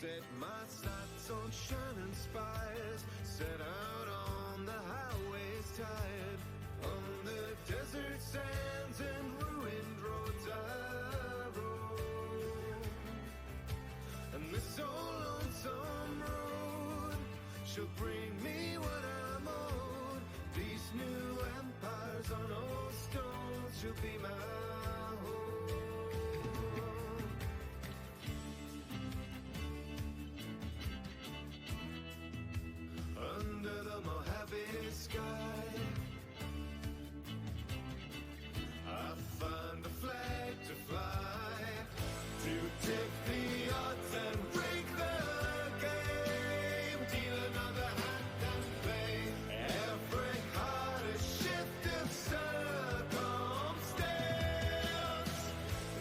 Set my sights on shining spires, set out on the highways tired, on the desert sands and ruined roads I rode. And this old lonesome road shall bring me what I'm owed. These new empires on old stones shall be my home. Under the Mojave sky, I find a flag to fly, to take the odds and break the game, deal another hand and play. Every heart a shift of circumstance,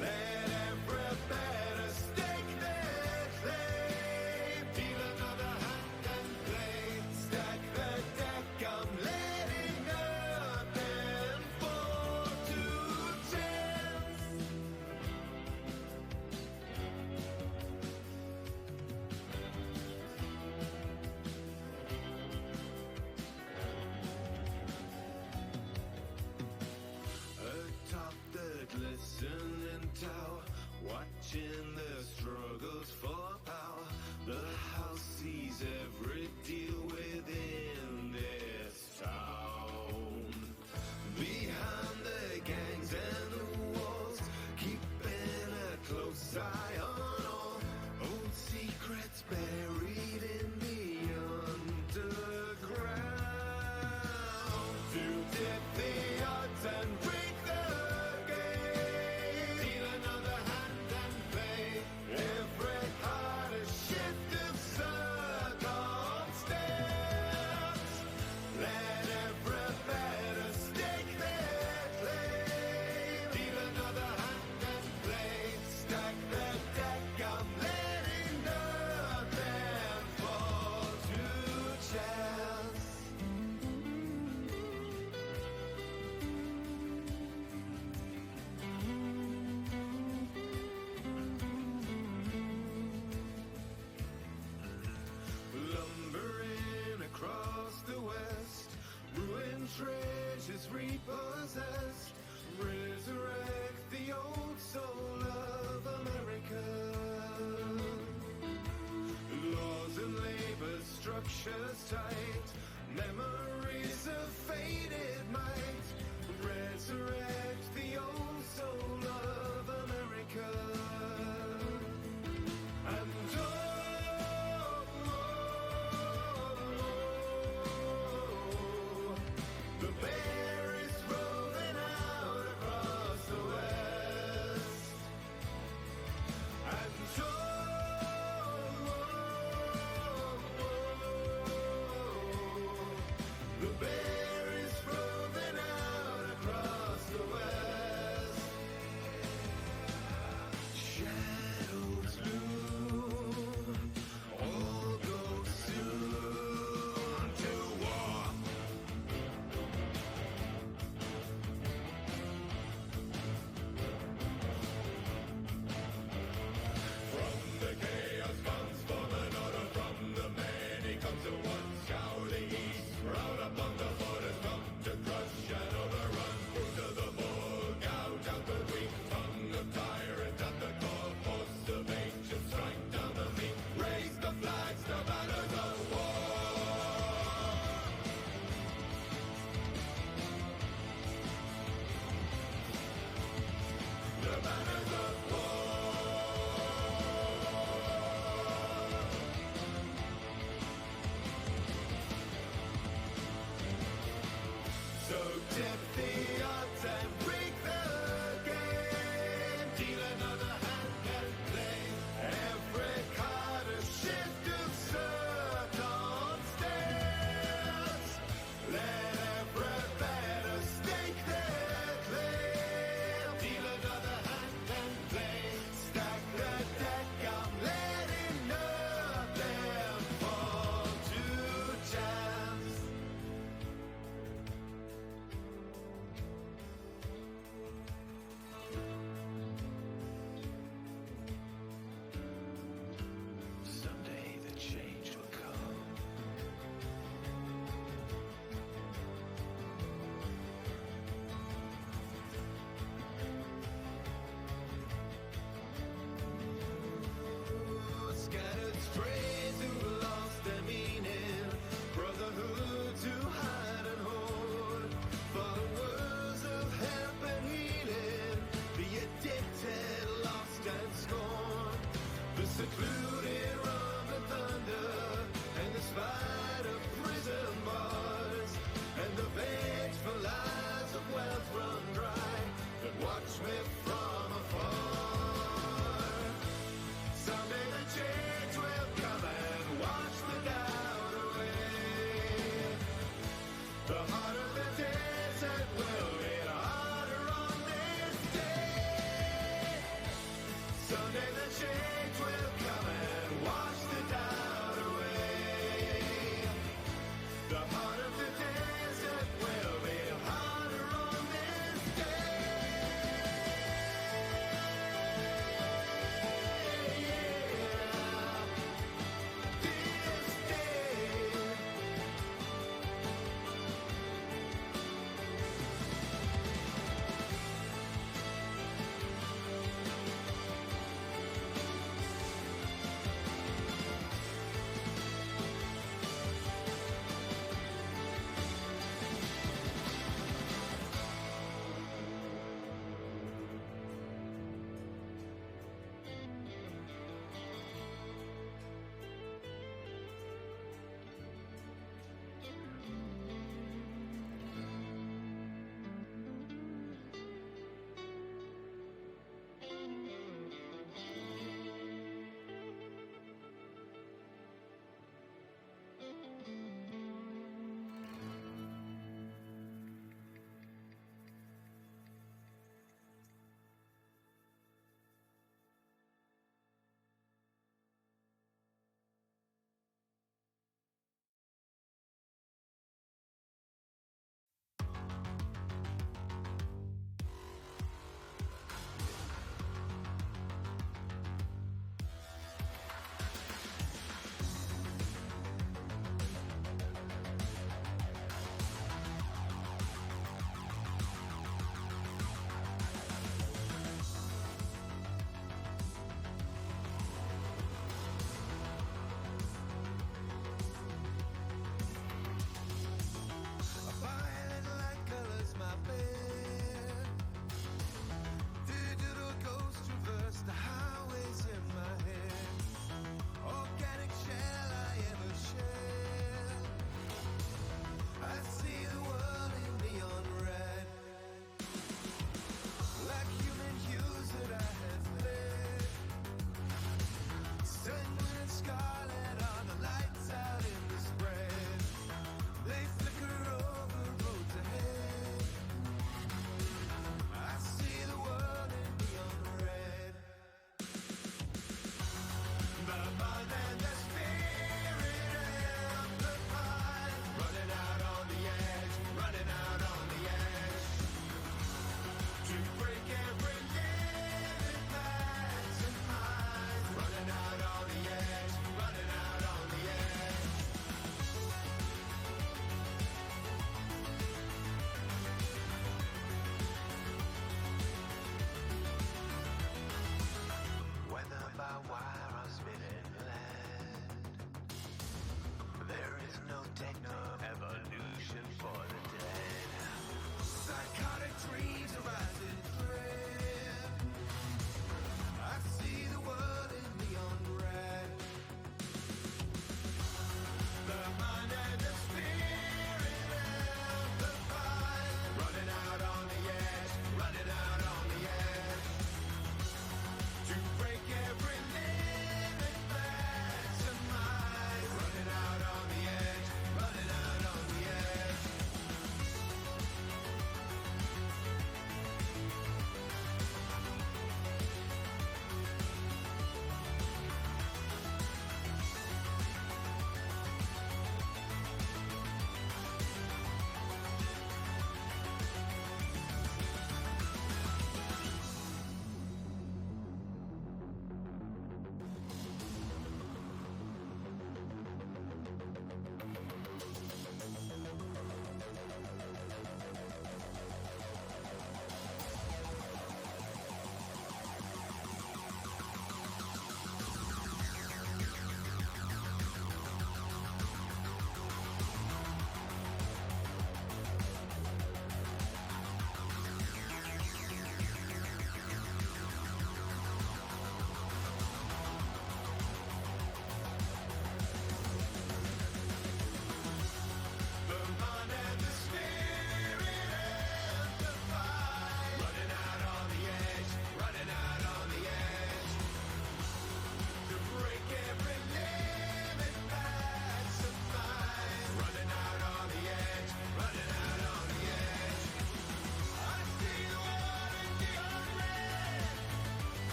let every better stake their claim, deal another hand and play. Stack the deck, I'm letting nothing fall to chance. Atop the glistening tower, watching the struggles for power. The house sees every deal within this town. Behind the gangs and the walls, keeping a close eye on all old secrets buried in the underground. To dip the odds and break the game, deal another hand and play. Every heart a shift of circumstance, let every better stake their claim, deal another hand and play. Stack the deck, I'm letting nothing fall to chance. Lumbering across the west, ruined treasures repossessed, resurrect the old soul of America. Laws and labor structures tight, memories of faded might, resurrect the old soul of America. And the bear is rolling out across the west. And the bear is rolling out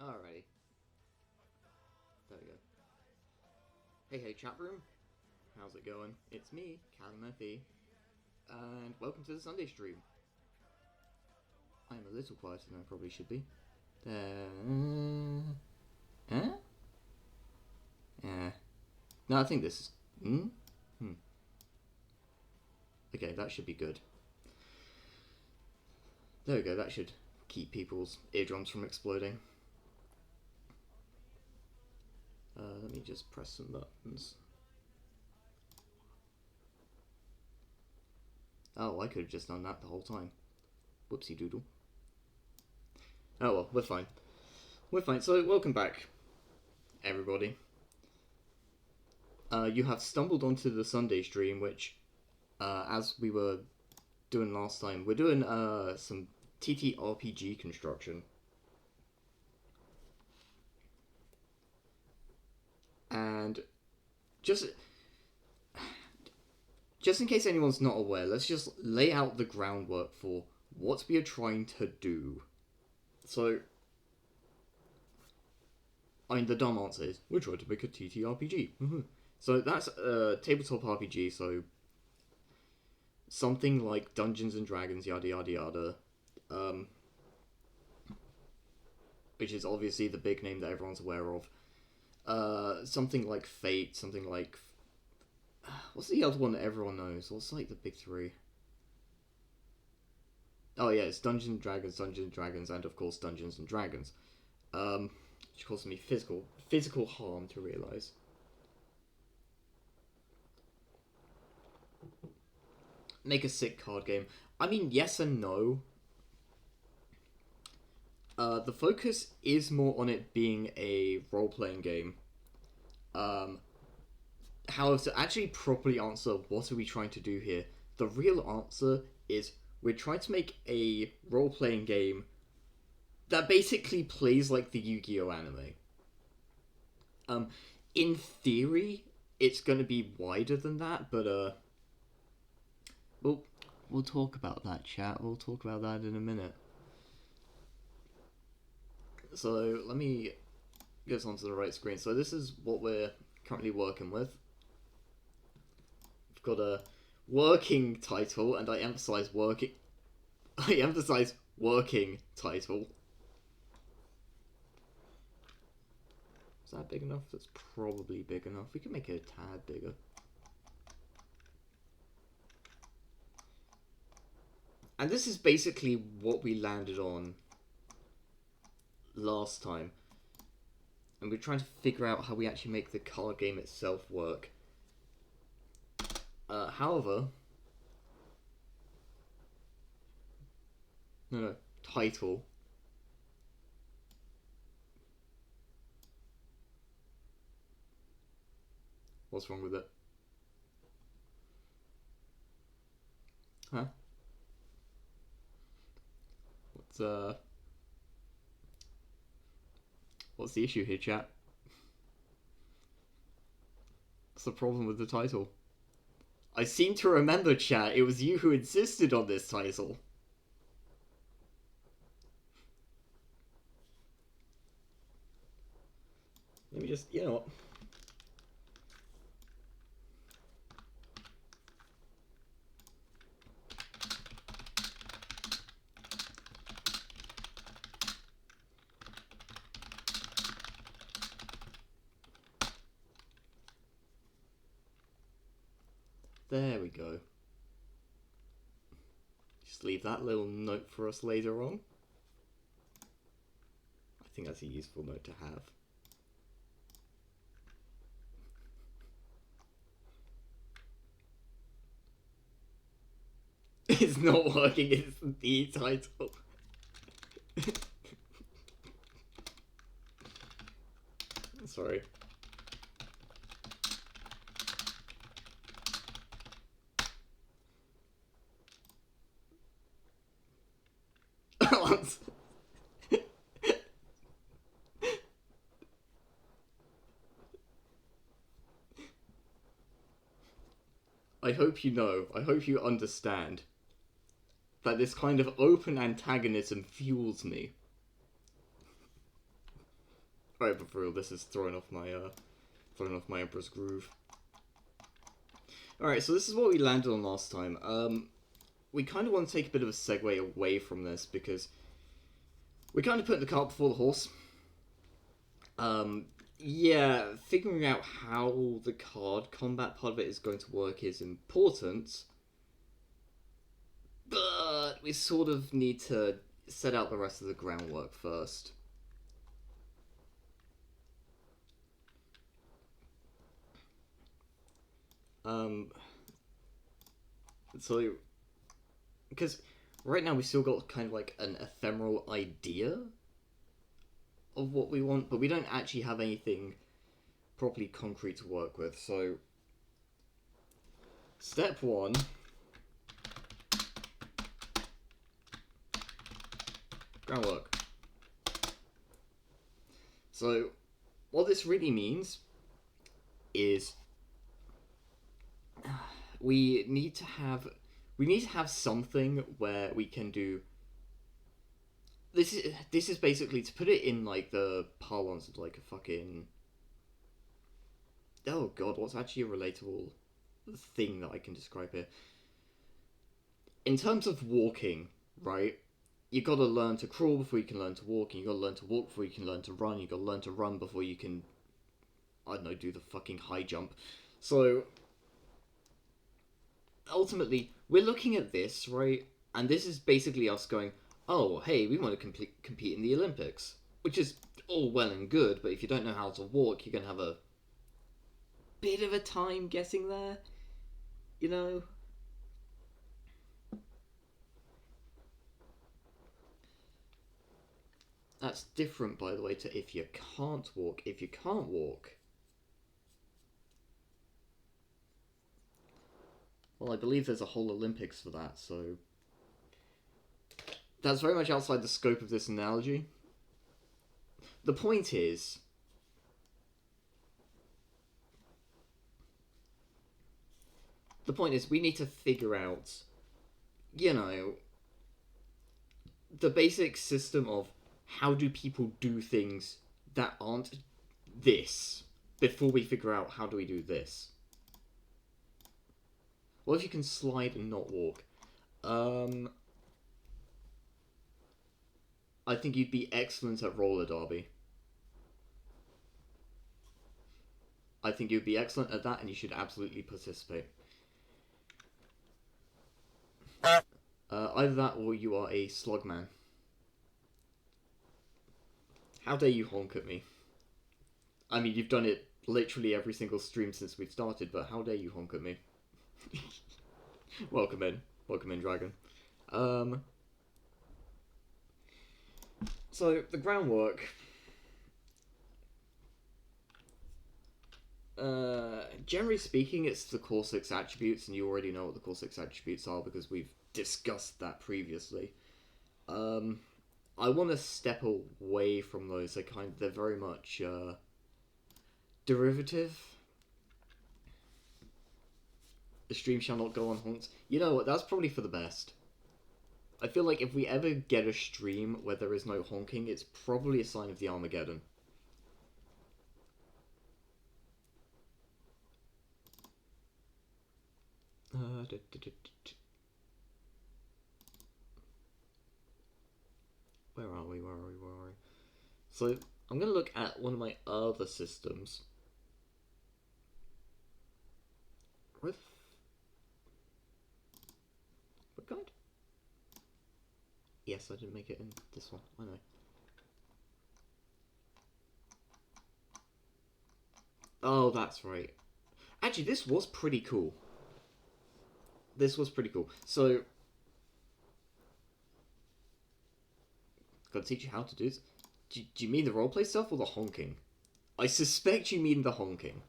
Alrighty. There we go. Hey chat room. How's it going? It's me, Kallen, and welcome to the Sunday stream. I'm a little quieter than I probably should be. Huh? Yeah. No, I think this is... Okay, that should be good. There we go, that should keep people's eardrums from exploding. Let me just press some buttons. Oh, I could have just done that the whole time. Whoopsie doodle. Oh well, we're fine. We're fine. So, welcome back, everybody. You have stumbled onto the Sunday stream, which, as we were doing last time, we're doing some TTRPG construction. And just in case anyone's not aware, let's just lay out the groundwork for what we are trying to do. So, I mean, the dumb answer is, we're trying to make a TTRPG. So that's a tabletop RPG, so something like Dungeons and Dragons, yada yada yada. Which is obviously the big name that everyone's aware of. Something like Fate, something like... What's the other one that everyone knows? What's like the big three? Oh yeah, it's Dungeons and Dragons, and of course Dungeons and Dragons. Which causes me physical harm to realise. Make a sick card game. I mean, yes and no. The focus is more on it being a role-playing game. However, to actually properly answer what are we trying to do here, the real answer is we're trying to make a role-playing game that basically plays like the Yu-Gi-Oh anime. In theory, it's going to be wider than that, but we'll talk about that, chat. We'll talk about that in a minute. So let me get us onto the right screen. So this is what we're currently working with. We've got a working title, and I emphasize working. I emphasize working title. Is that big enough? That's probably big enough. We can make it a tad bigger. And this is basically what we landed on last time. And we're trying to figure out how we actually make the card game itself work. However... No, title. What's wrong with it? Huh? What's the issue here, chat? What's the problem with the title? I seem to remember, chat, it was you who insisted on this title. Let me just, you know what? There we go. Just leave that little note for us later on. I think that's a useful note to have. It's not working, it's the title. Sorry. I hope you know, I hope you understand that this kind of open antagonism fuels me. Alright, but for real, this is throwing off my Emperor's Groove. Alright, so this is what we landed on last time. We kind of want to take a bit of a segue away from this, because we kind of put the cart before the horse. Yeah, figuring out how the card combat part of it is going to work is important, but we sort of need to set out the rest of the groundwork first. So, because right now we still got kind of like an ephemeral idea of what we want, but we don't actually have anything properly concrete to work with. So, step one, groundwork. So, what this really means is we need to have something where we can do. This is basically, to put it in like the parlance of like a fucking, oh god, what's actually a relatable thing that I can describe here? In terms of walking, right? You gotta learn to crawl before you can learn to walk, and you gotta learn to walk before you can learn to run, you gotta learn to run before you can, I don't know, do the fucking high jump. So, ultimately, we're looking at this, right? And this is basically us going, oh, hey, we want to compete in the Olympics. Which is all well and good, but if you don't know how to walk, you're going to have a bit of a time getting there, you know? That's different, by the way, to if you can't walk. If you can't walk, well, I believe there's a whole Olympics for that, so that's very much outside the scope of this analogy. The point is, we need to figure out, you know, the basic system of how do people do things that aren't this before we figure out how do we do this. What if you can slide and not walk? I think you'd be excellent at roller derby. I think you'd be excellent at that, and you should absolutely participate. Either that, or you are a slugman. How dare you honk at me? I mean, you've done it literally every single stream since we've started, but how dare you honk at me? Welcome in, dragon. So, the groundwork. Generally speaking, it's the core 6 attributes, and you already know what the core 6 attributes are because we've discussed that previously. I want to step away from those. They're very much derivative. The stream shall not go unhonked. You know what? That's probably for the best. I feel like if we ever get a stream where there is no honking, it's probably a sign of the Armageddon. Where are we? So, I'm going to look at one of my other systems. What guide? Yes, I didn't make it in this one. I know. Oh, that's right. Actually, this was pretty cool. So, gotta teach you how to do this. Do you mean the roleplay stuff or the honking? I suspect you mean the honking.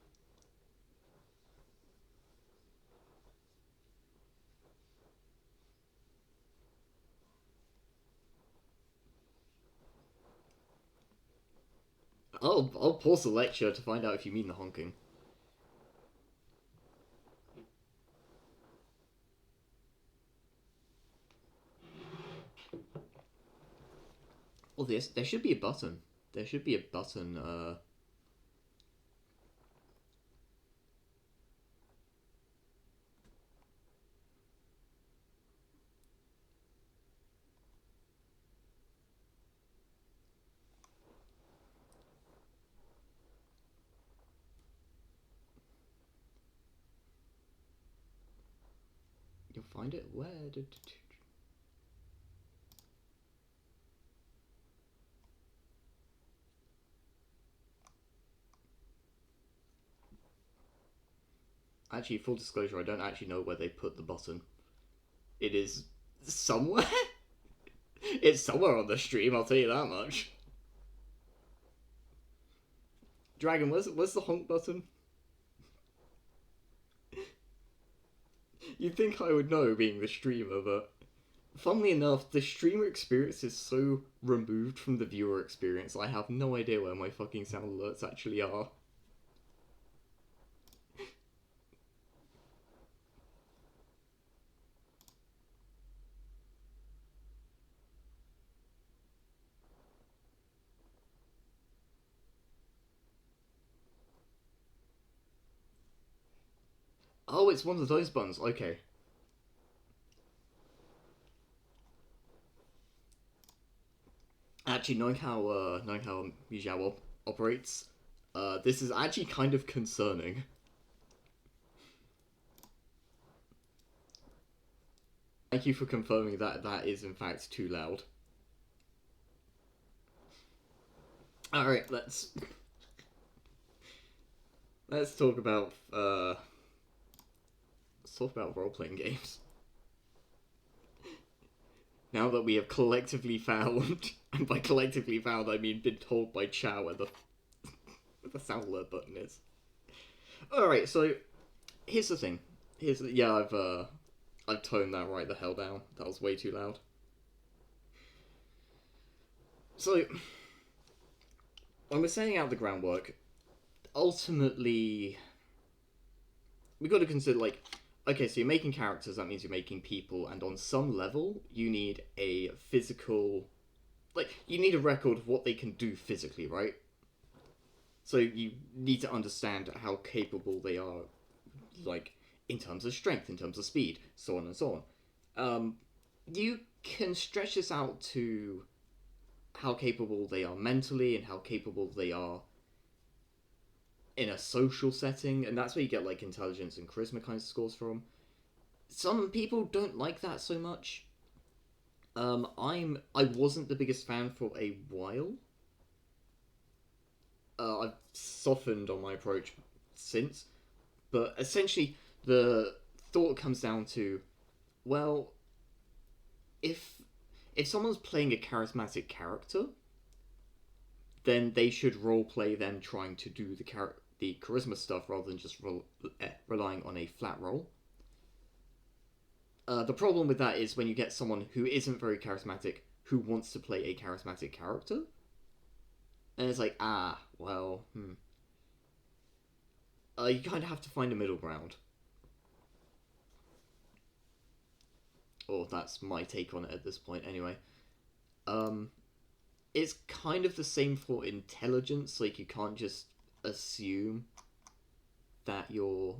I'll pause the lecture to find out if you mean the honking. Well, there should be a button. There should be a button, you'll find it? Where did... Actually, full disclosure, I don't actually know where they put the button. It is somewhere? It's somewhere on the stream, I'll tell you that much. Dragon, where's the honk button? You'd think I would know, being the streamer, but... Funnily enough, the streamer experience is so removed from the viewer experience, I have no idea where my fucking sound alerts actually are. Oh, it's one of those buttons. Okay. Actually, knowing how Mijao operates, this is actually kind of concerning. Thank you for confirming that that is in fact too loud. Alright, let's talk about role-playing games. Now that we have collectively found, and by collectively found I mean been told by Chow where the sound alert button is. Alright, so here's the thing. I've toned that right the hell down. That was way too loud. So, when we're setting out the groundwork, ultimately, we've got to consider, like, okay, so you're making characters, that means you're making people, and on some level, you need a physical... Like, you need a record of what they can do physically, right? So you need to understand how capable they are, like, in terms of strength, in terms of speed, so on and so on. You can stretch this out to how capable they are mentally and how capable they are in a social setting, and that's where you get, like, intelligence and charisma kinds of scores from. Some people don't like that so much. I wasn't the biggest fan for a while. I've softened on my approach since, but essentially the thought comes down to, well, if someone's playing a charismatic character, then they should roleplay them trying to do the charisma stuff rather than just relying on a flat roll. The problem with that is when you get someone who isn't very charismatic who wants to play a charismatic character, and it's like, you kind of have to find a middle ground. Or that's my take on it at this point, anyway. It's kind of the same for intelligence. Like, you can't just assume that your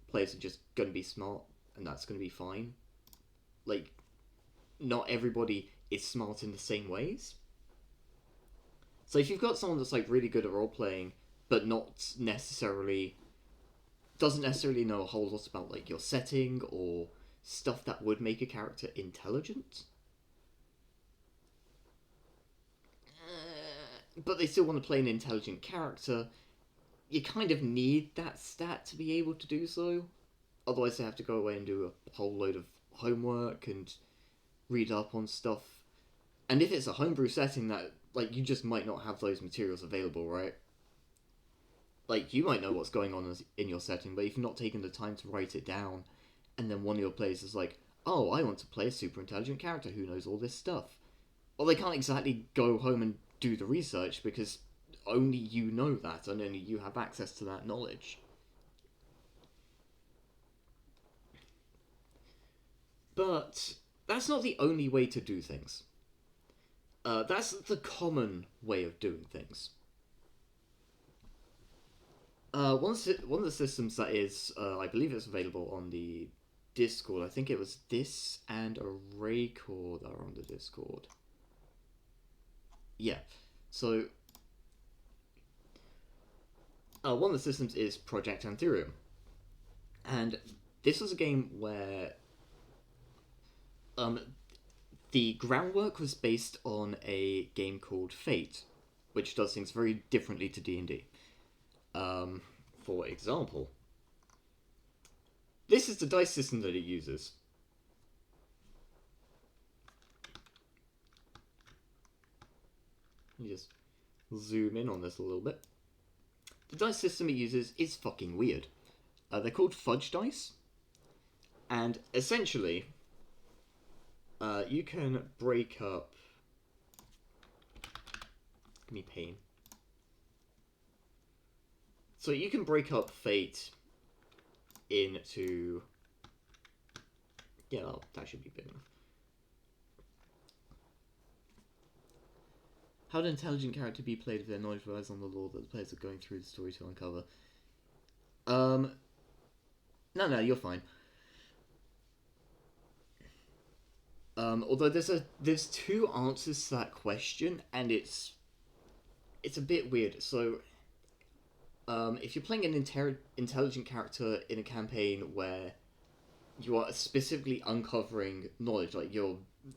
players are just going to be smart and that's going to be fine. Like, not everybody is smart in the same ways. So if you've got someone that's, like, really good at role-playing, but doesn't necessarily know a whole lot about, like, your setting or stuff that would make a character intelligent, but they still want to play an intelligent character, you kind of need that stat to be able to do so. Otherwise they have to go away and do a whole load of homework and read up on stuff. And if it's a homebrew setting, that, like, you just might not have those materials available, right? Like, you might know what's going on in your setting, but you've not taken the time to write it down, and then one of your players is like, oh, I want to play a super intelligent character who knows all this stuff. Well, they can't exactly go home and do the research, because only you know that, and only you have access to that knowledge. But that's not the only way to do things. That's the common way of doing things. One of the systems that is, I believe it's available on the Discord. I think it was this and ArrayCore that are on the Discord. Yeah. So, one of the systems is Project Anthurium. And this was a game where the groundwork was based on a game called Fate, which does things very differently to D&D. For example, this is the dice system that it uses. Let me just zoom in on this a little bit. The dice system it uses is fucking weird. They're called fudge dice, and essentially, you can break up. Give me pain. So you can break up Fate into. Yeah, well, that should be big enough. How would an intelligent character be played if their knowledge relies on the lore that the players are going through the story to uncover? No, you're fine. Although there's two answers to that question, and it's a bit weird. So, if you're playing an intelligent character in a campaign where you are specifically uncovering knowledge, like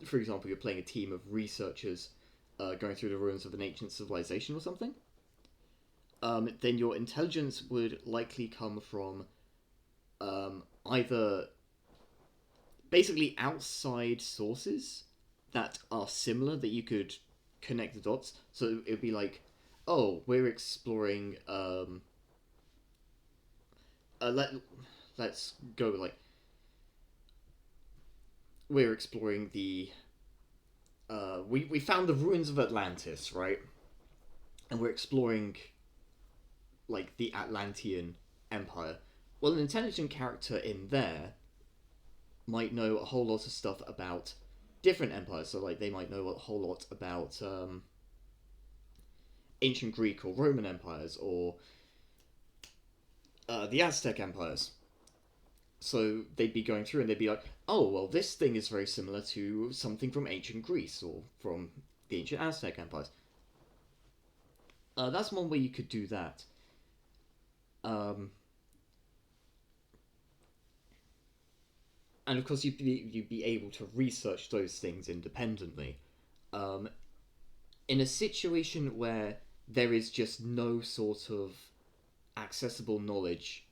for example, you're playing a team of researchers going through the ruins of an ancient civilization or something, then your intelligence would likely come from either basically outside sources that are similar that you could connect the dots. So it would be like, oh, we're exploring. Let's go with like we're exploring the. We found the ruins of Atlantis, right? And we're exploring like the Atlantean Empire. Well, an intelligent character in there might know a whole lot of stuff about different empires. So, like, they might know a whole lot about ancient Greek or Roman empires, or the Aztec empires. So they'd be going through and they'd be like, oh, well, this thing is very similar to something from ancient Greece or from the ancient Aztec empires. That's one way you could do that. And of course, you'd be able to research those things independently. In a situation where there is just no sort of accessible knowledge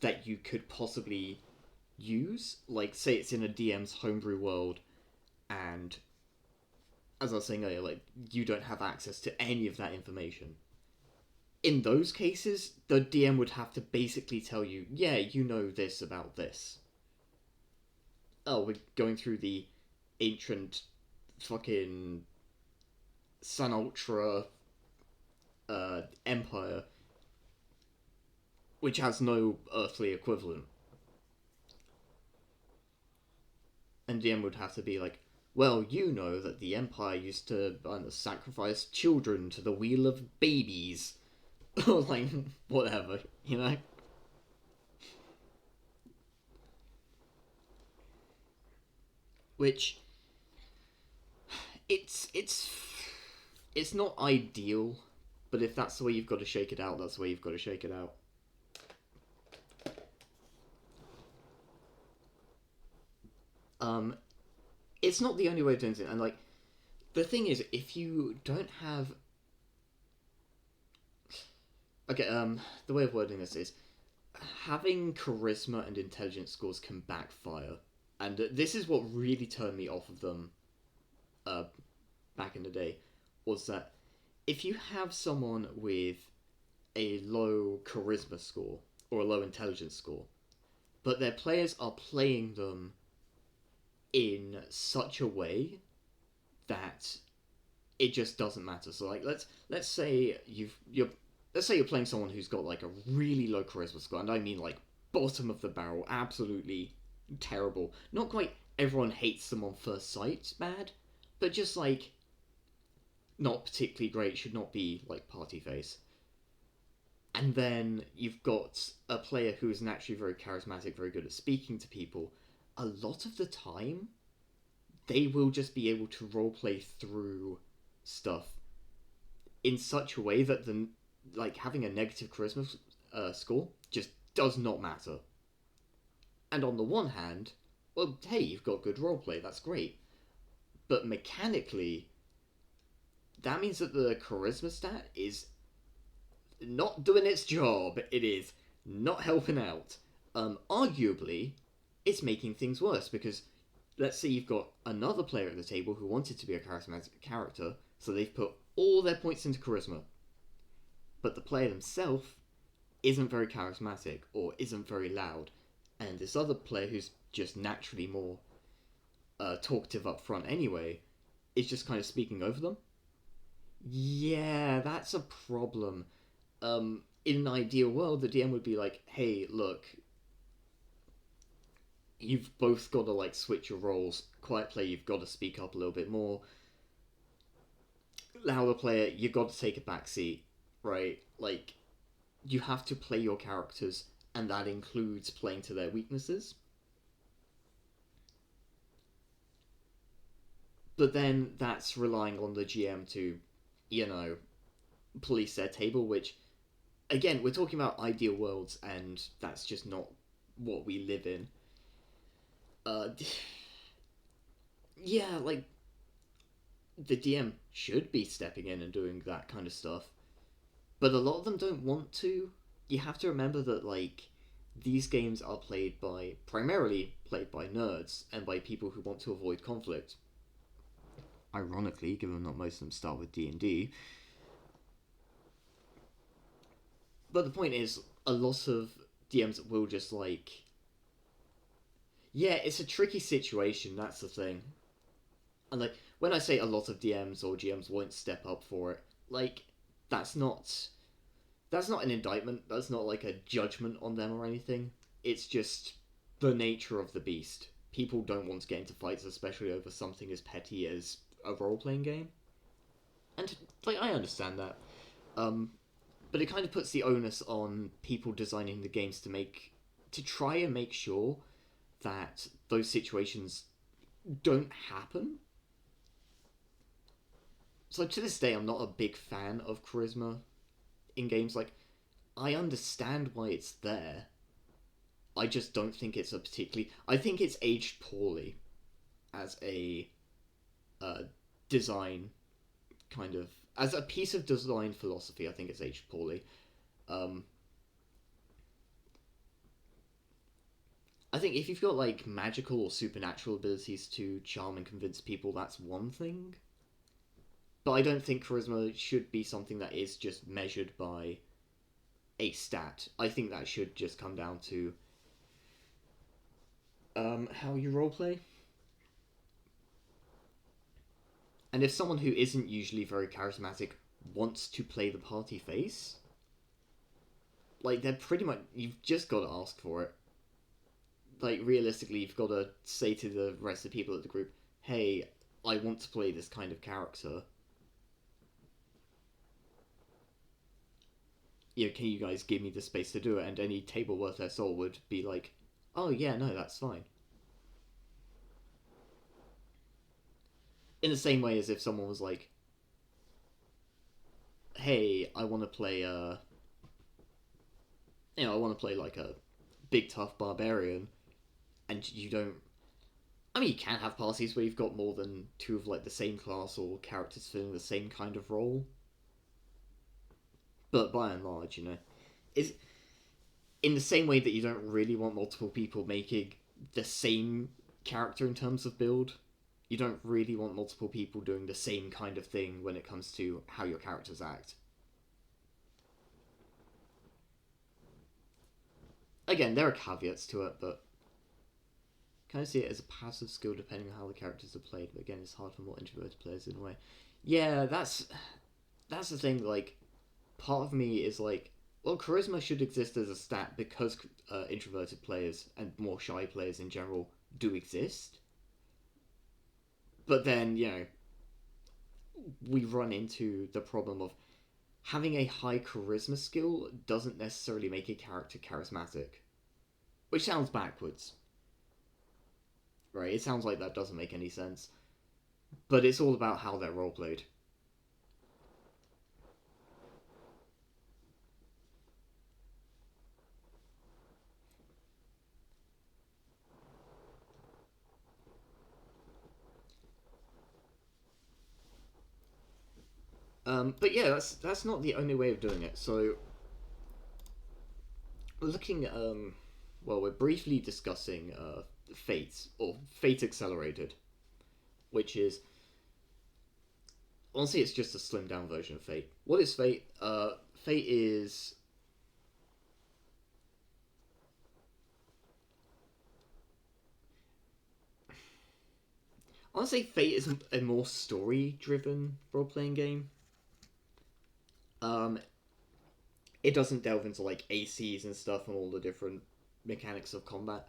that you could possibly use, like say it's in a DM's homebrew world, and as I was saying earlier, like you don't have access to any of that information. In those cases, the DM would have to basically tell you, yeah, you know this about this. Oh, we're going through the ancient fucking Sun Ultra empire, which has no earthly equivalent. And DM would have to be like, well, you know that the Empire used to sacrifice children to the wheel of babies. Or, like, whatever, you know? Which, it's not ideal, but if that's the way you've got to shake it out, that's the way you've got to shake it out. It's not the only way of doing it, and like, the thing is, if you don't have, okay, the way of wording this is, having charisma and intelligence scores can backfire, and this is what really turned me off of them, back in the day, was that if you have someone with a low charisma score or a low intelligence score, but their players are playing them in such a way that it just doesn't matter. So like let's say let's say you're playing someone who's got like a really low charisma score, and I mean like bottom of the barrel, absolutely terrible. Not quite everyone hates them on first sight bad, but just like not particularly great, should not be like party face. And then you've got a player who is naturally very charismatic, very good at speaking to people. A lot of the time, they will just be able to roleplay through stuff in such a way that the like having a negative charisma score just does not matter. And on the one hand, well, hey, you've got good roleplay, that's great. But mechanically, that means that the charisma stat is not doing its job. It is not helping out. Arguably, it's making things worse because let's say you've got another player at the table who wanted to be a charismatic character, so they've put all their points into charisma. But the player themselves isn't very charismatic or isn't very loud, and this other player who's just naturally more talkative up front anyway is just kind of speaking over them. Yeah, that's a problem. In an ideal world, the DM would be like, hey, look, you've both got to like switch your roles. Quiet player, you've got to speak up a little bit more. Louder player, you've got to take a back seat, right? Like, you have to play your characters, and that includes playing to their weaknesses. But then that's relying on the GM to, police their table, which, again, we're talking about ideal worlds, and that's just not what we live in. Yeah, like, the DM should be stepping in and doing that kind of stuff, but a lot of them don't want to. You have to remember that, like, these games are primarily played by nerds and by people who want to avoid conflict. Ironically, given that most of them start with D&D. But the point is, a lot of DMs will just, like... Yeah, it's a tricky situation, that's the thing. And, like, when I say a lot of DMs or GMs won't step up for it, like, that's not an indictment, that's not, like, a judgment on them or anything. It's just the nature of the beast. People don't want to get into fights, especially over something as petty as a role-playing game. And, like, I understand that. But it kind of puts the onus on people designing the games to try and make sure that those situations don't happen. So to this day, I'm not a big fan of charisma in games. Like, I understand why it's there. I just don't think it's I think it's aged poorly as a design kind of... As a piece of design philosophy, I think it's aged poorly. I think if you've got, like, magical or supernatural abilities to charm and convince people, that's one thing. But I don't think charisma should be something that is just measured by a stat. I think that should just come down to how you roleplay. And if someone who isn't usually very charismatic wants to play the party face, like, they're pretty much... You've just got to ask for it. Like, realistically, you've got to say to the rest of the people at the group, hey, I want to play this kind of character. Can you guys give me the space to do it? And any table worth their soul would be like, oh yeah, no, that's fine. In the same way as if someone was like, hey, I want to play I want to play like a big tough barbarian, and you don't... I mean, you can have parties where you've got more than two of, like, the same class or characters filling the same kind of role. But by and large, it's in the same way that you don't really want multiple people making the same character in terms of build. You don't really want multiple people doing the same kind of thing when it comes to how your characters act. Again, there are caveats to it, but kind of see it as a passive skill depending on how the characters are played. But again, it's hard for more introverted players in a way. Yeah, that's the thing. Like, part of me is like, well, charisma should exist as a stat because introverted players and more shy players in general do exist. But then, we run into the problem of having a high charisma skill doesn't necessarily make a character charismatic. Which sounds backwards. Right? It sounds like that doesn't make any sense. But it's all about how they're roleplayed. But yeah, that's not the only way of doing it. So, looking, well, we're briefly discussing Fate, or Fate Accelerated, which is, honestly, it's just a slimmed down version of Fate. What is Fate? Fate is... Honestly, Fate is a more story-driven role-playing game. It doesn't delve into like ACs and stuff and all the different mechanics of combat.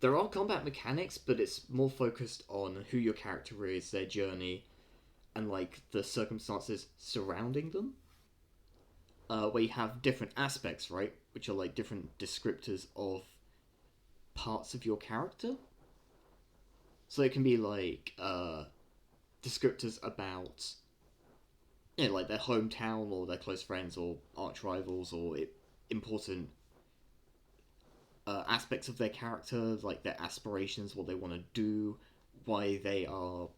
There are combat mechanics, but it's more focused on who your character is, their journey, and like the circumstances surrounding them. Where you have different aspects, right, which are like different descriptors of parts of your character. So it can be like descriptors about, you know, like their hometown or their close friends or arch rivals or important aspects of their character, like their aspirations, what they want to do, why they are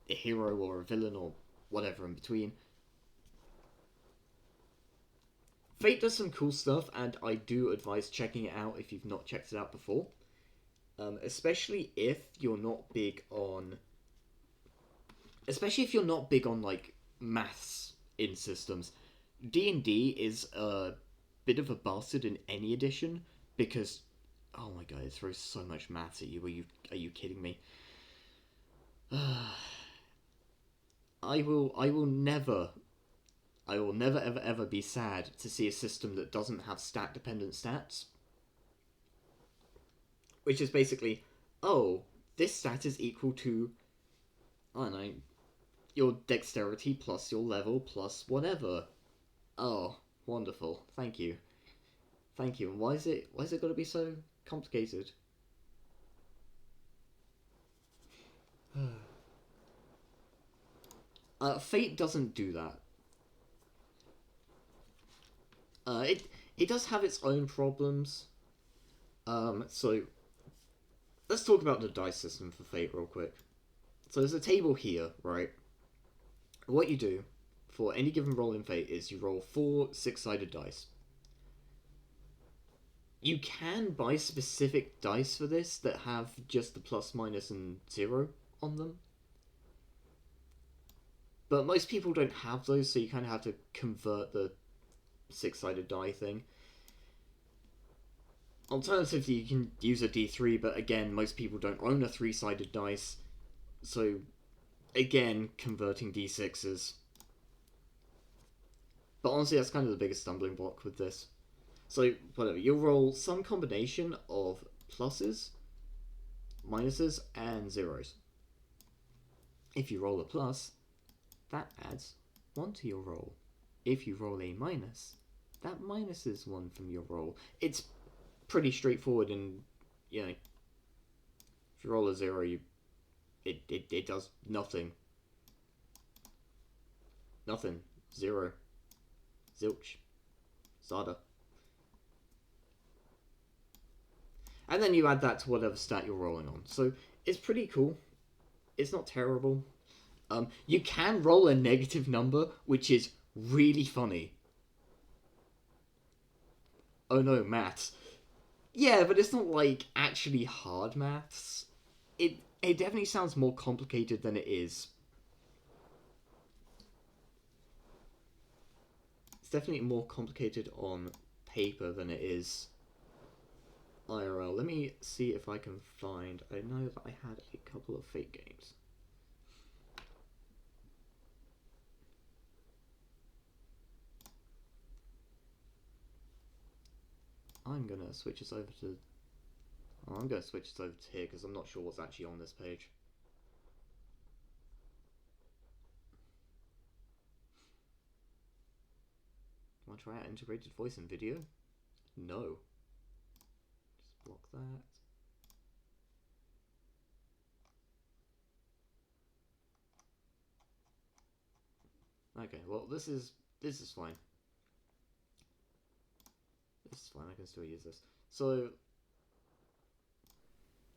a hero or a villain or whatever in between. Fate does some cool stuff, and I do advise checking it out if you've not checked it out before. Especially if you're not big on... Especially if you're not big on, like, maths in systems. D&D is a bit of a bastard in any edition, because... Oh my god, it throws so much maths at you. Are you kidding me? I will never ever ever be sad to see a system that doesn't have stat dependent stats. Which is basically, oh, this stat is equal to, I don't know, your dexterity plus your level plus whatever. Oh, wonderful. Thank you. Thank you. And why is it got to be so complicated? Fate doesn't do that. It does have its own problems. So let's talk about the dice system for Fate real quick. So there's a table here, right? What you do for any given roll in Fate is you roll 4 6-sided dice. You can buy specific dice for this that have just the plus, minus, and 0 on them. But most people don't have those, so you kind of have to convert the 6-sided die thing. Alternatively, you can use a D3, but again, most people don't own a 3-sided dice, so again, converting D6s. But honestly, that's kind of the biggest stumbling block with this. So, whatever, you'll roll some combination of pluses, minuses, and zeros. If you roll a plus, that adds 1 to your roll. If you roll a minus, that minuses 1 from your roll. It's pretty straightforward, and, you know, if you roll a 0, it does nothing. Nothing. 0. Zilch. Zada. And then you add that to whatever stat you're rolling on. So it's pretty cool. It's not terrible. You can roll a negative number, which is really funny. Oh no, maths. Yeah, but it's not like actually hard maths. It definitely sounds more complicated than it is. It's definitely more complicated on paper than it is IRL. Let me see if I can find... I know that I had a couple of Fate games. I'm gonna switch this over to... Oh, I'm gonna switch this over to here because I'm not sure what's actually on this page. to try out integrated voice and video? No. Just block that. Okay, well this is fine. This is fine, I can still use this. So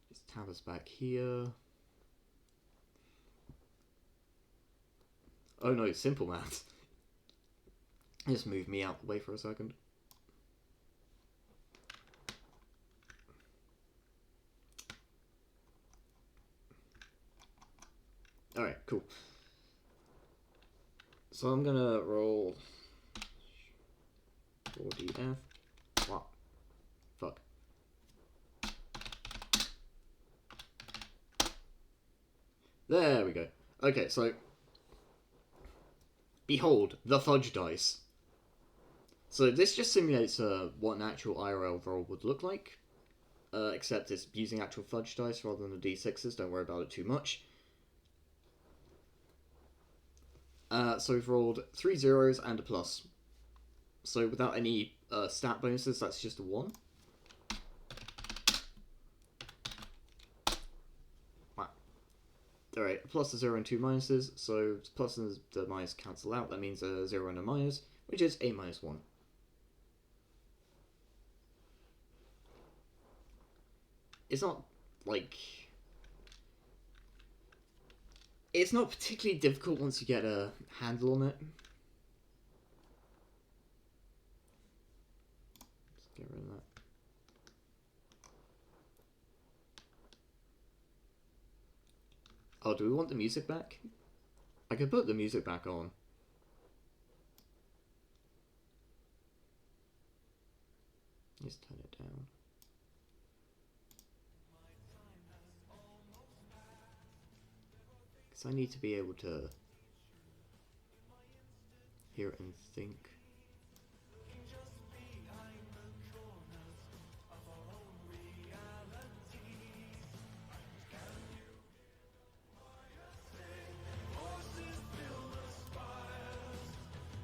just tab us back here. Oh no, simple maths. Just move me out the way for a second. Alright, cool. So I'm gonna roll 4DF. What? Fuck. There we go. Okay, so behold, the fudge dice. So this just simulates what an actual IRL roll would look like, except it's using actual fudge dice rather than the D6s, don't worry about it too much. So we've rolled 3 zeros and a plus. So without any stat bonuses, that's just a 1. Wow. Alright, a plus, a 0 and 2 minuses, so plus and the minus cancel out, that means a 0 and a minus, which is a minus 1. It's not, like... It's not particularly difficult once you get a handle on it. Just get rid of that. Oh, do we want the music back? I could put the music back on. Just turn it down. Because I need to be able to hear it and think.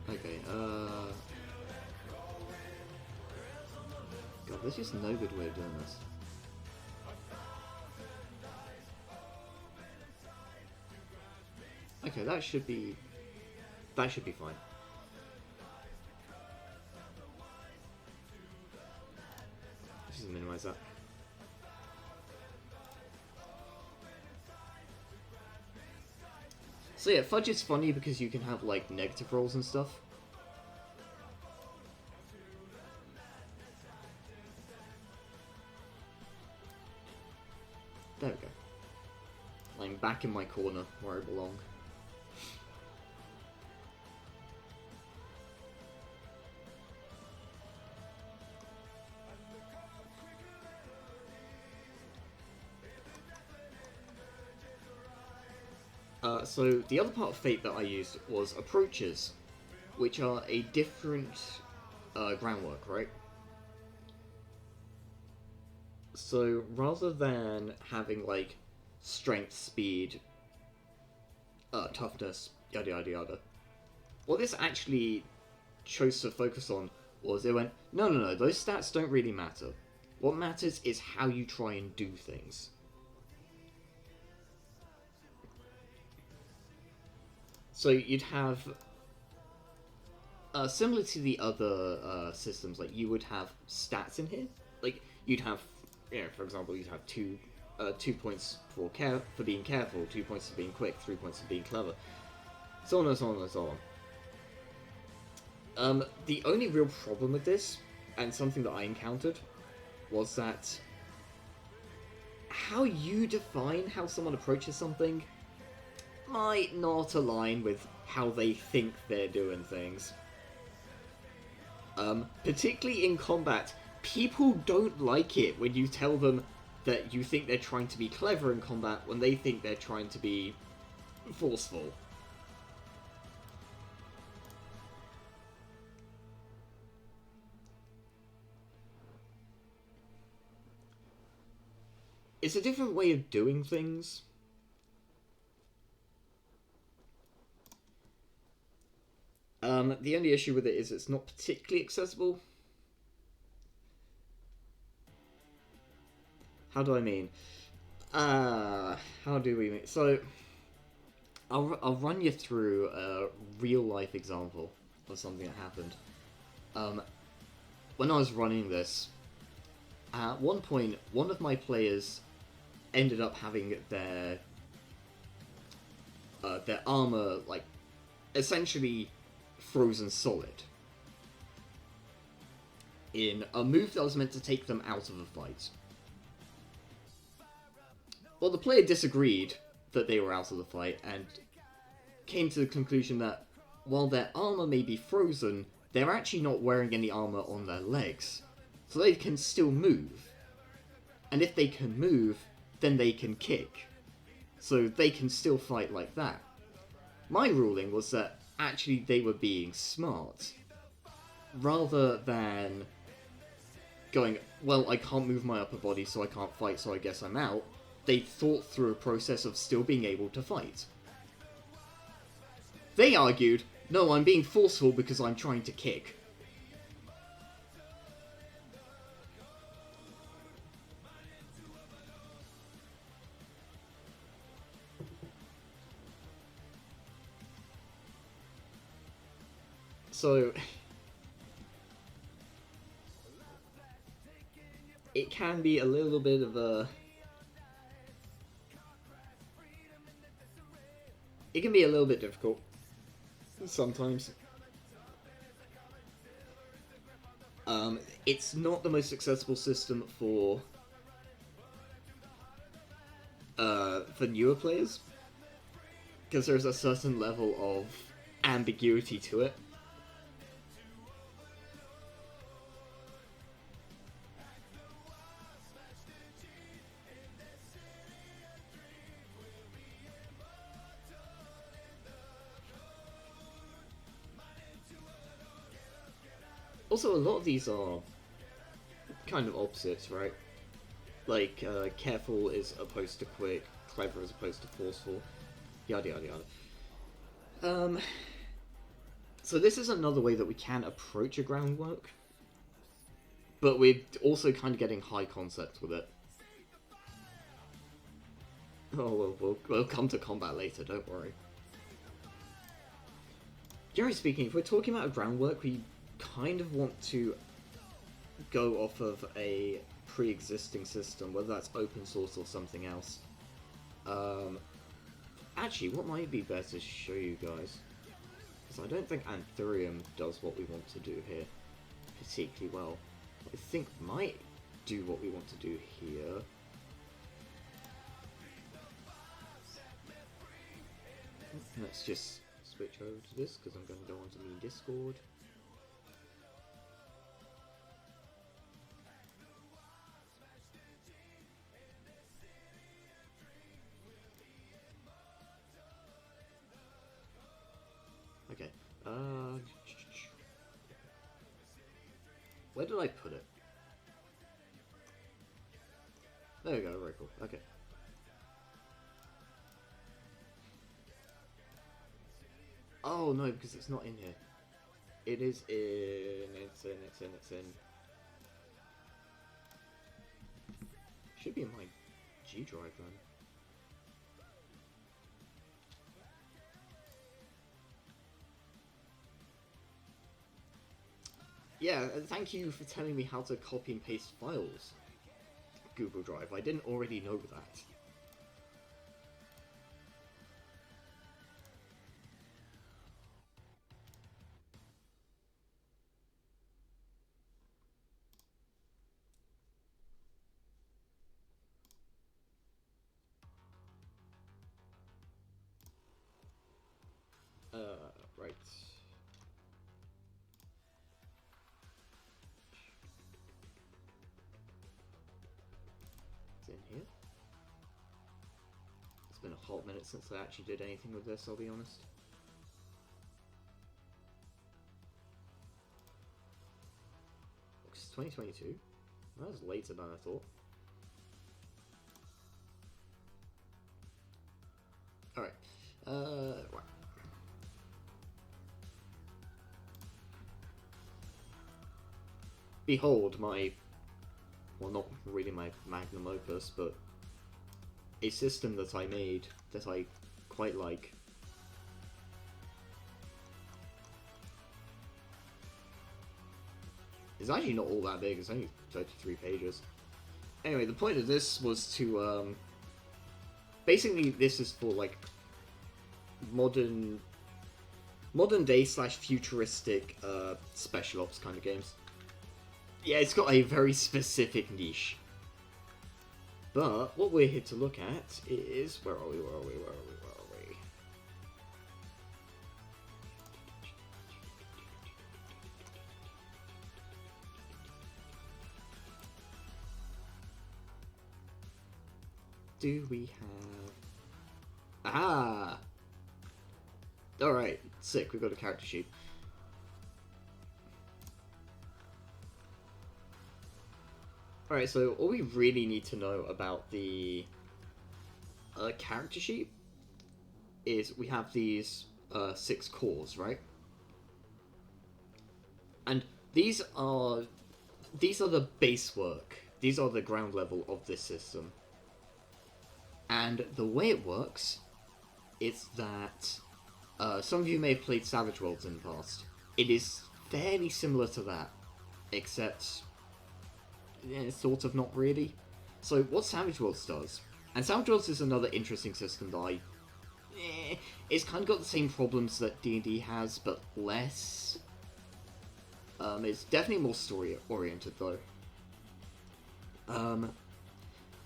Okay, God, there's just no good way of doing this. Okay, that should be fine. Just minimize that. So yeah, fudge is funny because you can have like negative rolls and stuff. There we go. I'm back in my corner where I belong. So the other part of Fate that I used was approaches, which are a different groundwork, right? So rather than having like strength, speed, toughness, yada yada yada, what this actually chose to focus on was it went, no, those stats don't really matter. What matters is how you try and do things. So you'd have, similar to the other systems, like you would have stats in here. Like you'd have, for example, you'd have 2 points for being careful, 2 points for being quick, 3 points for being clever, so on and so on and so on. The only real problem with this, and something that I encountered, was that how you define how someone approaches something might not align with how they think they're doing things. Particularly in combat, people don't like it when you tell them that you think they're trying to be clever in combat when they think they're trying to be forceful. It's a different way of doing things. The only issue with it is it's not particularly accessible. How do I mean? How do we mean? So, I'll run you through a real life example of something that happened. When I was running this, at one point, one of my players ended up having their armor, like, essentially frozen solid in a move that was meant to take them out of a fight. Well, the player disagreed that they were out of the fight and came to the conclusion that while their armor may be frozen, they're actually not wearing any armor on their legs, so they can still move. And if they can move, then they can kick. So they can still fight like that. My ruling was that actually they were being smart. Rather than going, well, I can't move my upper body so I can't fight, so I guess I'm out, they thought through a process of still being able to fight. They argued, no, I'm being forceful because I'm trying to kick. So, it can be a little bit of a... It can be a little bit difficult sometimes. It's not the most accessible system for newer players, because there's a certain level of ambiguity to it. Also, a lot of these are kind of opposites, right? Like, careful is opposed to quick, clever is opposed to forceful, yada yada yada. So this is another way that we can approach a groundwork, but we're also kind of getting high concepts with it. Oh, we'll come to combat later, don't worry. Generally speaking, if we're talking about a groundwork, we kind of want to go off of a pre-existing system, whether that's open source or something else. Actually, what might be better to show you guys, because I don't think Anthurium does what we want to do here particularly well. I think might do what we want to do here. Let's just switch over to this, because I'm going to go onto me Discord. Okay, where did I put it? There we go, very cool, okay. Oh no, because it's not in here. It is in, it's in. Should be in my G drive then. Yeah, thank you for telling me how to copy and paste files, Google Drive. I didn't already know that. Right. It's in here. It's been a hot minute since I actually did anything with this, I'll be honest. It's 2022? That was later than I thought. Alright. Right. behold my, well, not really my magnum opus, but a system that I made that I quite like. It's actually not all that big, it's only 33 pages. Anyway, the point of this was to, basically this is for, like, modern day / futuristic, special ops kind of games. Yeah, it's got a very specific niche. But, what we're here to look at is, where are we? Do we have... Aha! Alright, sick, we've got a character sheet. Alright, so all we really need to know about the character sheet is we have these 6 cores, right? And these are the base work. These are the ground level of this system. And the way it works is that some of you may have played Savage Worlds in the past. It is fairly similar to that, except sort of not really. So what Savage Worlds does, and Savage Worlds is another interesting system that it's kind of got the same problems that D&D has, but less. It's definitely more story oriented though.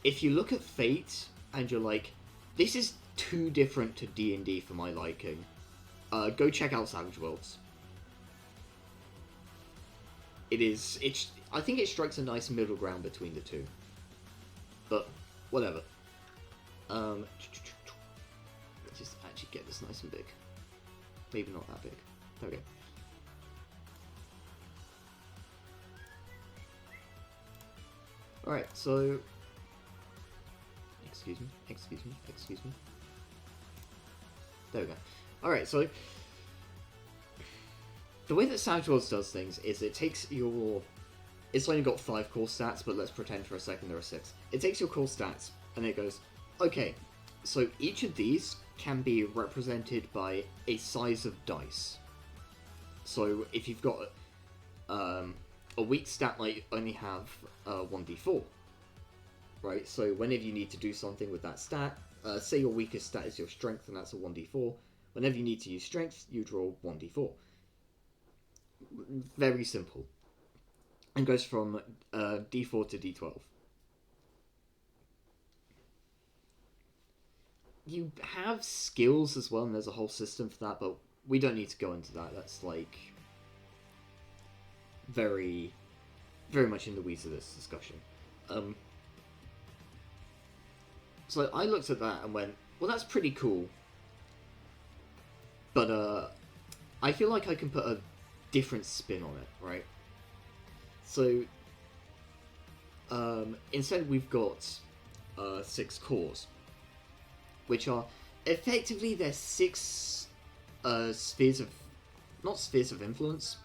If you look at Fate and you're like, this is too different to D&D for my liking, go check out Savage Worlds. I think it strikes a nice middle ground between the two. But, whatever. Let's just actually get this nice and big. Maybe not that big. There we go. Alright, so... Excuse me. There we go. Alright, so... The way that Savage Worlds does things is it takes your... It's only got 5 core stats, but let's pretend for a second there are 6. It takes your core stats, and it goes, okay, so each of these can be represented by a size of dice. So if you've got a weak stat might only have 1d4, right? So whenever you need to do something with that stat, say your weakest stat is your strength, and that's a 1d4. Whenever you need to use strength, you draw 1d4. Very simple. And goes from d4 to d12. You have skills as well, and there's a whole system for that, but we don't need to go into that. That's like very, very much in the weeds of this discussion. So I looked at that and went, well, that's pretty cool. But I feel like I can put a different spin on it, right? So instead we've got 6 cores, which are effectively their 6 spheres of, not spheres of influence,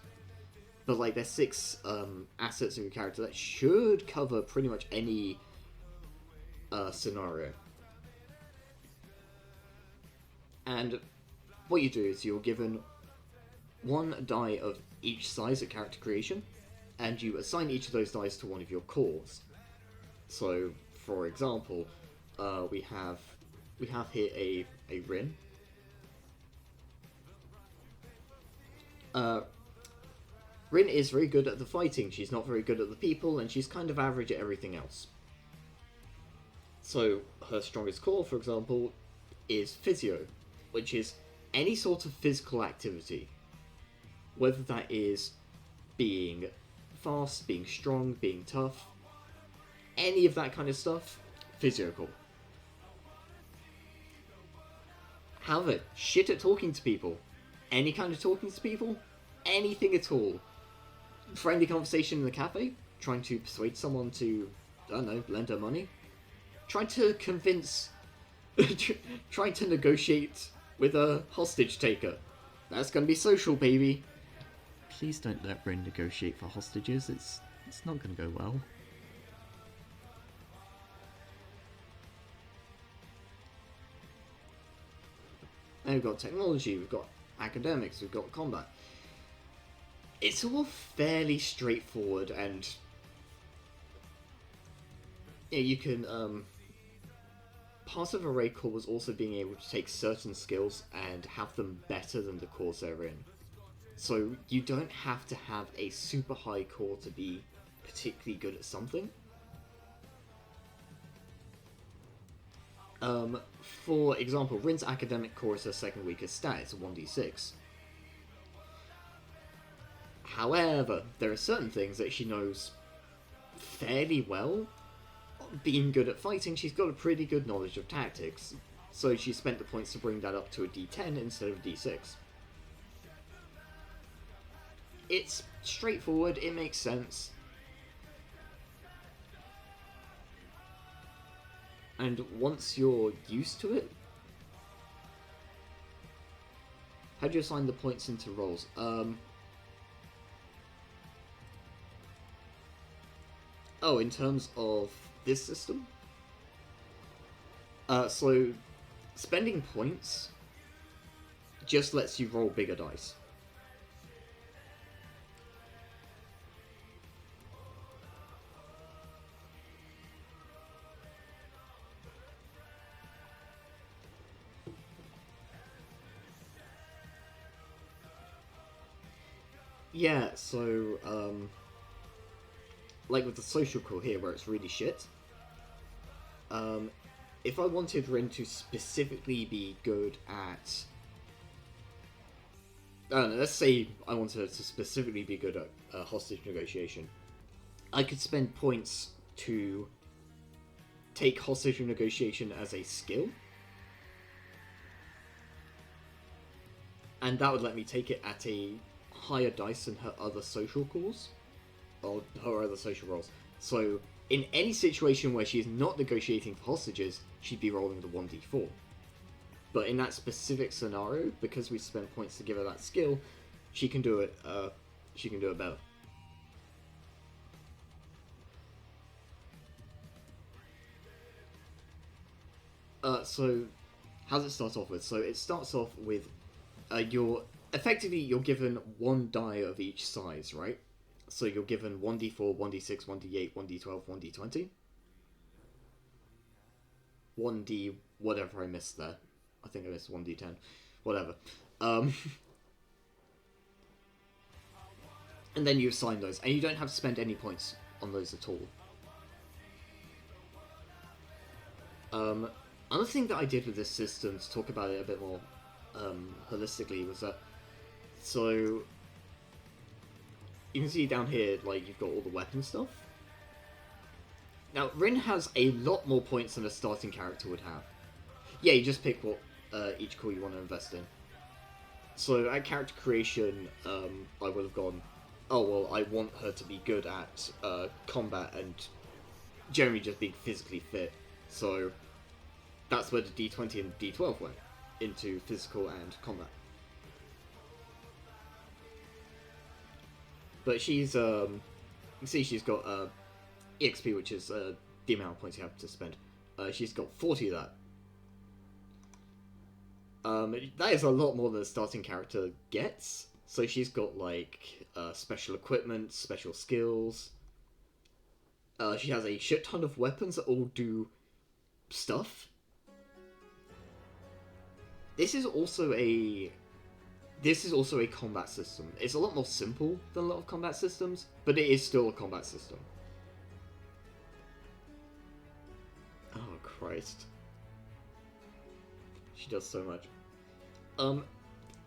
but like their 6 assets of your character that should cover pretty much any scenario. And what you do is you're given 1 die of each size at character creation, and you assign each of those dice to one of your cores. So, for example, we have here a Rin. Rin is very good at the fighting, she's not very good at the people, and she's kind of average at everything else. So, her strongest core, for example, is Physio, which is any sort of physical activity. Whether that is being fast, being strong, being tough, any of that kind of stuff, Physio core. However, shit at talking to people. Any kind of talking to people, anything at all. Friendly conversation in the cafe, trying to persuade someone to, I don't know, lend her money. Trying to convince, trying to negotiate with a hostage taker. That's gonna be social, baby. Please don't let Rin negotiate for hostages, it's It's not going to go well. And we've got technology, we've got academics, we've got combat. It's all fairly straightforward, and yeah, you can part of Array Core was also being able to take certain skills and have them better than the cores they're in. So you don't have to have a super high core to be particularly good at something. For example, Rin's academic core is her second weakest stat, it's a 1d6. However, there are certain things that she knows fairly well. Being good at fighting, she's got a pretty good knowledge of tactics, so she spent the points to bring that up to a d10 instead of a d6. It's straightforward, it makes sense. And once you're used to it... How do you assign the points into rolls? Oh, in terms of this system? So, spending points just lets you roll bigger dice. Yeah, so, like with the social core here, where it's really shit, if I wanted Rin to specifically be good at... I don't know, let's say I wanted her to specifically be good at hostage negotiation, I could spend points to take hostage negotiation as a skill, and that would let me take it at a higher dice than her other social cores, or her other social roles. So, in any situation where she's not negotiating for hostages, she'd be rolling the 1d4. But in that specific scenario, because we spent points to give her that skill, she can do it. She can do it better. So, how does it start off with? So it starts off with you're given one die of each size, right? So you're given 1d4, 1d6, 1d8, 1d12, 1d20. 1d... whatever I missed there. I think I missed 1d10. Whatever. And then you assign those, and you don't have to spend any points on those at all. Another thing that I did with this system, to talk about it a bit more holistically, was that... So... You can see down here, like, you've got all the weapon stuff. Now, Rin has a lot more points than a starting character would have. Yeah, you just pick what each core you want to invest in. So, at character creation, I would have gone, oh, well, I want her to be good at combat and generally just being physically fit. So, that's where the D20 and D12 went, into physical and combat. But she's, you can see she's got EXP, which is the amount of points you have to spend. She's got 40 of that. That is a lot more than a starting character gets. So she's got, like, special equipment, special skills. She has a shit ton of weapons that all do stuff. This is also a combat system. It's a lot more simple than a lot of combat systems, but it is still a combat system. Oh, Christ. She does so much.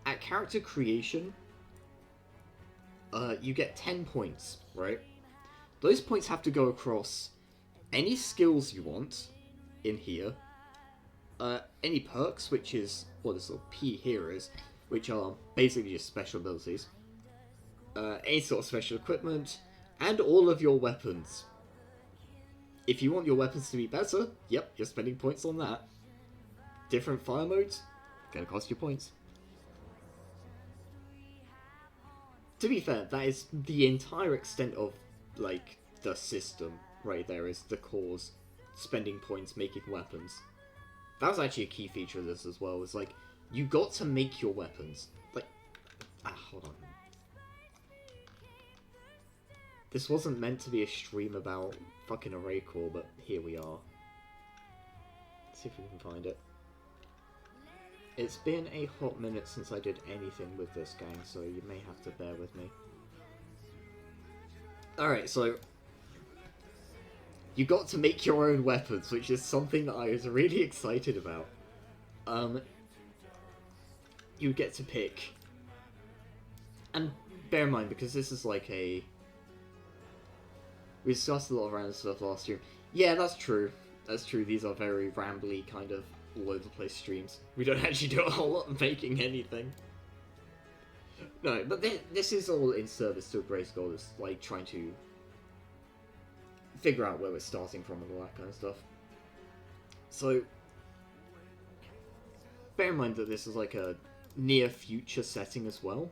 At character creation, you get 10 points, right? Those points have to go across any skills you want in here, any perks, which is what this little P here is, which are basically just special abilities, any sort of special equipment, and all of your weapons. If you want your weapons to be better, yep, you're spending points on that. Different fire modes, gonna cost you points. To be fair, that is the entire extent of like, the system right there is the cause. Spending points making weapons. That was actually a key feature of this as well. It's like, you got to make your weapons. Like, hold on. This wasn't meant to be a stream about fucking array core, but here we are. Let's see if we can find it. It's been a hot minute since I did anything with this gang, so you may have to bear with me. Alright, so you got to make your own weapons, which is something that I was really excited about. You get to pick, and bear in mind, because this is like a... We discussed a lot of random stuff last year. Yeah, that's true. That's true, these are very rambly, kind of all-over-the-place streams. We don't actually do a whole lot of making anything. No, but this is all in service to a great goal. It's like trying to figure out where we're starting from and all that kind of stuff. So, bear in mind that this is like a near-future setting as well.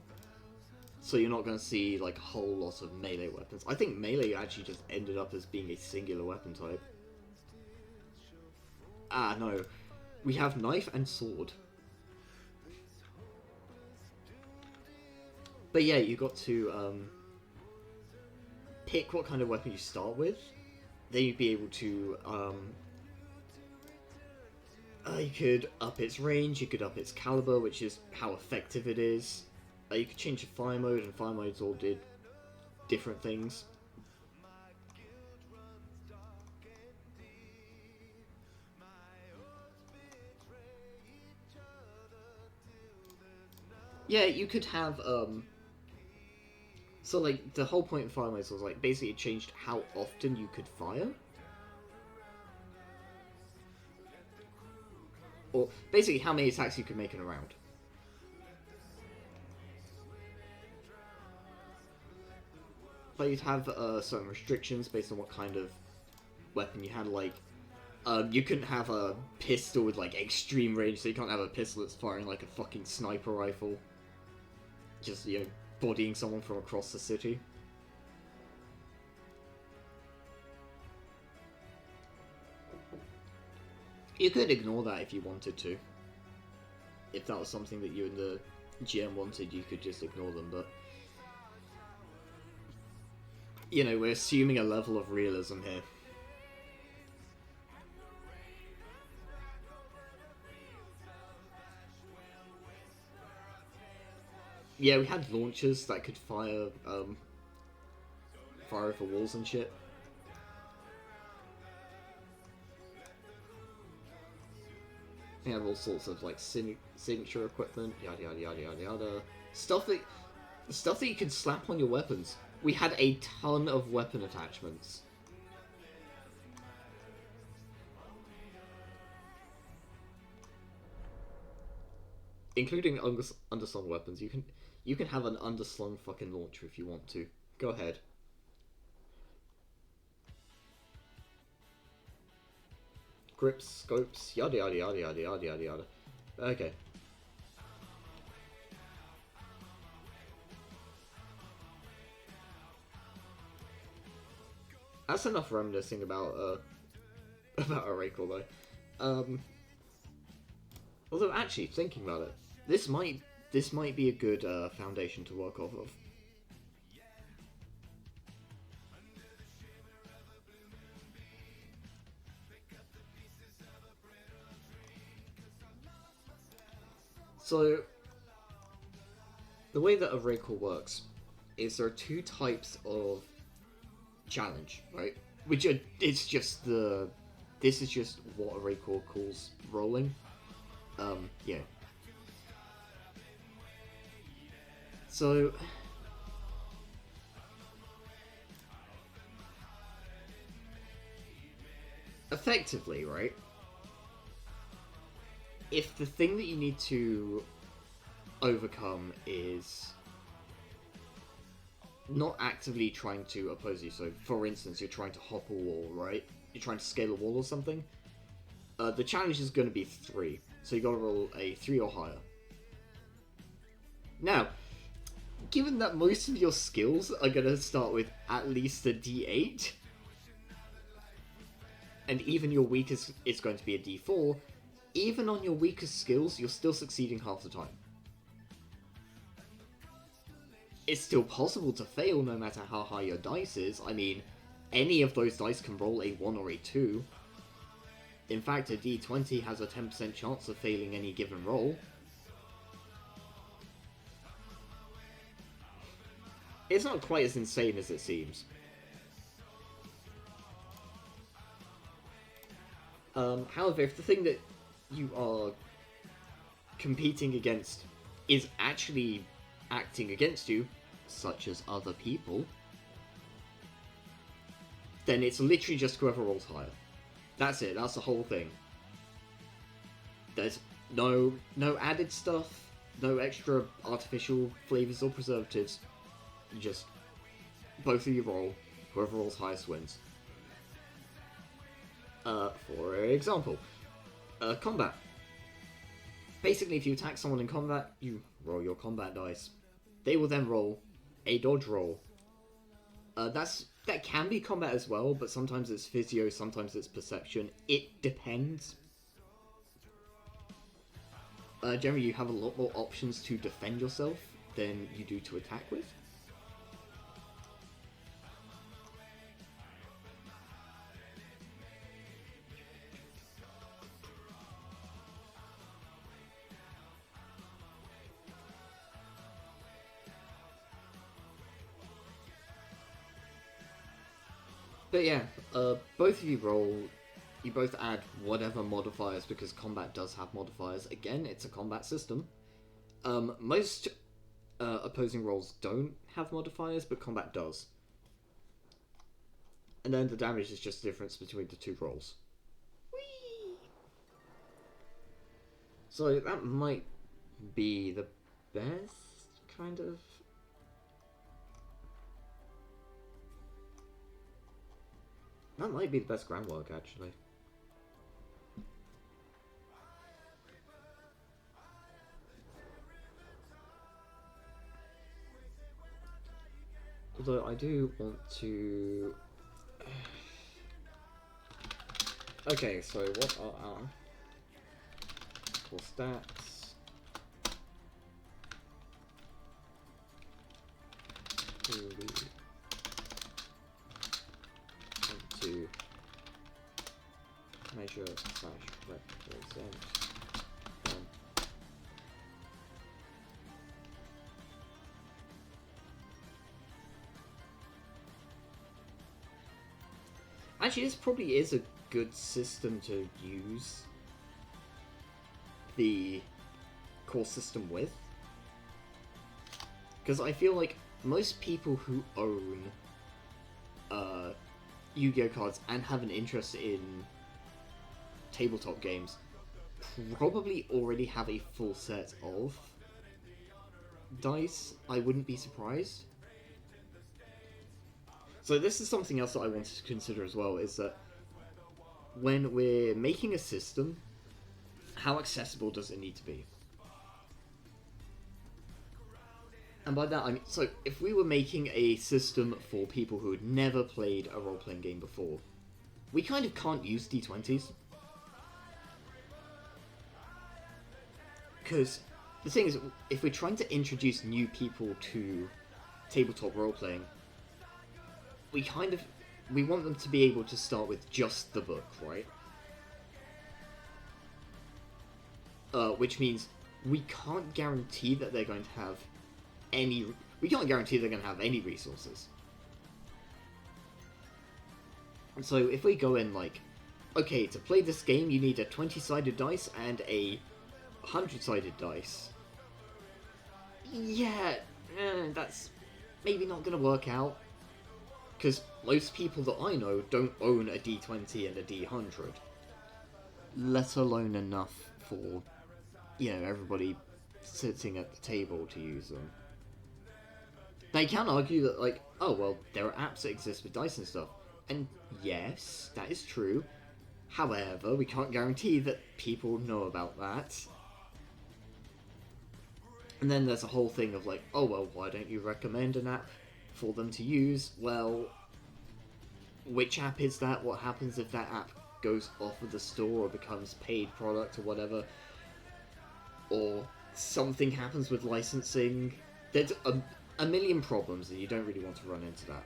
So you're not going to see like a whole lot of melee weapons. I think melee actually just ended up as being a singular weapon type. Ah, no. We have knife and sword. But yeah, you got to pick what kind of weapon you start with. Then you'd be able to you could up its range, you could up its caliber, which is how effective it is. You could change the fire mode, and fire modes all did different things. Yeah, you could have, so, like, the whole point of fire modes was, like, basically it changed how often you could fire. Or, basically, how many attacks you could make in a round. But you'd have, certain restrictions based on what kind of weapon you had, like, you couldn't have a pistol with, like, extreme range, so you can't have a pistol that's firing, like, a fucking sniper rifle. Just, you know, bodying someone from across the city. You could ignore that if you wanted to. If that was something that you and the GM wanted, you could just ignore them, but... You know, we're assuming a level of realism here. Yeah, we had launchers that could fire, fire over walls and shit. We have all sorts of, like, signature equipment, yada yada yada yada yada. Stuff that you can slap on your weapons. We had a ton of weapon attachments. Including underslung weapons. You can have an underslung fucking launcher if you want to. Go ahead. Grips, scopes, yada yada yada yada yada yada yada. Okay. That's enough reminiscing about Oracle though. Although actually, thinking about it, this might be a good foundation to work off of. So, the way that Oracle works is there are two types of challenge, right? Which are, this is just what Oracle calls rolling. Yeah. So, effectively, right? If the thing that you need to overcome is not actively trying to oppose you, so for instance, you're trying to hop a wall, right? You're trying to scale a wall or something. The challenge is going to be 3, so you got to roll a 3 or higher. Now, given that most of your skills are going to start with at least a D8, and even your weakest is going to be a D4, even on your weakest skills, you're still succeeding half the time. It's still possible to fail no matter how high your dice is. I mean, any of those dice can roll a 1 or a 2. In fact, a D20 has a 10% chance of failing any given roll. It's not quite as insane as it seems. However, if the thing that you are competing against is actually acting against you, such as other people, then it's literally just whoever rolls higher. That's it, that's the whole thing. There's no added stuff, no extra artificial flavors or preservatives. Just both of you roll, whoever rolls highest wins. For example, combat. Basically, if you attack someone in combat, you roll your combat dice. They will then roll a dodge roll. That can be combat as well, but sometimes it's physio, sometimes it's perception. It depends. Generally, you have a lot more options to defend yourself than you do to attack with. But yeah, both of you roll, you both add whatever modifiers, because combat does have modifiers. Again, it's a combat system. Most opposing rolls don't have modifiers, but combat does. And then the damage is just the difference between the two rolls. Whee! So that might be the best, kind of. That might be the best groundwork, actually. Although I do want to... Okay, so what are our core stats? Do we want to measure / represent them? Actually, this probably is a good system to use the core system with. Because I feel like most people who own Yu-Gi-Oh cards and have an interest in tabletop games probably already have a full set of dice. I wouldn't be surprised. So this is something else that I wanted to consider as well, is that when we're making a system, how accessible does it need to be? And by that I mean, so if we were making a system for people who had never played a role-playing game before, we kind of can't use D20s. Because the thing is, if we're trying to introduce new people to tabletop role-playing, we want them to be able to start with just the book, right? Which means we can't guarantee that they're going to have any... We can't guarantee they're going to have any resources. And so if we go in like, okay, to play this game you need a 20-sided dice and a 100-sided dice. Yeah, that's maybe not going to work out. Because most people that I know don't own a D20 and a D100. Let alone enough for, you know, everybody sitting at the table to use them. They can argue that, like, oh, well, there are apps that exist with dice and stuff. And yes, that is true. However, we can't guarantee that people know about that. And then there's a whole thing of like, oh well, why don't you recommend an app for them to use? Well, which app is that? What happens if that app goes off of the store or becomes paid product or whatever? Or something happens with licensing. There's a million problems and you don't really want to run into that.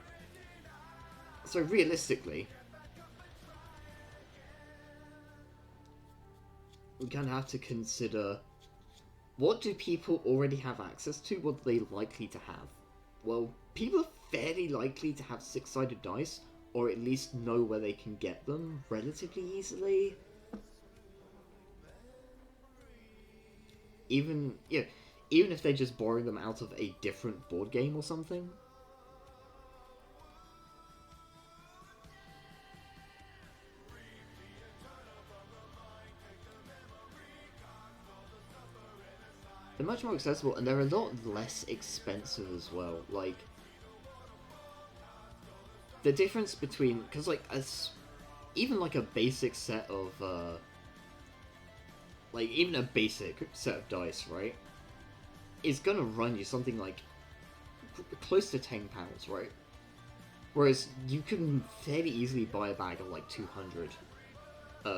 So realistically, we kind of have to consider, what do people already have access to? What are they likely to have? Well, people are fairly likely to have six-sided dice, or at least know where they can get them relatively easily. Even if they're just borrowing them out of a different board game or something. They're much more accessible, and they're a lot less expensive as well. Like, the difference between, because like even like a basic set of like even a basic set of dice, right, is gonna run you something like close to £10, right? Whereas you can fairly easily buy a bag of like 200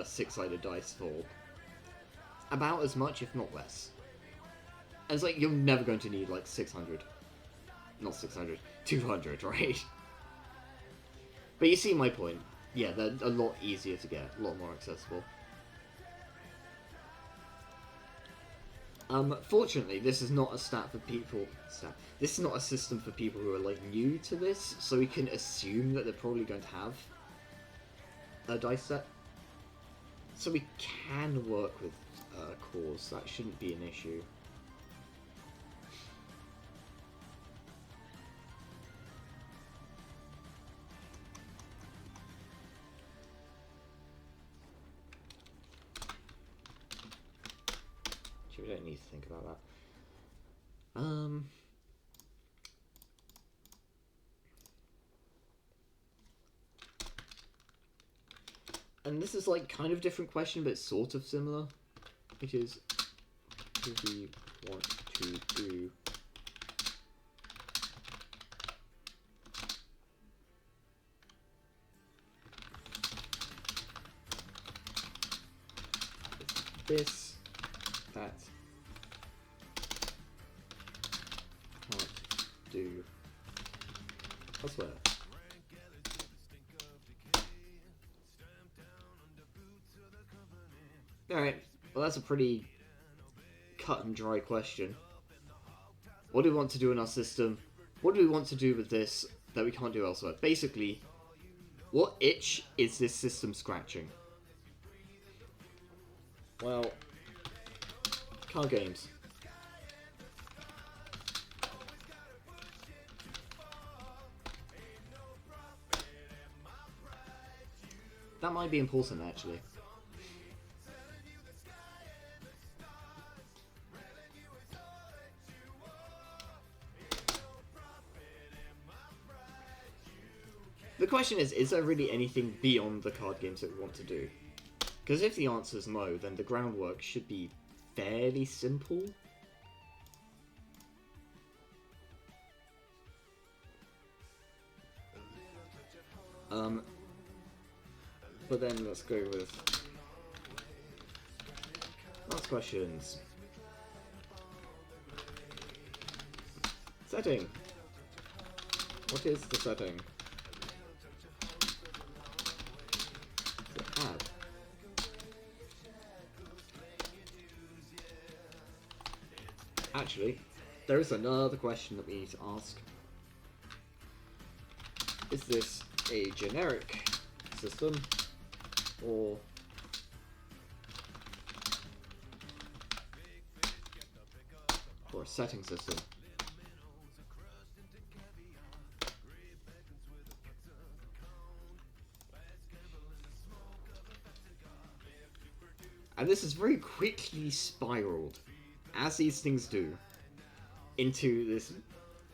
six-sided dice for about as much, if not less. And it's like, you're never going to need like 600. Not 600, 200, right? But you see my point. Yeah, they're a lot easier to get, a lot more accessible. Fortunately, this is not a this is not a system for people who are like new to this, so we can assume that they're probably going to have a dice set. So we can work with cores, that shouldn't be an issue. We don't need to think about that. And this is like kind of different question, but sort of similar, which is, do we want to do this, that, can't do elsewhere. Alright, well that's a pretty cut and dry question. What do we want to do in our system? What do we want to do with this that we can't do elsewhere? Basically, what itch is this system scratching? Well, card games. That might be important, actually. The question is there really anything beyond the card games that we want to do? Because if the answer is no, then the groundwork should be fairly simple. But then let's go with last questions. Setting. What is the setting? Does it have? Actually, there is another question that we need to ask. Is this a generic system or a setting system? And this has very quickly spiraled, as these things do, into this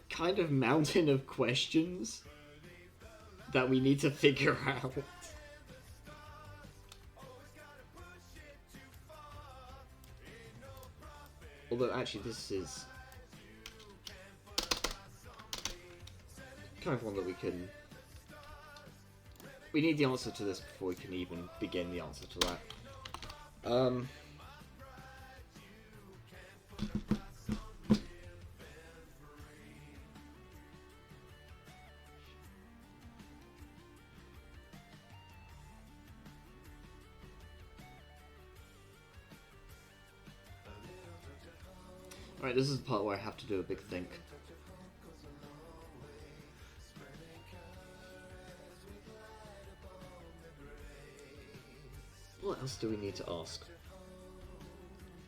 kind of mountain of questions that we need to figure out. Although actually this is kind of one that we can... We need the answer to this before we can even begin the answer to that. Alright, this is the part where I have to do a big think. What else do we need to ask?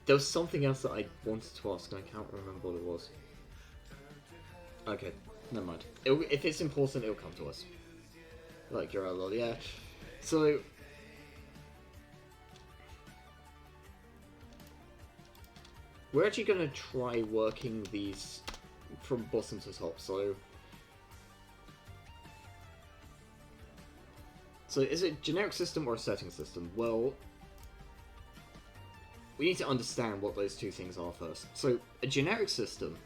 There was something else that I wanted to ask and I can't remember what it was. Okay, never mind. If it's important, it'll come to us. Like your lol, yeah. So... we're actually going to try working these from bottom to top, so is it a generic system or a setting system? Well, we need to understand what those two things are first. So, a generic system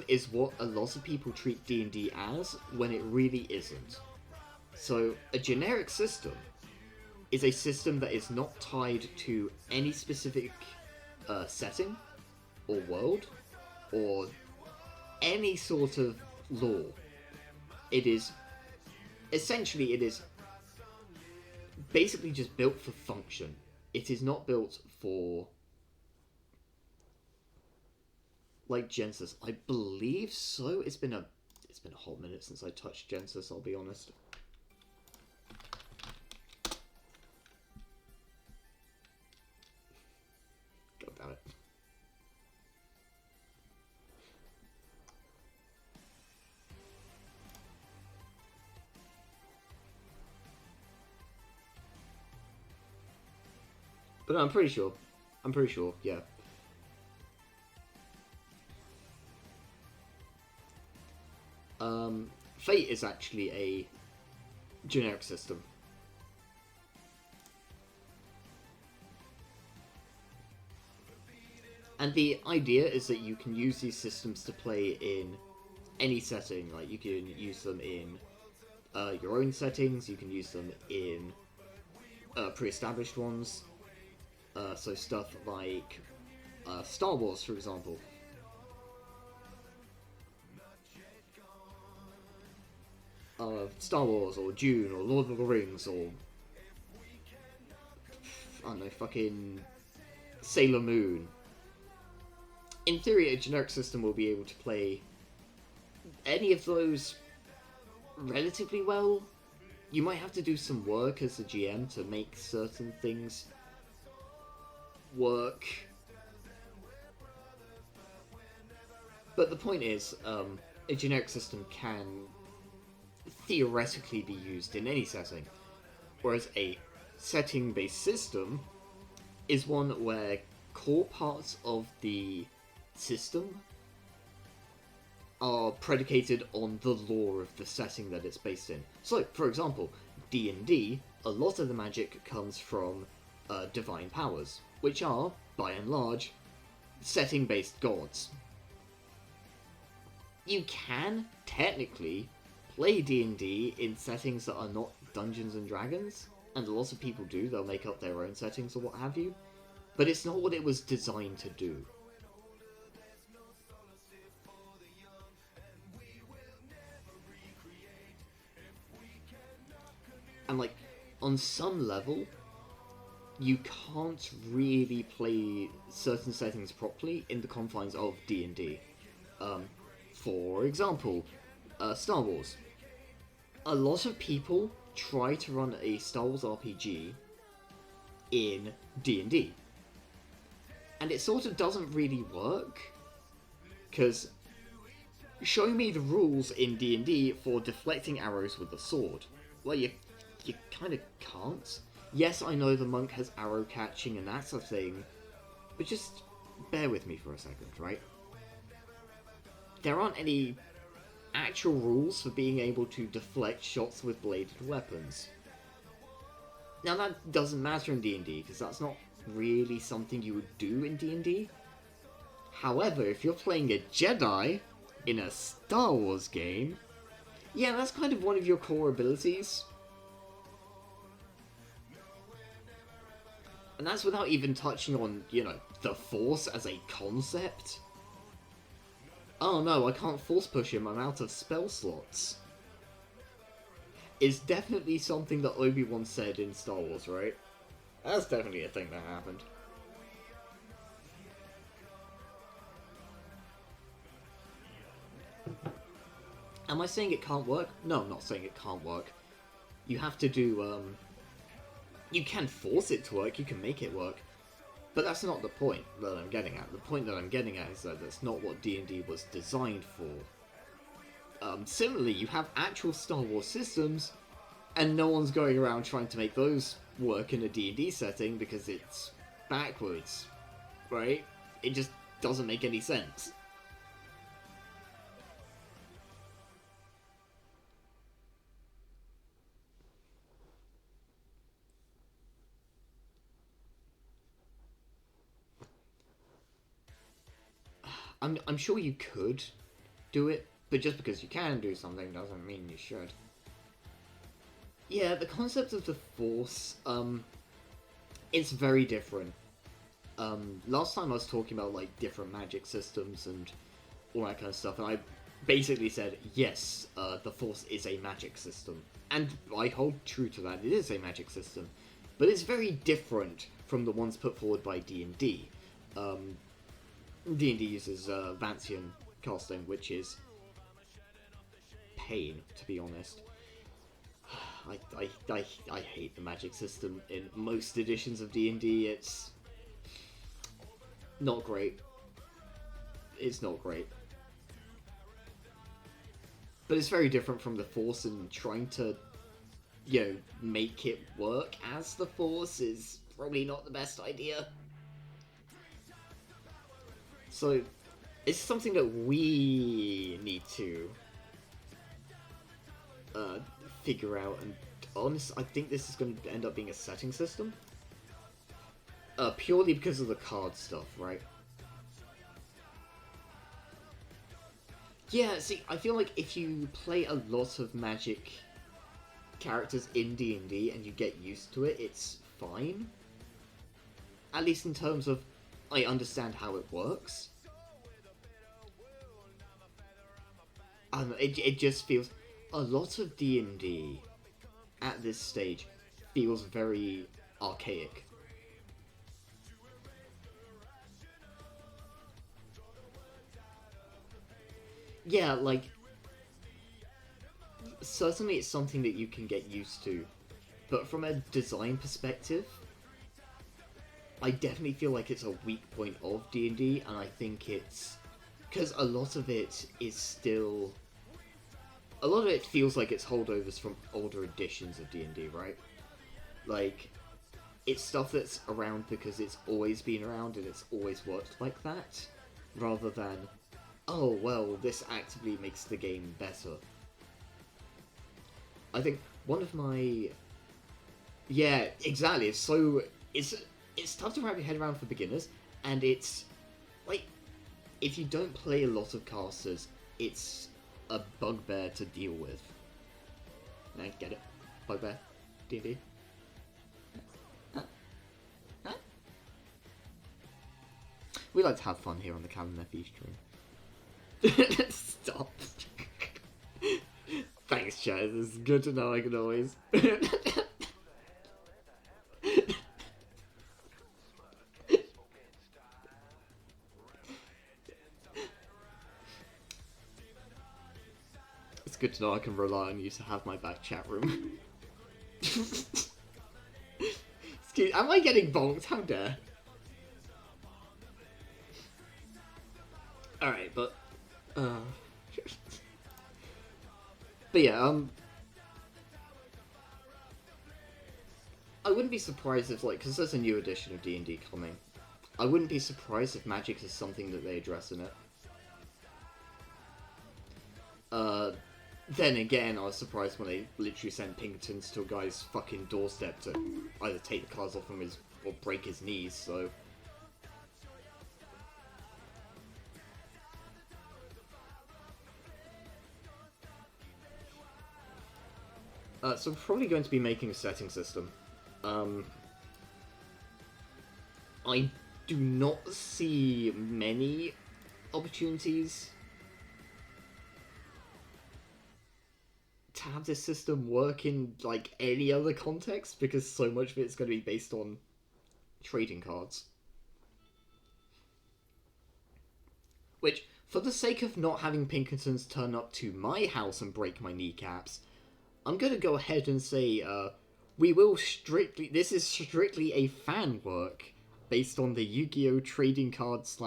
is what a lot of people treat D&D as, when it really isn't. So, a generic system is a system that is not tied to any specific setting, or world, or any sort of lore. It is basically just built for function. It is not built for, like, Genesis. I believe so. It's been a hot minute since I touched Genesis, I'll be honest. God damn it. But I'm pretty sure, yeah. Fate is actually a generic system. And the idea is that you can use these systems to play in any setting. Like, you can use them in your own settings, you can use them in pre-established ones. So stuff like Star Wars, for example. Star Wars, or Dune, or Lord of the Rings, or I don't know, fucking Sailor Moon. In theory, a generic system will be able to play any of those relatively well. You might have to do some work as a GM to make certain things work. But the point is, a generic system can theoretically be used in any setting, whereas a setting-based system is one where core parts of the system are predicated on the lore of the setting that it's based in. So, for example, D&D, a lot of the magic comes from divine powers, which are, by and large, setting-based gods. You can, technically, play D&D in settings that are not Dungeons and Dragons, and a lot of people do, they'll make up their own settings or what have you, but it's not what it was designed to do. And, like, on some level, you can't really play certain settings properly in the confines of D&D. For example, Star Wars. A lot of people try to run a Star Wars RPG in D&D. And it sort of doesn't really work, because show me the rules in D&D for deflecting arrows with a sword. Well, you kind of can't. Yes, I know the monk has arrow catching and that's a thing, but just bear with me for a second, right? There aren't any actual rules for being able to deflect shots with bladed weapons. Now that doesn't matter in D&D, because that's not really something you would do in D&D. However, if you're playing a Jedi in a Star Wars game, yeah, that's kind of one of your core abilities. And that's without even touching on, you know, the Force as a concept. Oh no, I can't Force push him, I'm out of spell slots. It's definitely something that Obi-Wan said in Star Wars, right? That's definitely a thing that happened. Am I saying it can't work? No, I'm not saying it can't work. You have to do, you can force it to work, you can make it work. But that's not the point that I'm getting at. The point that I'm getting at is that that's not what D&D was designed for. Similarly, you have actual Star Wars systems, and no one's going around trying to make those work in a D&D setting because it's backwards, right? It just doesn't make any sense. I'm sure you could do it, but just because you can do something doesn't mean you should. Yeah, the concept of the Force, it's very different. Last time I was talking about, like, different magic systems and all that kind of stuff, and I basically said, yes, the Force is a magic system. And I hold true to that, it is a magic system. But it's very different from the ones put forward by D&D. D&D uses Vancian casting, which is pain, to be honest. I hate the magic system in most editions of D&D. It's not great. It's not great. But it's very different from the Force, and trying to, you know, make it work as the Force is probably not the best idea. So, it's something that we need to figure out, and honestly, I think this is going to end up being a setting system. Purely because of the card stuff, right? Yeah, see, I feel like if you play a lot of Magic characters in D&D and you get used to it, it's fine. At least in terms of, I understand how it works. It just feels... A lot of D&D at this stage feels very archaic. Yeah, like... Certainly it's something that you can get used to. But from a design perspective, I definitely feel like it's a weak point of D&D, and I think it's... Because a lot of it is still... A lot of it feels like it's holdovers from older editions of D&D, right? Like, it's stuff that's around because it's always been around and it's always worked like that, rather than, oh, well, this actively makes the game better. I think one of my... Yeah, exactly, it's so... It's tough to wrap your head around for beginners, and it's... Like, if you don't play a lot of casters, it's a bugbear to deal with. Now, get it? Bugbear? D&D? Huh? Huh? We like to have fun here on the Kallen stream. Stop. Thanks, chat. It's good to know I can always... It's good to know I can rely on you to have my back, chat room. Excuse, am I getting bonked? How dare? Alright, but yeah, I wouldn't be surprised if, like, because there's a new edition of D&D coming, I wouldn't be surprised if magic is something that they address in it. Then again, I was surprised when they literally sent Pinkertons to a guy's fucking doorstep to either take the cards off him or break his knees, so... So we're probably going to be making a setting system. I do not see many opportunities to have this system work in, like, any other context, because so much of it's going to be based on trading cards. Which, for the sake of not having Pinkertons turn up to my house and break my kneecaps, I'm going to go ahead and say, this is strictly a fan work based on the Yu-Gi-Oh! Trading card /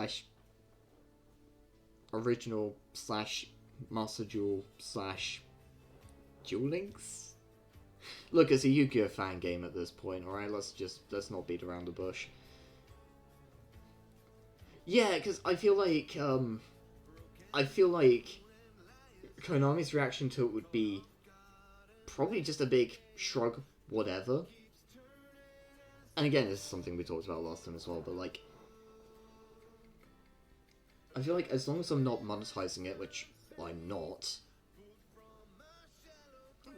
original / Master Duel / Duel Links? Look, it's a Yu-Gi-Oh! Fan game at this point, alright? Let's not beat around the bush. Yeah, because I feel like Konami's reaction to it would be probably just a big shrug, whatever. And again, this is something we talked about last time as well, but like, I feel like as long as I'm not monetizing it, which I'm not,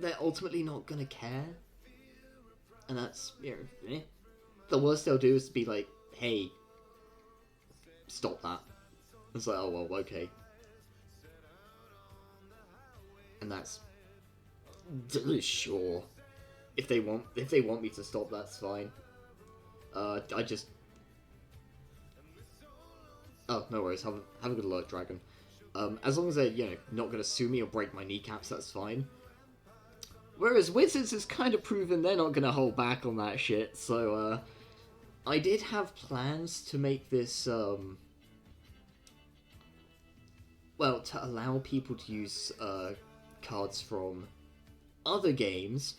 they're ultimately not gonna care. And that's, you know, eh. The worst they'll do is be like, hey, stop that. It's like, oh well, okay. And that's sure. If they want me to stop, that's fine. Oh, no worries. Have a good luck, Dragon. As long as they're, you know, not gonna sue me or break my kneecaps, that's fine. Whereas Wizards has kind of proven they're not gonna hold back on that shit. So, I did have plans to make this, well, to allow people to use cards from other games,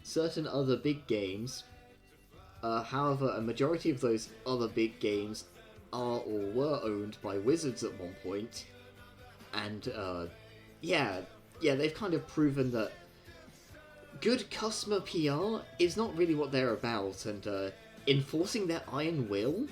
certain other big games. However, a majority of those other big games are or were owned by Wizards at one point, and yeah, they've kind of proven that good customer PR is not really what they're about, and enforcing their iron will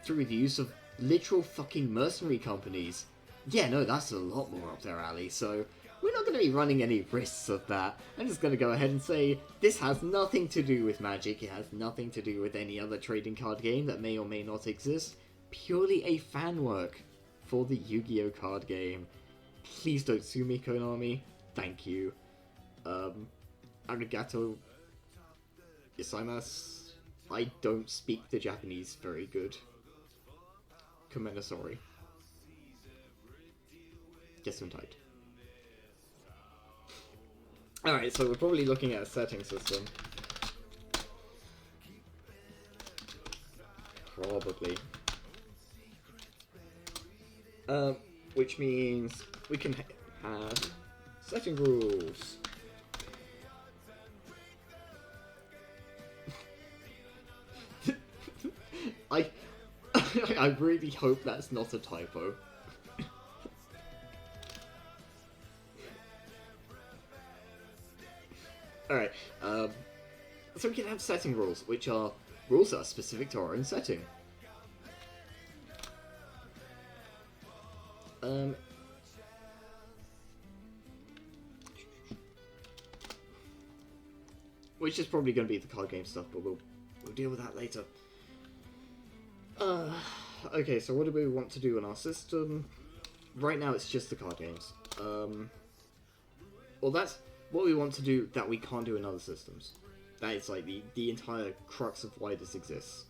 through the use of literal fucking mercenary companies, yeah, no, that's a lot more up their alley, so we're not going to be running any risks of that. I'm just going to go ahead and say, this has nothing to do with Magic, it has nothing to do with any other trading card game that may or may not exist, purely a fan work for the Yu-Gi-Oh! Card game. Please don't sue me, Konami. Thank you. Arigato gozaimasu. I don't speak the Japanese very good. Komena sorry. Gesundheit. Alright, so we're probably looking at a setting system. Probably. Which means we can have setting rules. I really hope that's not a typo. Alright, so we can have setting rules, which are rules that are specific to our own setting. Which is probably going to be the card game stuff, but we'll deal with that later. Okay, so what do we want to do in our system? Right now it's just the card games. Well, that's what we want to do that we can't do in other systems. That is like the entire crux of why this exists.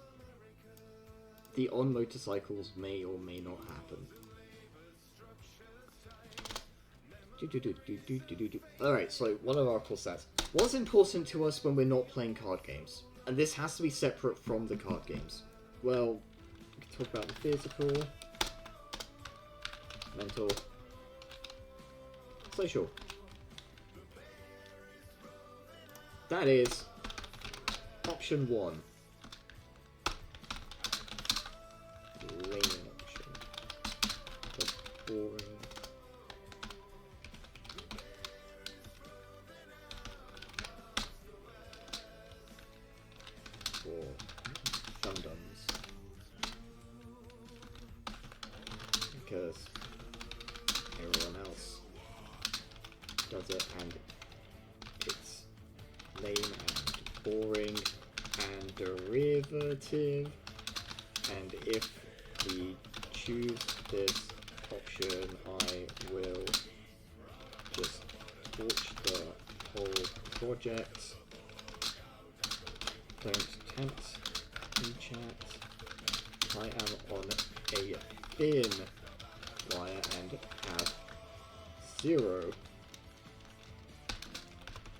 The on motorcycles may or may not happen. Alright, so one of our core sets. What's important to us when we're not playing card games? And this has to be separate from the card games. Well, we can talk about the physical, mental, social. That is option 1. Lame option. That's boring. For dum-dums. Because everyone else does it and it's lame and boring and derivative, and if we choose this option, I will just torch the whole project. Don't tempt in chat. I am on a thin wire and have 0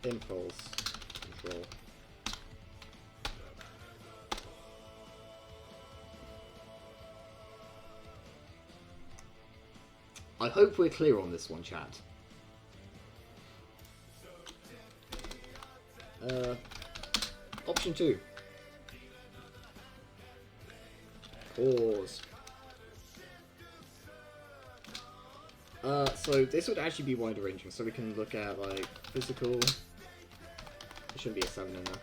impulse control. I hope we're clear on this one, chat. Option 2. Pause. So this would actually be wider ranging, so we can look at like physical. There shouldn't be a 7 in there.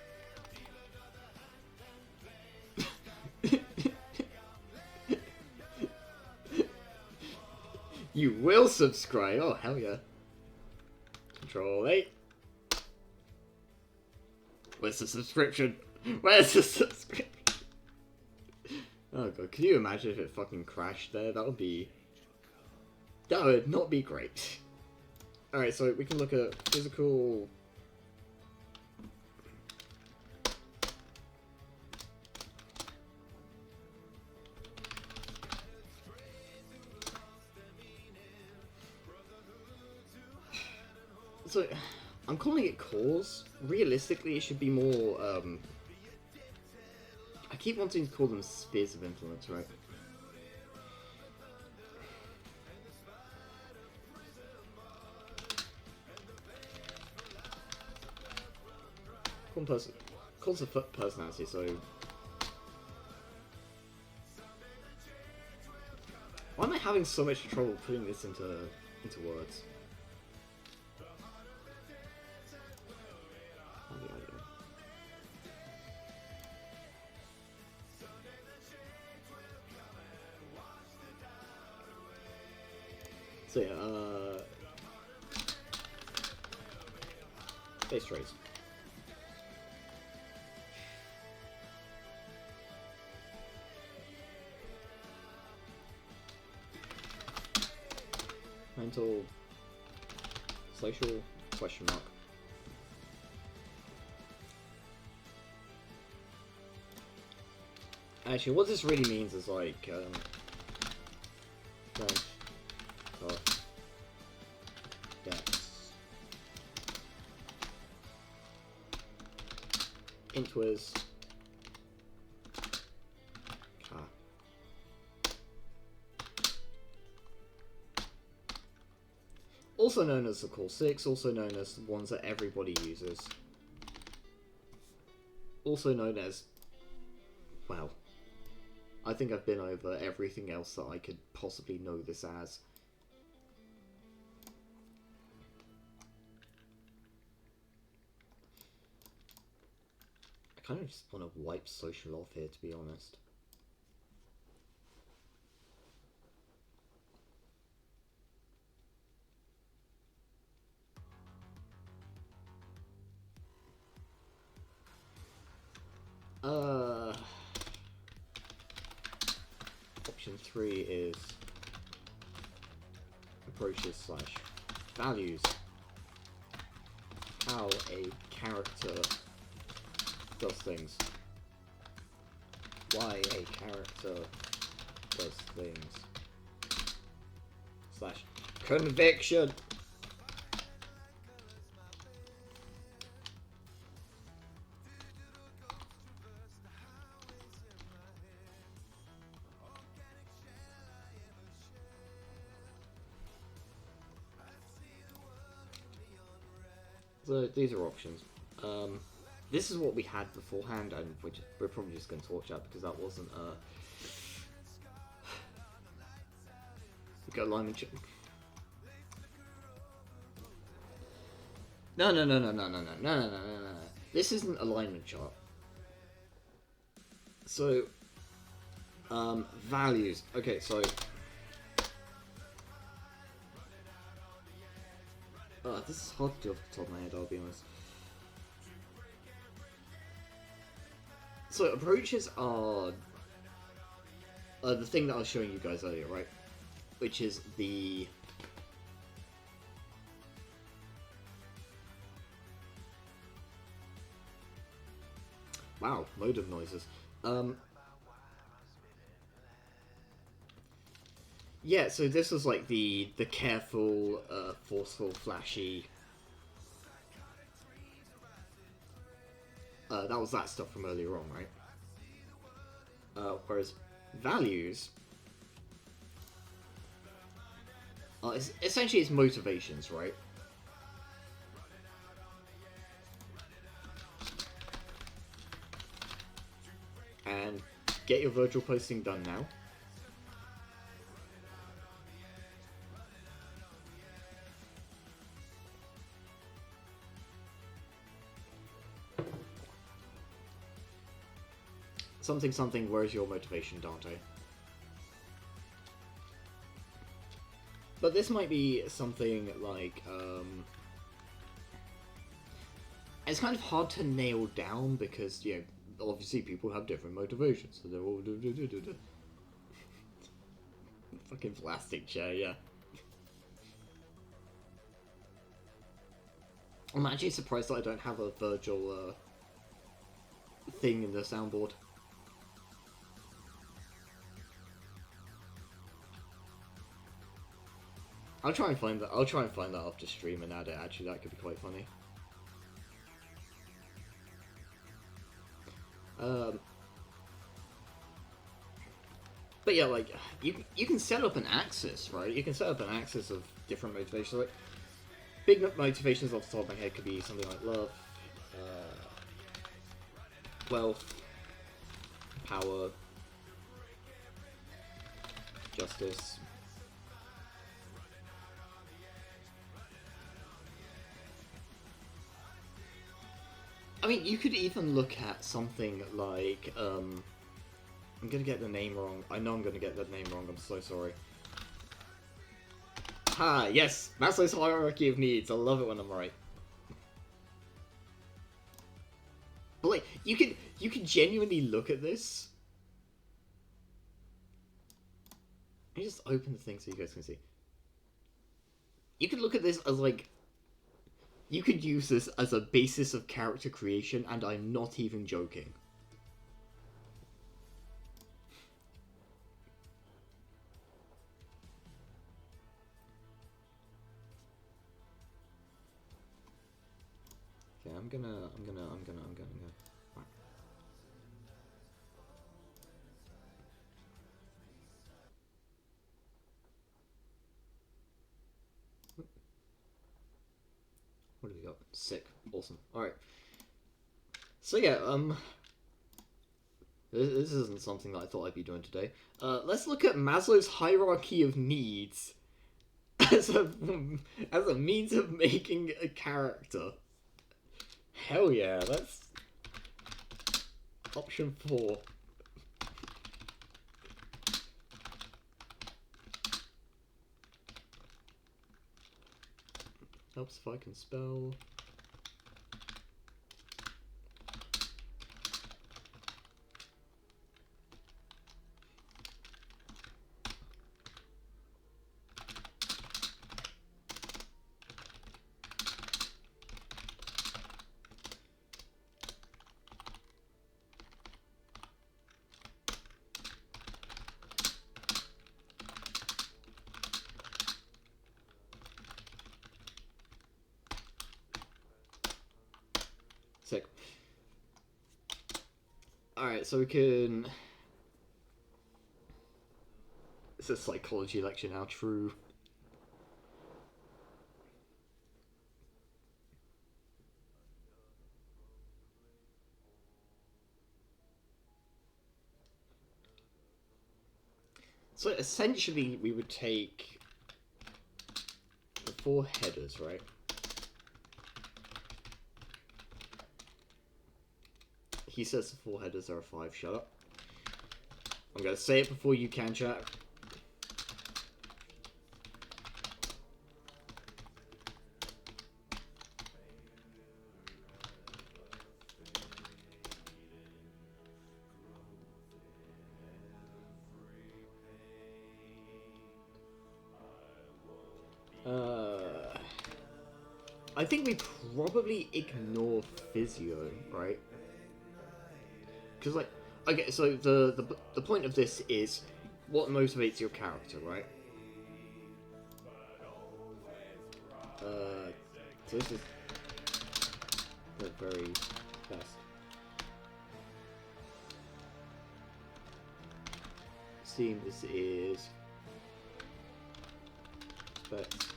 You will subscribe. Oh hell yeah. Control 8. Where's the subscription? Where's the subscription? Oh god, can you imagine if it fucking crashed there? That would not be great. Alright, so we can look at physical. So, I'm calling it cores. Realistically, it should be more, I keep wanting to call them spheres of influence, right? Calls of personality, so... Why am I having so much trouble putting this into words? So yeah, base traits. Mental, social, question mark. Actually, what this really means is like, Intwiz. Also known as the Core 6, also known as the ones that everybody uses. Also known as, well, I think I've been over everything else that I could possibly know this as. I kind of just want to wipe social off here, to be honest. Option 3 is approaches slash values. How a character does things. Why a character does things. Slash conviction. So these are options. This is what we had beforehand, and we're probably just going to torch that because that wasn't we got alignment check. No. This isn't alignment chart. So, values. Okay, so. This is hard to do off the top of my head, I'll be honest. So approaches are the thing that I was showing you guys earlier, right? Which is the... Wow, modem noises. Yeah, so this was like the careful, forceful, flashy... that was that stuff from earlier on, right? Whereas values... essentially it's motivations, right? And get your virtual posting done now. Something, something, where's your motivation, Dante? But this might be something like, it's kind of hard to nail down because, you know, obviously people have different motivations, so they're all... Fucking plastic chair, yeah. I'm actually surprised that I don't have a Virgil, thing in the soundboard. I'll try and find that. I'll try and find that after stream and add it. Actually, that could be quite funny. But yeah, like you can set up an axis, right? You can set up an axis of different motivations. Like big motivations off the top of my head could be something like love, wealth, power, justice. I mean, you could even look at something like, I'm gonna get the name wrong. I know I'm gonna get the name wrong, I'm so sorry. Ah, yes! Maslow's hierarchy of needs. I love it when I'm right. But like, you can genuinely look at this. Let me just open the thing so you guys can see. You could look at this as like... You could use this as a basis of character creation, and I'm not even joking. Okay, I'm gonna. Right. What do we got? Sick. Awesome. Alright. So yeah, this isn't something that I thought I'd be doing today. Let's look at Maslow's hierarchy of needs as a means of making a character. Hell yeah, that's option 4. Helps if I can spell. Sick. Alright, so we can... It's a psychology lecture now, true. So essentially we would take the 4 headers, right? He says the 4 headers are a 5. Shut up. I'm gonna say it before you can, chat. I think we probably ignore physio, right? Because, like, okay, so the point of this is what motivates your character, right? So this is the very best. Steam, this is status.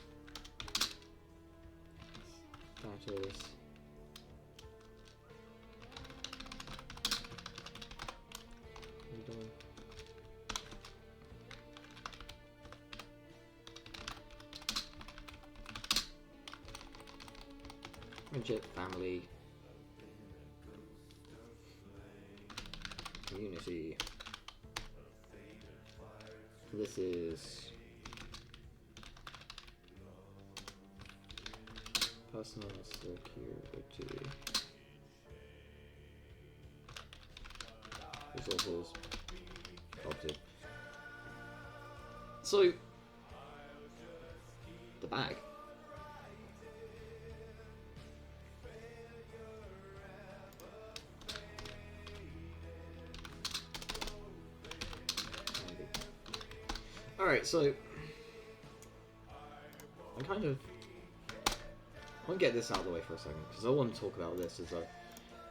Friendship, family, community. This is personal security. Resources. Obviously. So, the bag. Alright, so I want to get this out of the way for a second, because I want to talk about this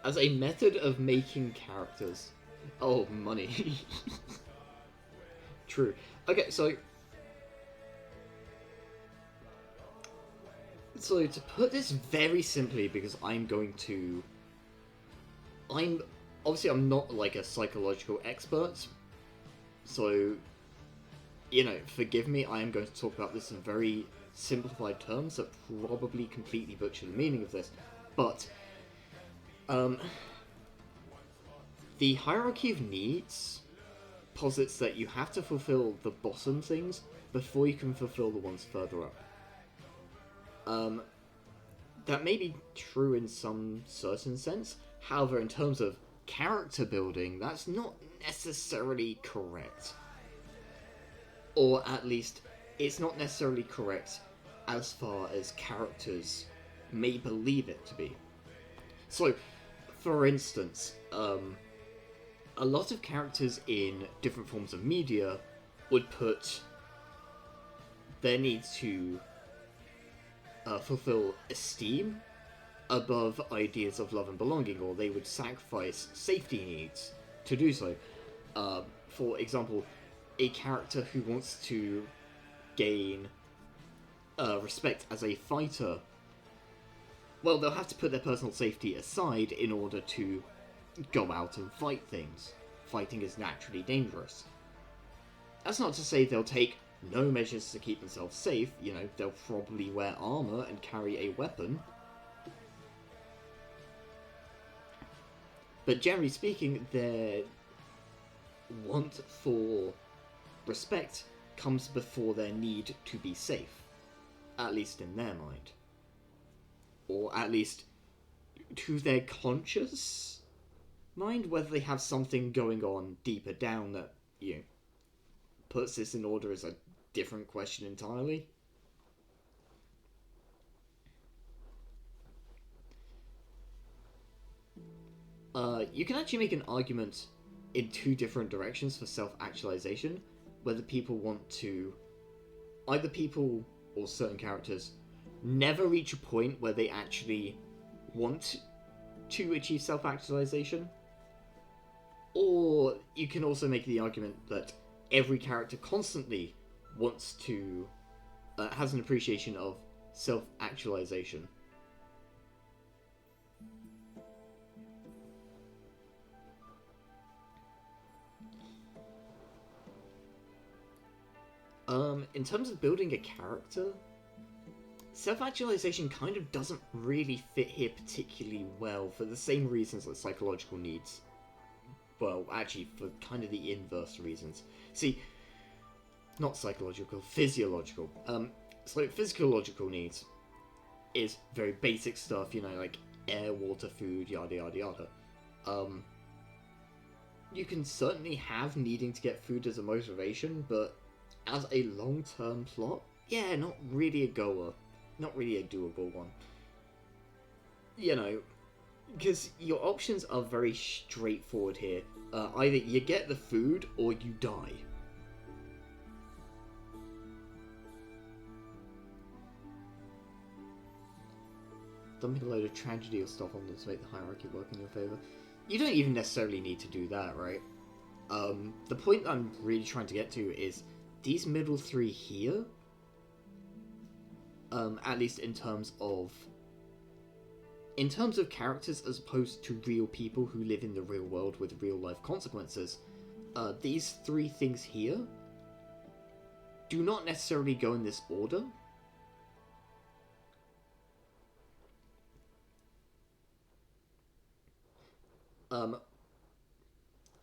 as a method of making characters. Oh, money. True. Okay, so to put this very simply, because I'm not like a psychological expert, so, you know, forgive me, I am going to talk about this in very simplified terms that probably completely butcher the meaning of this, but the hierarchy of needs posits that you have to fulfill the bottom things before you can fulfill the ones further up. That may be true in some certain sense, however, in terms of character building, that's not necessarily correct. Or at least, it's not necessarily correct as far as characters may believe it to be. So, for instance, a lot of characters in different forms of media would put their needs to fulfill esteem above ideas of love and belonging, or they would sacrifice safety needs to do so. For example, a character who wants to gain respect as a fighter, well, they'll have to put their personal safety aside in order to go out and fight things. Fighting is naturally dangerous. That's not to say they'll take no measures to keep themselves safe. You know, they'll probably wear armor and carry a weapon. But generally speaking, their want for respect comes before their need to be safe. At least in their mind. Or at least to their conscious mind, whether they have something going on deeper down that, you know, puts this in order is a different question entirely. You can actually make an argument in two different directions for self-actualization, whether people want to, either people or certain characters never reach a point where they actually want to achieve self-actualization, or you can also make the argument that every character constantly wants to, has an appreciation of self-actualization. In terms of building a character, self-actualization kind of doesn't really fit here particularly well for the same reasons that psychological needs. Well, actually, for kind of the inverse reasons. See, not psychological, physiological. So physiological needs is very basic stuff, you know, like air, water, food, yada yada yada. You can certainly have needing to get food as a motivation, but as a long-term plot, yeah, not really a goer. Not really a doable one. you know, because your options are very straightforward here. Either you get the food or you die. Dumping a load of tragedy or stuff on them to make the hierarchy work in your favor. You don't even necessarily need to do that, right? The point I'm really trying to get to is these middle three here, at least in terms of characters as opposed to real people who live in the real world with real life consequences, these three things here do not necessarily go in this order.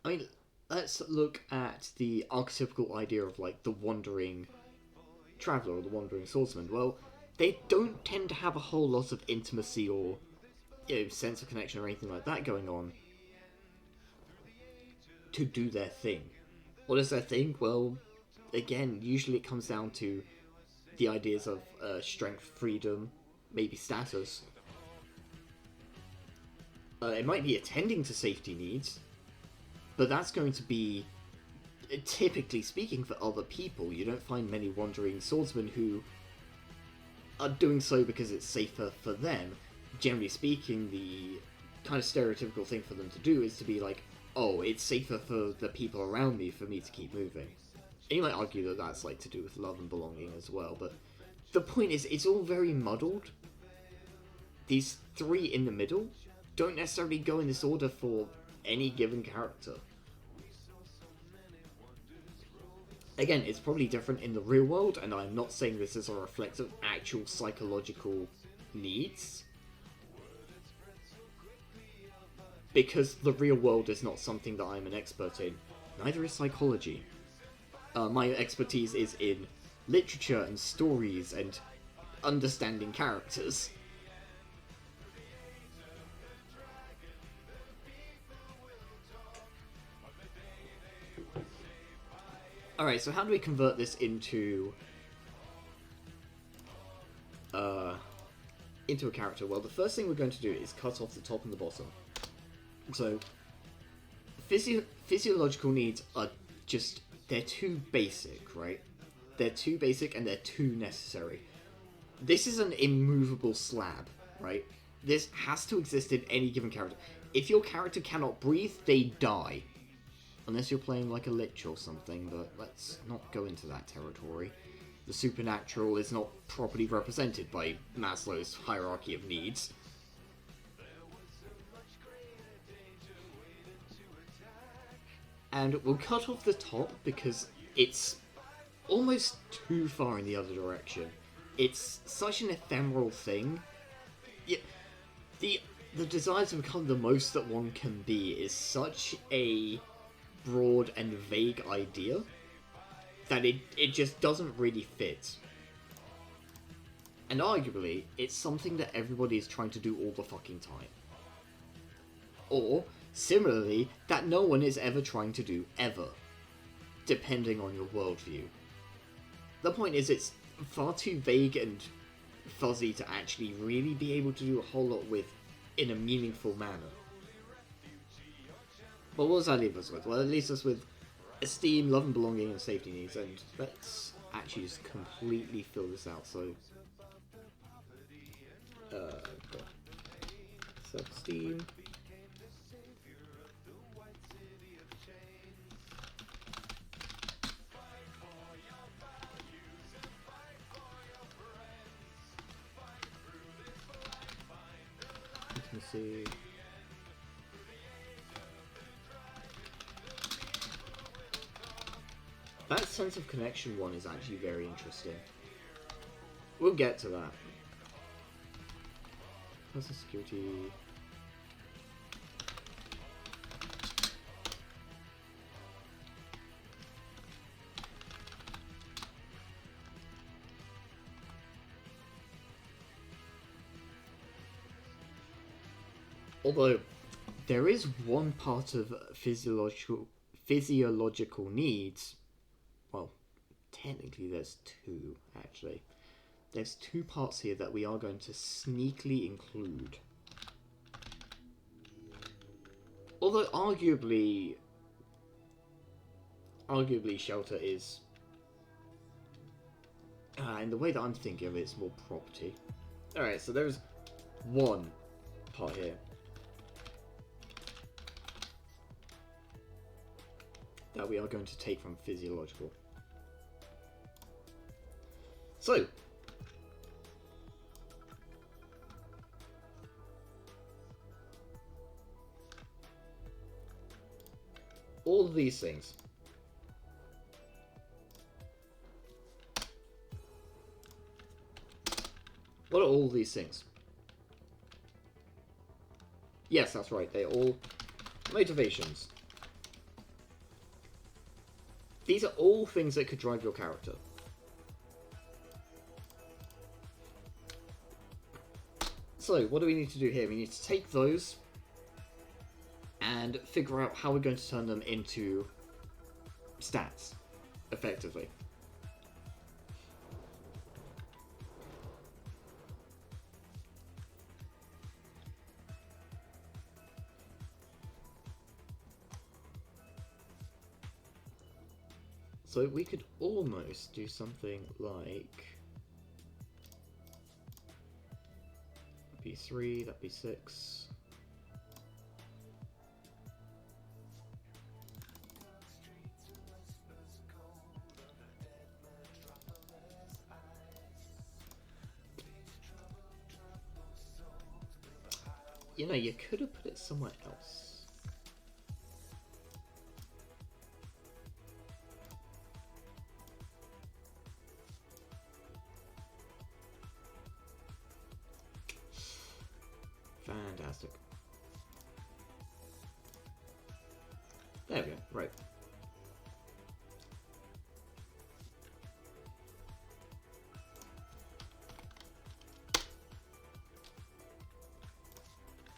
I mean, let's look at the archetypical idea of, like, the wandering traveller or the wandering swordsman. Well, they don't tend to have a whole lot of intimacy or, you know, sense of connection or anything like that going on to do their thing. What is their thing? Well, again, usually it comes down to the ideas of strength, freedom, maybe status. It might be attending to safety needs, but that's going to be, typically speaking, for other people. You don't find many wandering swordsmen who are doing so because it's safer for them. Generally speaking, the kind of stereotypical thing for them to do is to be like, oh, it's safer for the people around me for me to keep moving. And you might argue that that's, like, to do with love and belonging as well, but the point is, it's all very muddled. These three in the middle don't necessarily go in this order for any given character. Again, it's probably different in the real world, and I'm not saying this is a reflection of actual psychological needs, because the real world is not something that I'm an expert in. Neither is psychology. My expertise is in literature and stories and understanding characters. Alright, so how do we convert this into a character? Well, the first thing we're going to do is cut off the top and the bottom. So, physiological needs are just, they're too basic, right? They're too basic and they're too necessary. This is an immovable slab, right? This has to exist in any given character. If your character cannot breathe, they die. Unless you're playing like a lich or something, but let's not go into that territory. The supernatural is not properly represented by Maslow's hierarchy of needs. And we'll cut off the top because it's almost too far in the other direction. It's such an ephemeral thing. Yeah, the desire to become the most that one can be is such a broad and vague idea that it just doesn't really fit. And arguably, it's something that everybody is trying to do all the fucking time. Or, similarly, that no one is ever trying to do ever, depending on your worldview. The point is, it's far too vague and fuzzy to actually really be able to do a whole lot with in a meaningful manner. But what does that leave us with? Well, it leaves us with esteem, love and belonging, and safety needs, and let's actually just completely fill this out, so... self-esteem... intimacy... That sense of connection one is actually very interesting. We'll get to that. Personal security... Although, there is one part of physiological needs. Well, technically there's two, actually. There's two parts here that we are going to sneakily include. although arguably shelter is, in the way that I'm thinking of it, it's more property. Alright, so there's one part here that we are going to take from physiological. So, all of these things. What are all these things? Yes, that's right. They're all motivations. These are all things that could drive your character. So, what do we need to do here? We need to take those and figure out how we're going to turn them into stats, effectively. So we could almost do something like that'd be 3, that'd be 6. You know, you could have put it somewhere else. Fantastic. There we go, right.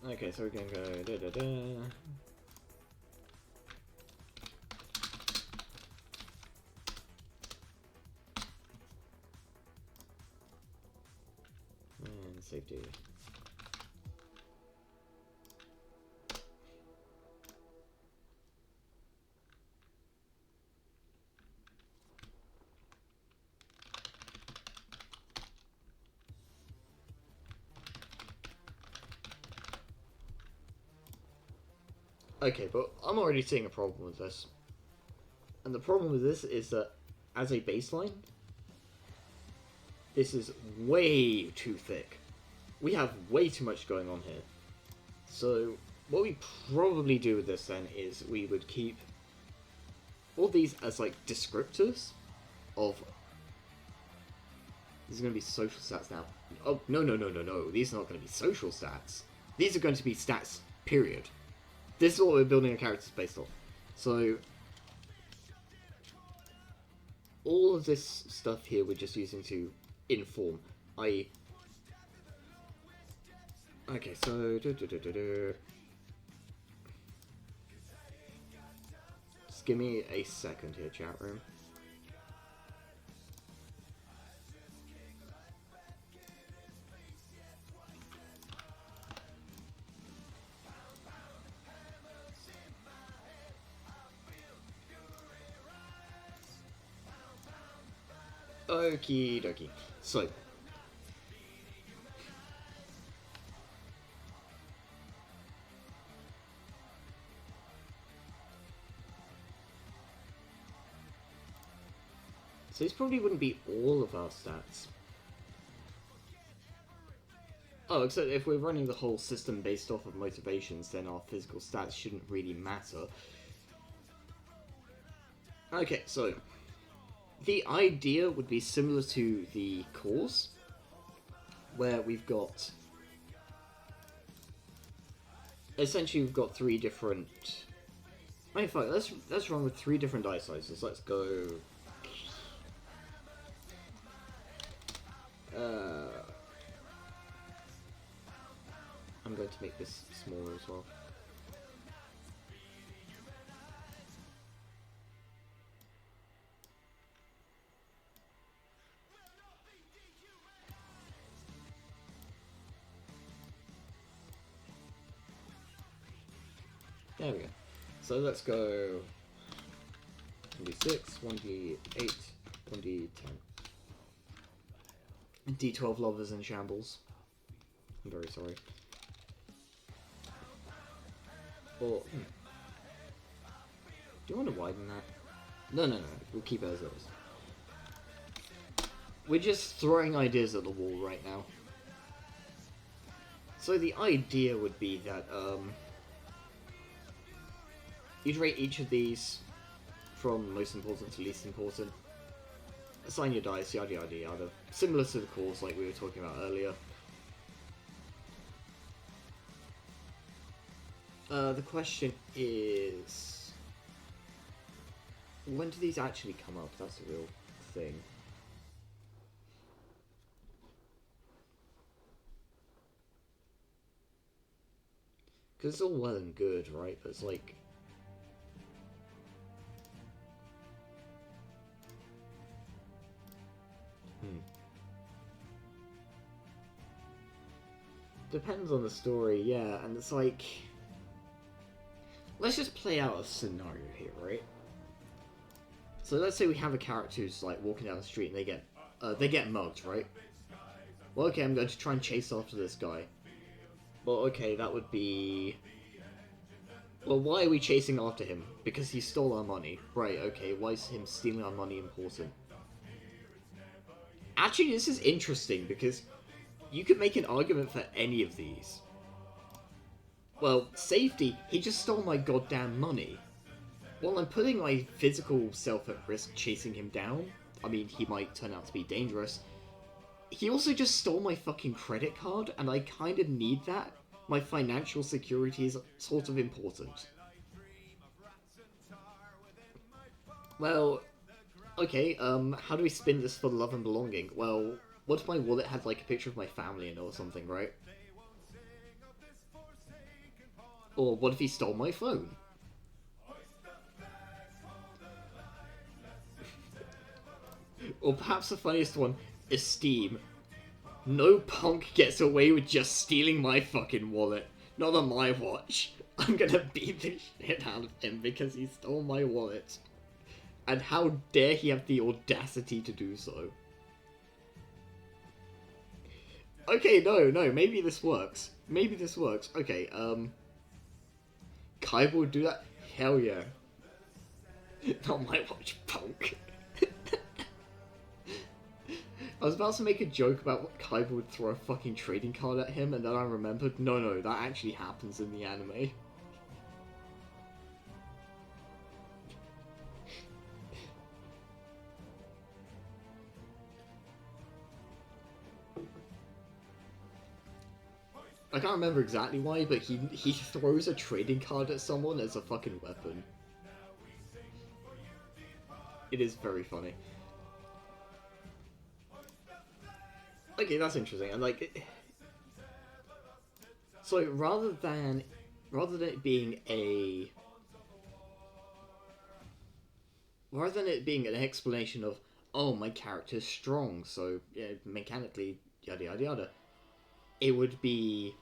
Okay, so we're gonna go da-da-da. And safety. Okay, but I'm already seeing a problem with this. And the problem with this is that, as a baseline, this is way too thick. We have way too much going on here. So, what we probably do with this then is we would keep all these as like descriptors of... These are going to be social stats now. Oh, no. These are not going to be social stats. These are going to be stats, period. This is what we're building our characters based on. So, all of this stuff here we're just using to inform, i.e. Okay, so... Just give me a second here, chat room. Okie dokie. So, these probably wouldn't be all of our stats. Oh, except if we're running the whole system based off of motivations, then our physical stats shouldn't really matter. Okay, so the idea would be similar to the cause, where we've got... Essentially, we've got 3 different... In fact, let's run with 3 different die sizes. Let's go... I'm going to make this smaller as well. There we go. So let's go 1d6, 1d8, 1d10. D12 lovers in shambles. I'm very sorry. Or, do you want to widen that? No. We'll keep it as is. We're just throwing ideas at the wall right now. So the idea would be that, you'd rate each of these from most important to least important. Assign your dice, yada yada yada. Similar to the course like we were talking about earlier. The question is, when do these actually come up? That's the real thing. Because it's all well and good, right? But it's like... Depends on the story, yeah, and it's like... Let's just play out a scenario here, right? So let's say we have a character who's like walking down the street and they get mugged, right? Well, okay, I'm going to try and chase after this guy. Well, okay, that would be... Well, why are we chasing after him? Because he stole our money. Right, okay, why is him stealing our money important? Actually, this is interesting, because you could make an argument for any of these. Well, safety, he just stole my goddamn money. Well, I'm putting my physical self at risk chasing him down. I mean, he might turn out to be dangerous. He also just stole my fucking credit card, and I kind of need that. My financial security is sort of important. Well, okay, how do we spin this for love and belonging? Well, what if my wallet had, like, a picture of my family in it or something, right? Or what if he stole my phone? Or perhaps the funniest one, esteem. No punk gets away with just stealing my fucking wallet. Not on my watch. I'm gonna beat the shit out of him because he stole my wallet. And how dare he have the audacity to do so? Okay, no, maybe this works. Maybe this works. Okay, Kaiba would do that? Hell yeah. Not my watch, punk. I was about to make a joke about what Kaiba would throw a fucking trading card at him, and then I remembered, no, that actually happens in the anime. I can't remember exactly why, but he throws a trading card at someone as a fucking weapon. It is very funny. Okay, that's interesting. And like, so rather than it being an explanation of, oh, my character's strong, so yeah, mechanically yada yada yada, it would be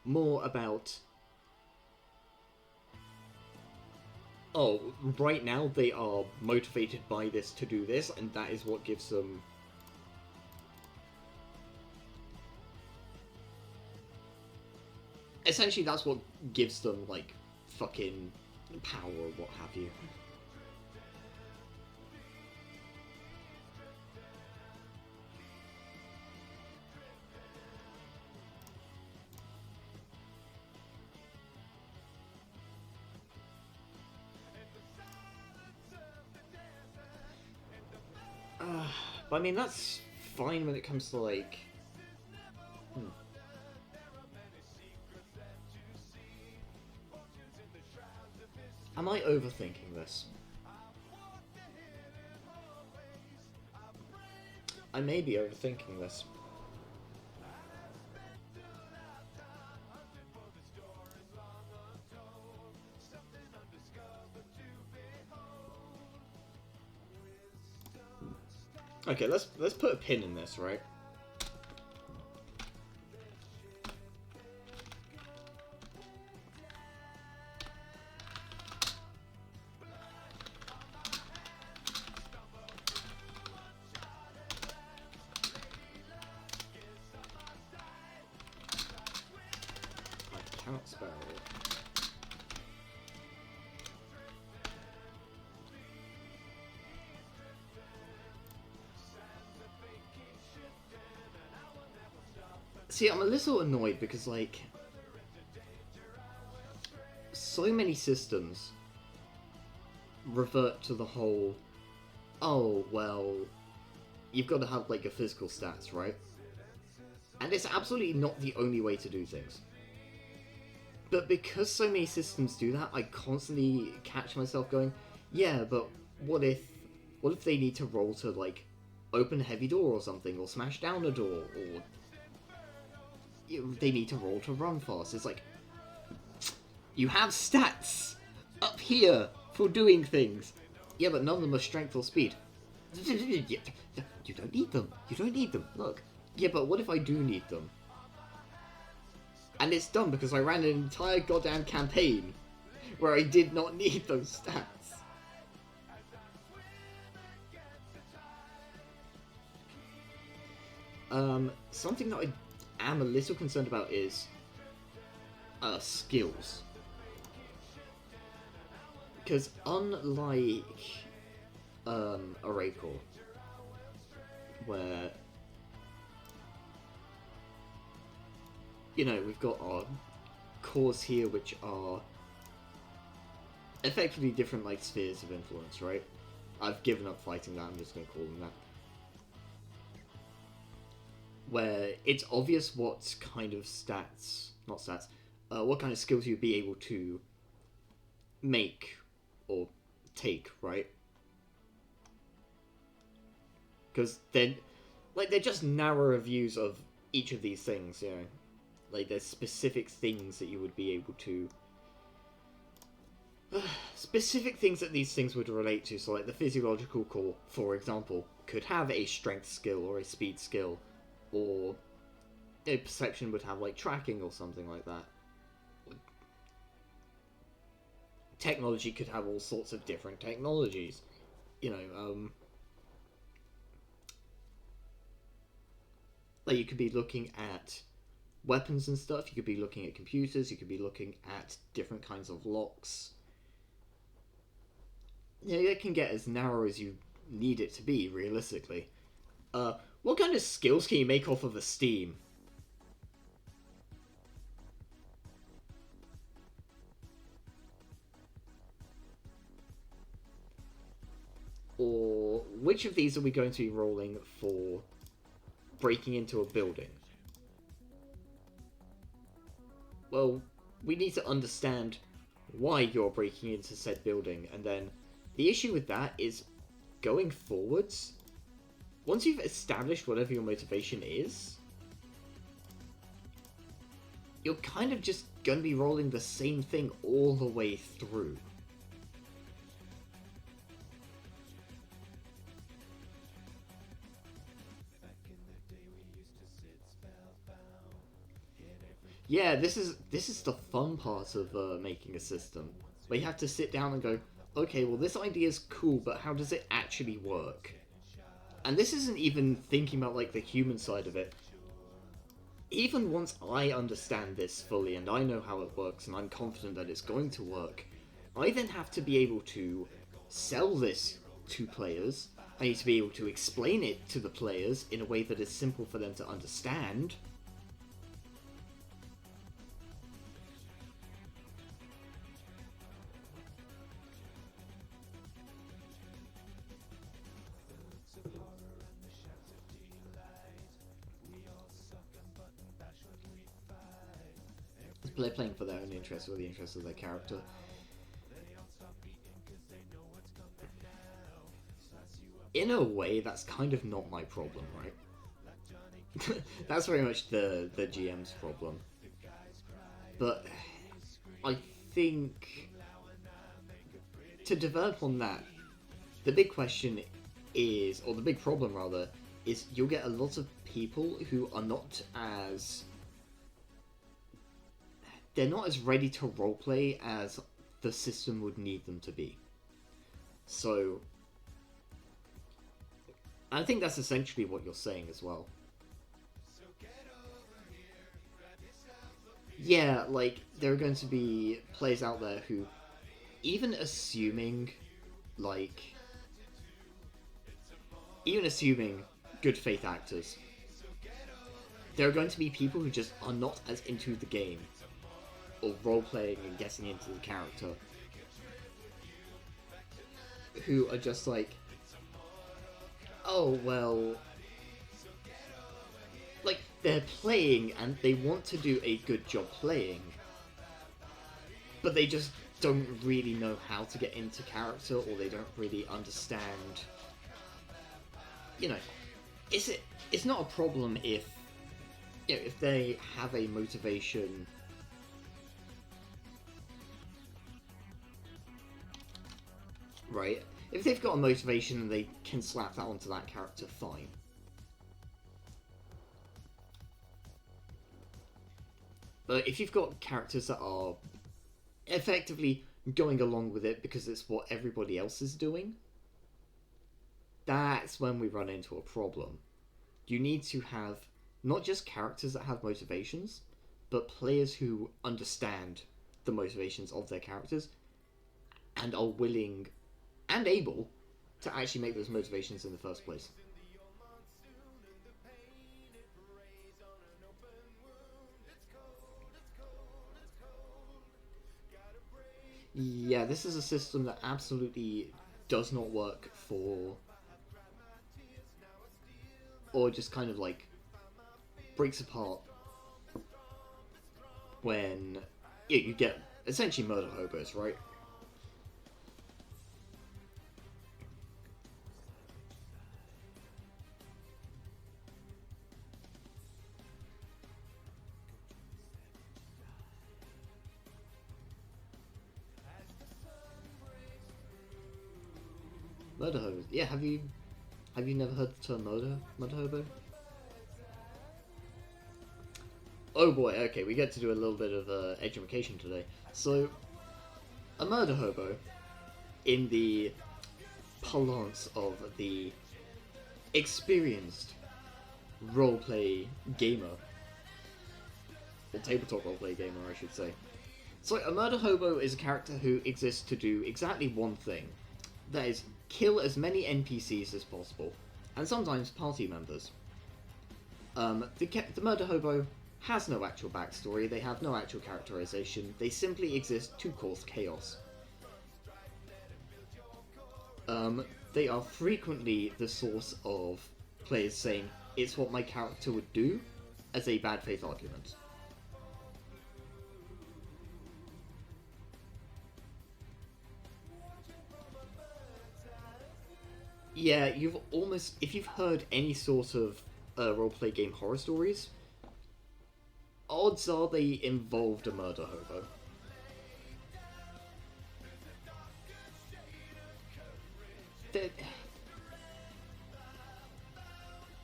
more about, oh, right now they are motivated by this to do this, and that is what gives them... Essentially, that's what gives them, like, fucking power or what have you. But I mean, that's fine when it comes to, like... Am I overthinking this? I may be overthinking this. Okay, let's put a pin in this, right? barrel. See, I'm a little annoyed because, like, so many systems revert to the whole, oh, well, you've got to have, like, your physical stats, right? And it's absolutely not the only way to do things. But because so many systems do that, I constantly catch myself going, yeah, but what if they need to roll to, like, open a heavy door or something, or smash down a door, or they need to roll to run fast. It's like, you have stats up here for doing things. Yeah, but none of them are strength or speed. You don't need them. You don't need them. Look. Yeah, but what if I do need them? And it's dumb because I ran an entire goddamn campaign where I did not need those stats. Something that I am a little concerned about is skills. Because unlike Oracle, where, you know, we've got our cores here which are effectively different, like, spheres of influence, right? I've given up fighting that, I'm just going to call them that. Where it's obvious what kind of what kind of skills you'd be able to make or take, right? Because they're just narrower views of each of these things, you know? Like, there's specific things that you would be able to... specific things that these things would relate to, so like the physiological core, for example, could have a strength skill or a speed skill, or a perception would have, like, tracking or something like that. Technology could have all sorts of different technologies. You know, like, you could be looking at weapons and stuff, you could be looking at computers, you could be looking at different kinds of locks. You know, it can get as narrow as you need it to be, realistically. What kind of skills can you make off of a Steam? Or which of these are we going to be rolling for breaking into a building? Well, we need to understand why you're breaking into said building, and then the issue with that is, going forwards, once you've established whatever your motivation is, you're kind of just going to be rolling the same thing all the way through. Yeah, this is the fun part of making a system, where you have to sit down and go, okay, well, this idea is cool, but how does it actually work? And this isn't even thinking about, like, the human side of it. Even once I understand this fully and I know how it works and I'm confident that it's going to work, I then have to be able to sell this to players. I need to be able to explain it to the players in a way that is simple for them to understand. They're playing for their own interest or the interest of their character. In a way, that's kind of not my problem, right? That's very much the GM's problem. But I think to develop on that, the big question is, or the big problem rather, is you'll get a lot of people who are not as... they're not as ready to roleplay as the system would need them to be. So, I think that's essentially what you're saying as well. yeah, like, there are going to be players out there who, even assuming, like, good faith actors, there are going to be people who just are not as into the game, or role-playing and getting into the character, who are just like, oh, well, like, they're playing and they want to do a good job playing, but they just don't really know how to get into character, or they don't really understand, you know, it's not a problem if, you know, if they have a motivation, right? If they've got a motivation and they can slap that onto that character, fine. But if you've got characters that are effectively going along with it because it's what everybody else is doing, that's when we run into a problem. You need to have not just characters that have motivations, but players who understand the motivations of their characters and are willing and able to actually make those motivations in the first place. Yeah, this is a system that absolutely does not work for, or just kind of like breaks apart when, yeah, you get essentially murder hobos, right? Murder hobos. Yeah, have you never heard the term murder hobo? Oh boy, okay, we get to do a little bit of education today. So, a murder hobo, in the parlance of the experienced roleplay gamer, or tabletop roleplay gamer, I should say. So, a murder hobo is a character who exists to do exactly one thing. That is, kill as many NPCs as possible, and sometimes party members. The murder hobo has no actual backstory, they have no actual characterization, they simply exist to cause chaos. They are frequently the source of players saying, it's what my character would do, as a bad faith argument. Yeah, if you've heard any sort of roleplay game horror stories, odds are they involved a murder hobo.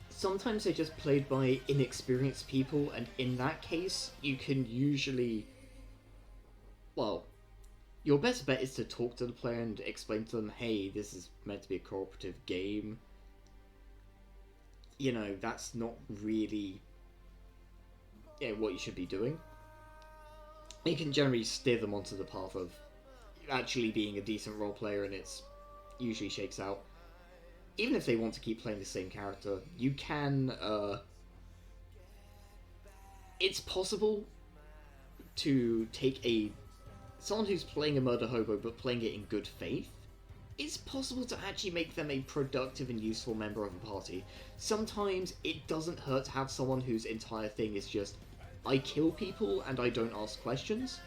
Sometimes they're just played by inexperienced people, and in that case, you can usually, well, your best bet is to talk to the player and explain to them, hey, this is meant to be a cooperative game. You know, that's not really, what you should be doing. You can generally steer them onto the path of actually being a decent role player, and it's usually shakes out. Even if they want to keep playing the same character, you can, it's possible to take someone who's playing a murder hobo but playing it in good faith. It's possible to actually make them a productive and useful member of a party. Sometimes it doesn't hurt to have someone whose entire thing is just, I kill people and I don't ask questions.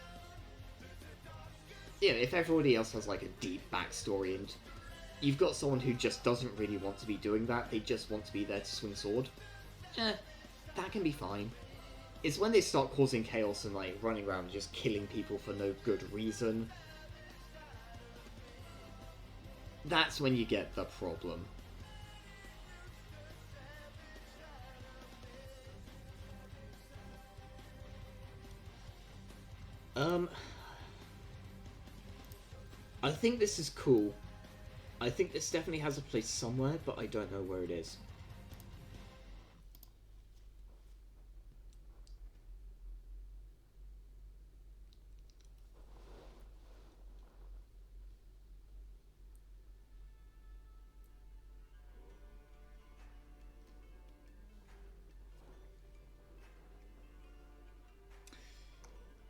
Yeah, if everybody else has like a deep backstory and you've got someone who just doesn't really want to be doing that, they just want to be there to swing sword, that can be fine. It's when they start causing chaos and like running around and just killing people for no good reason, that's when you get the problem. I think this is cool. I think this definitely has a place somewhere, but I don't know where it is.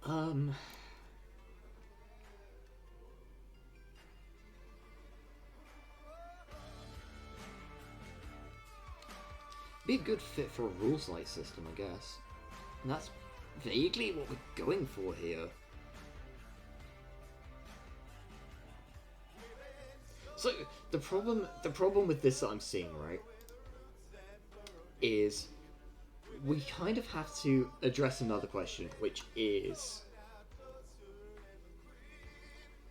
Um... Be a good fit for a rules-light system, I guess. And that's vaguely what we're going for here. So, the problem with this that I'm seeing, right, is we kind of have to address another question, which is,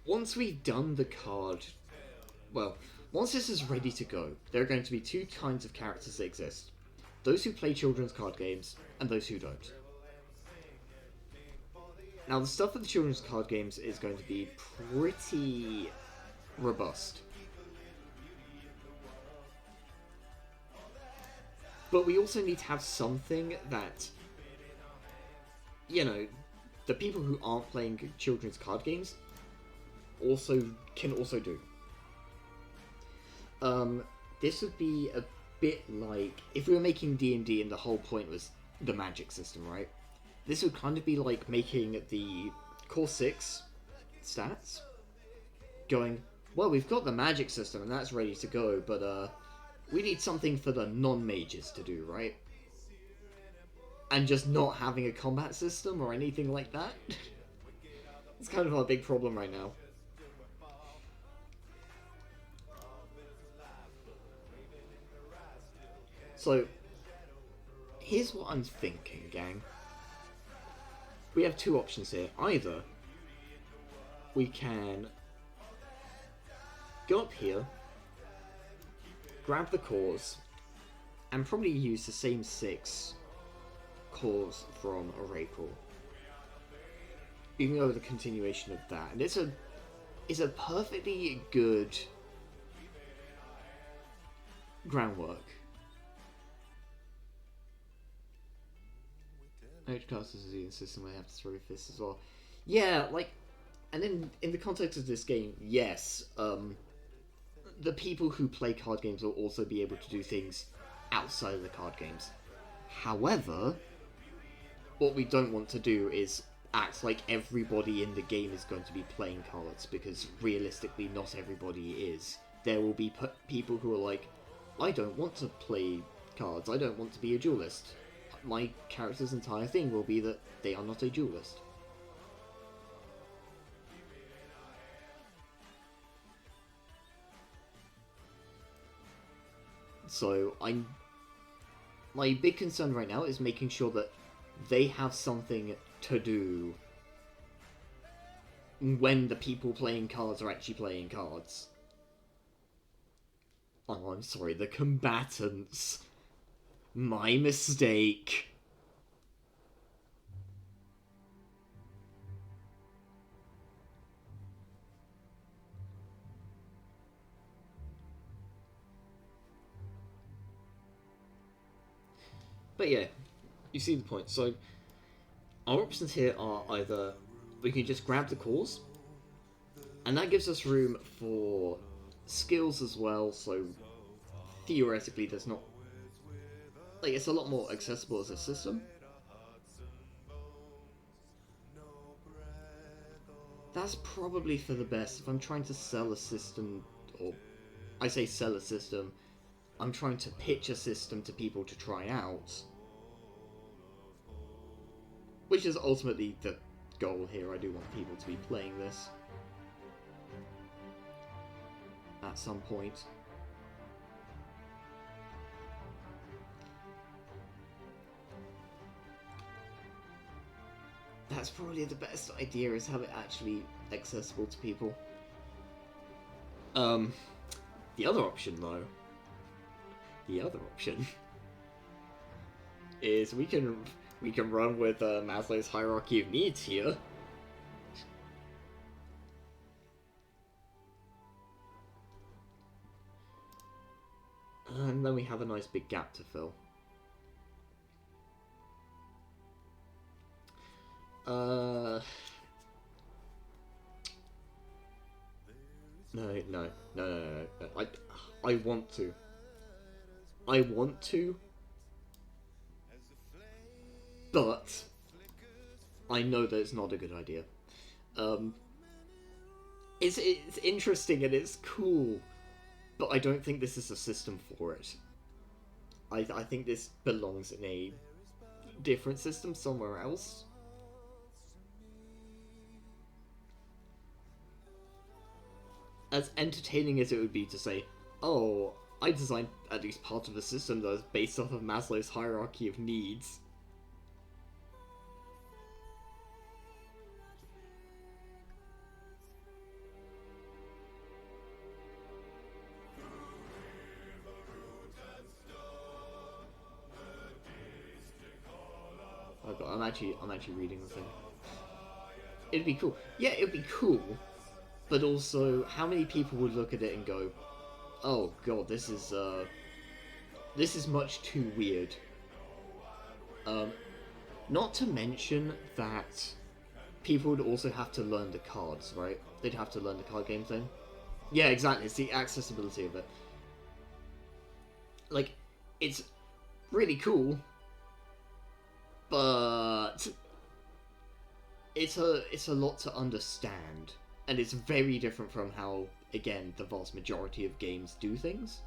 once we've done the card, well, once this is ready to go, there are going to be two kinds of characters that exist. Those who play children's card games, and those who don't. Now, the stuff with the children's card games is going to be pretty robust. But we also need to have something that, you know, the people who aren't playing children's card games can also do. This would be a bit like if we were making D&D and the whole point was the magic system, right? This would kind of be like making the Core 6 stats going, well, we've got the magic system and that's ready to go, but we need something for the non-mages to do, right? And just not having a combat system or anything like that. It's kind of our big problem right now. So, here's what I'm thinking, gang. We have two options here. Either we can go up here, grab the cores, and probably use the same 6 cores from Array Pool. You can go with the continuation of that, and it's a perfectly good groundwork. Casters is in the system where they have to throw fists as well. Yeah, like, and then in the context of this game, yes, the people who play card games will also be able to do things outside of the card games. However, what we don't want to do is act like everybody in the game is going to be playing cards, because realistically not everybody is. There will be people who are like, I don't want to play cards, I don't want to be a duelist. My character's entire thing will be that they are not a duelist. So my big concern right now is making sure that they have something to do when the people playing cards are actually playing cards. Oh, I'm sorry, the combatants. My mistake. But yeah, you see the point. So, our options here are either we can just grab the cores, and that gives us room for skills as well, so theoretically there's not... like, it's a lot more accessible as a system. That's probably for the best. If I'm trying to sell a system, or I say sell a system, I'm trying to pitch a system to people to try out. Which is ultimately the goal here. I do want people to be playing this at some point. That's probably the best idea, is have it actually accessible to people. The other option, though, is we can run with Maslow's hierarchy of needs here. And then we have a nice big gap to fill. No. I want to. But I know that it's not a good idea. It's interesting and it's cool, but I don't think this is a system for it. I think this belongs in a different system somewhere else. As entertaining as it would be to say, oh, I designed at least part of a system that is based off of Maslow's hierarchy of needs. Oh god, I'm actually reading the thing. It'd be cool. Yeah, it'd be cool. But also, how many people would look at it and go, "Oh god, this is much too weird." Not to mention that people would also have to learn the cards, right? They'd have to learn the card game thing. Yeah, exactly. It's the accessibility of it. Like, it's really cool, but it's a lot to understand, and it's very different from how, again, the vast majority of games do things.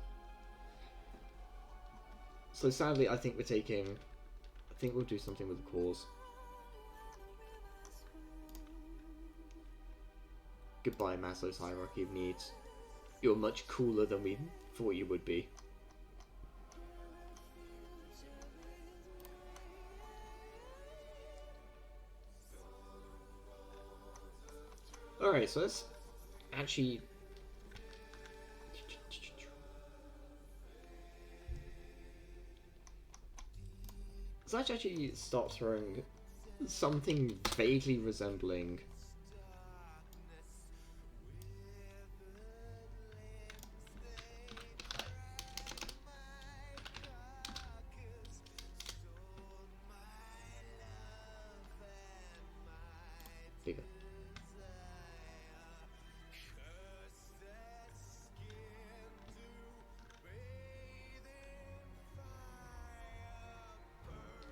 So sadly, I think we'll do something with the cause. Goodbye, Maslow's hierarchy of needs. You're much cooler than we thought you would be. Alright, so let's actually... let's actually start throwing something vaguely resembling... bigger.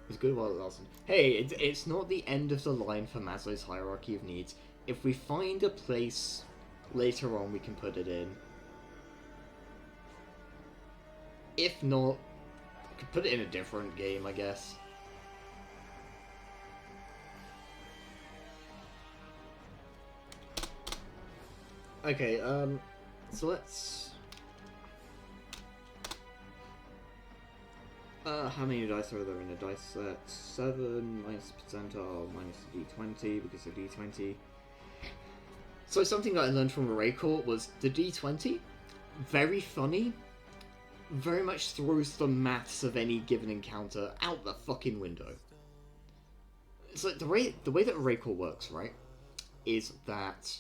It's good while it lasted. Hey, it's not the end of the line for Maslow's hierarchy of needs. If we find a place later on, we can put it in. If not, we could put it in a different game, I guess. Okay, so let's... how many dice are there in a dice set? 7 minus percentile minus d20 because of d20. So something that I learned from a raid court was the d20, very funny, very much throws the maths of any given encounter out the fucking window. So the way that a raid court works, right, is that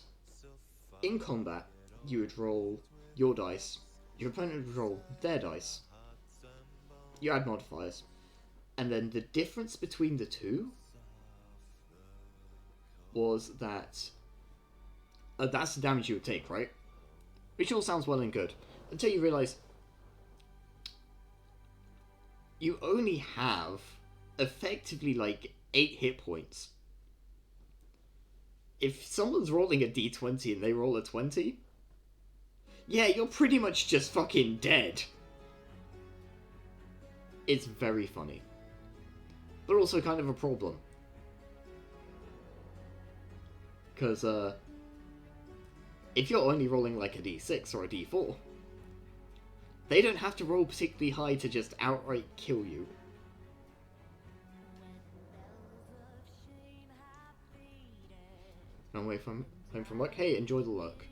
in combat you would roll your dice, your opponent would roll their dice. You add modifiers, and then the difference between the two was that that's the damage you would take, right? Which all sounds well and good, until you realise you only have effectively like 8 hit points. If someone's rolling a d20 and they roll a 20, yeah, you're pretty much just fucking dead. It's very funny. But also kind of a problem. Because, if you're only rolling like a d6 or a d4, they don't have to roll particularly high to just outright kill you. On the way home from work, hey, enjoy the look.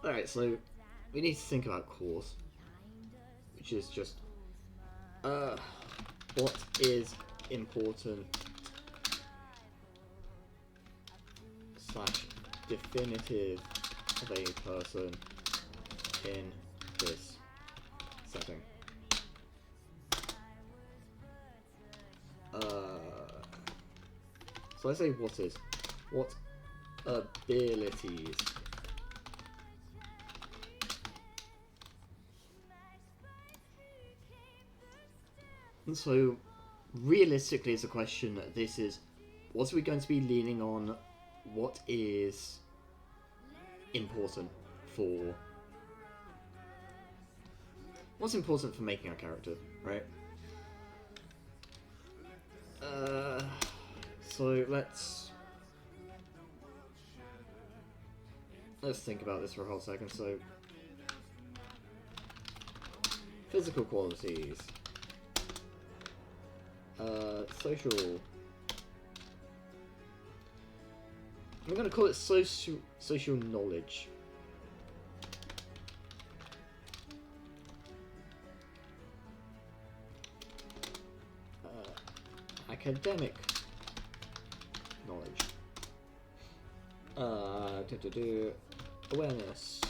Alright, so we need to think about cause, which is just what is important / definitive of a person in this setting. So let's say what abilities and so realistically, it's a question. This is, what are we going to be leaning on? What is important for... What's important for making our character, right? So let's think about this for a whole second. So, physical qualities, social. I'm gonna call it social knowledge. Academic knowledge. Awareness.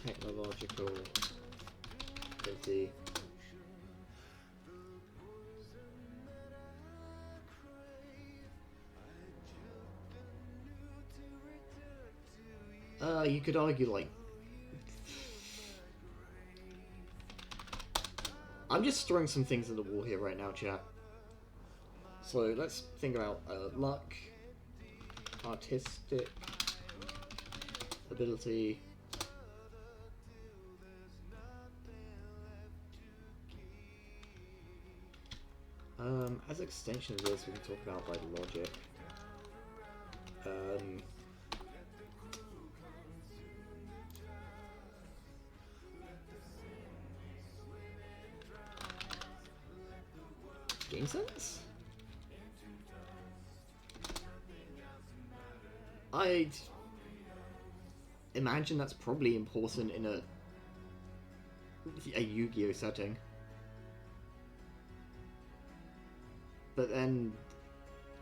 Technological ability. You could argue, like... I'm just throwing some things at the wall here right now, chat. So let's think about luck, artistic ability, as an extension of this, we can talk about like logic. Game sense? I'd imagine that's probably important in a Yu-Gi-Oh setting. But then,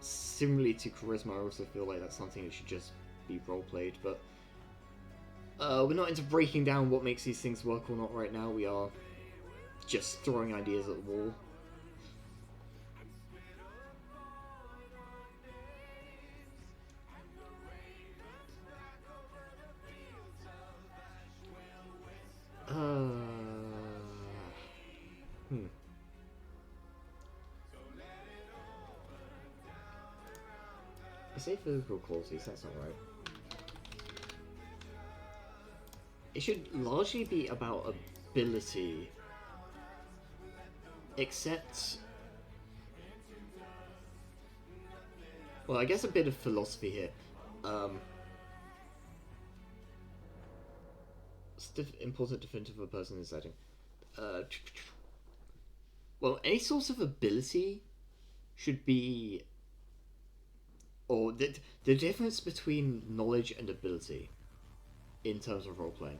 similarly to charisma, I also feel like that's something that should just be role-played, but we're not into breaking down what makes these things work or not right now. We are just throwing ideas at the wall. I say physical qualities, that's not right. It should largely be about ability. Except... well, I guess a bit of philosophy here. Important definitive of a person in the setting. Well, any sort of ability should be... or the difference between knowledge and ability in terms of role-playing.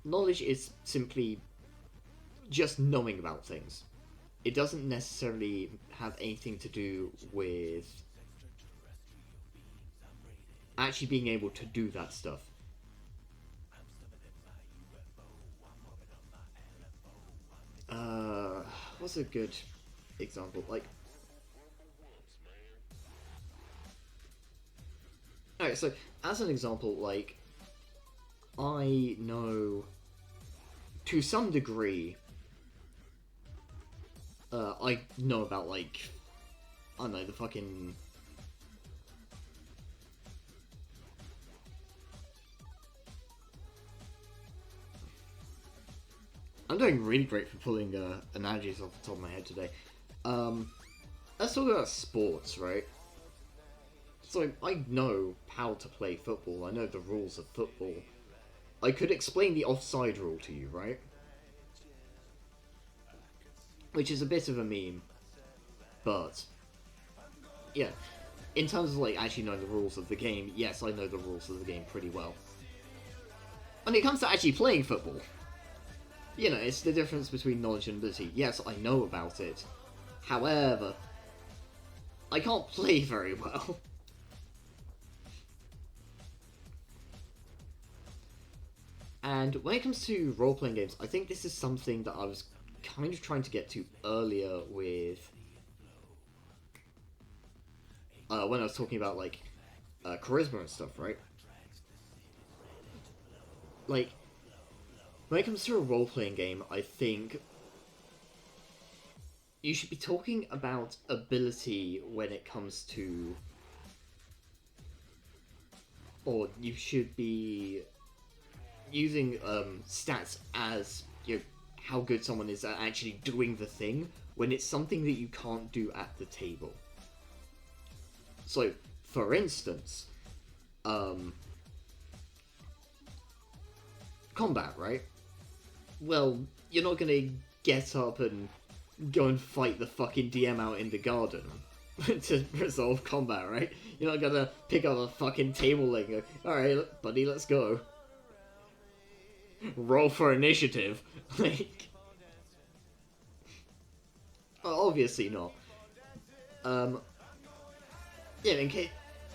Knowledge is simply just knowing about things. It doesn't necessarily have anything to do with actually being able to do that stuff. What's a good example? Like, alright, so as an example, like, I know to some degree, I know about, like, I don't know, the fucking... I'm doing really great for pulling analogies off the top of my head today. Let's talk about sports, right? So, I know how to play football, I know the rules of football. I could explain the offside rule to you, right? Which is a bit of a meme. But, yeah. In terms of, like, actually knowing the rules of the game, yes, I know the rules of the game pretty well. When it comes to actually playing football, you know, it's the difference between knowledge and ability. Yes, I know about it. However, I can't play very well. And when it comes to role-playing games, I think this is something that I was kind of trying to get to earlier with when I was talking about like charisma and stuff, right? Like, when it comes to a role-playing game, I think you should be talking about ability when it comes to, or you should be using stats as how good someone is at actually doing the thing when it's something that you can't do at the table. So, for instance, combat, right? Well, you're not gonna get up and go and fight the fucking DM out in the garden to resolve combat, right? You're not gonna pick up a fucking table and go, alright, buddy, let's go. Roll for initiative. Like, obviously not. Yeah,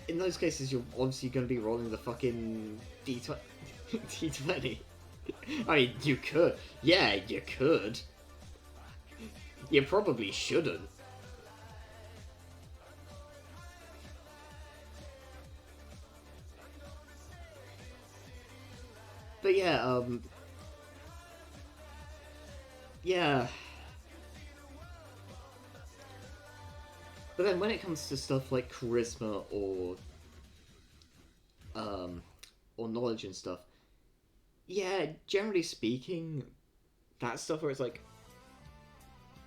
in those cases, you're obviously going to be rolling the fucking D20. I mean, you could. Yeah, you could. You probably shouldn't. But yeah, yeah. But then when it comes to stuff like charisma or knowledge and stuff, yeah, generally speaking, that stuff where it's like,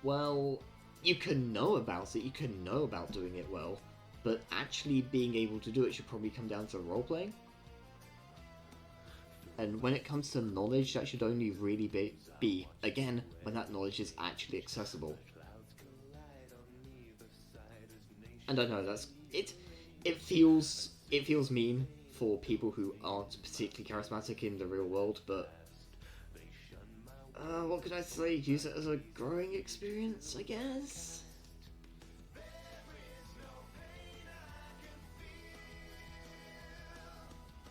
well, you can know about it, you can know about doing it well, but actually being able to do it should probably come down to role-playing. And when it comes to knowledge, that should only really be, again, when that knowledge is actually accessible. And I know it feels mean for people who aren't particularly charismatic in the real world, but what could I say? Use it as a growing experience, I guess.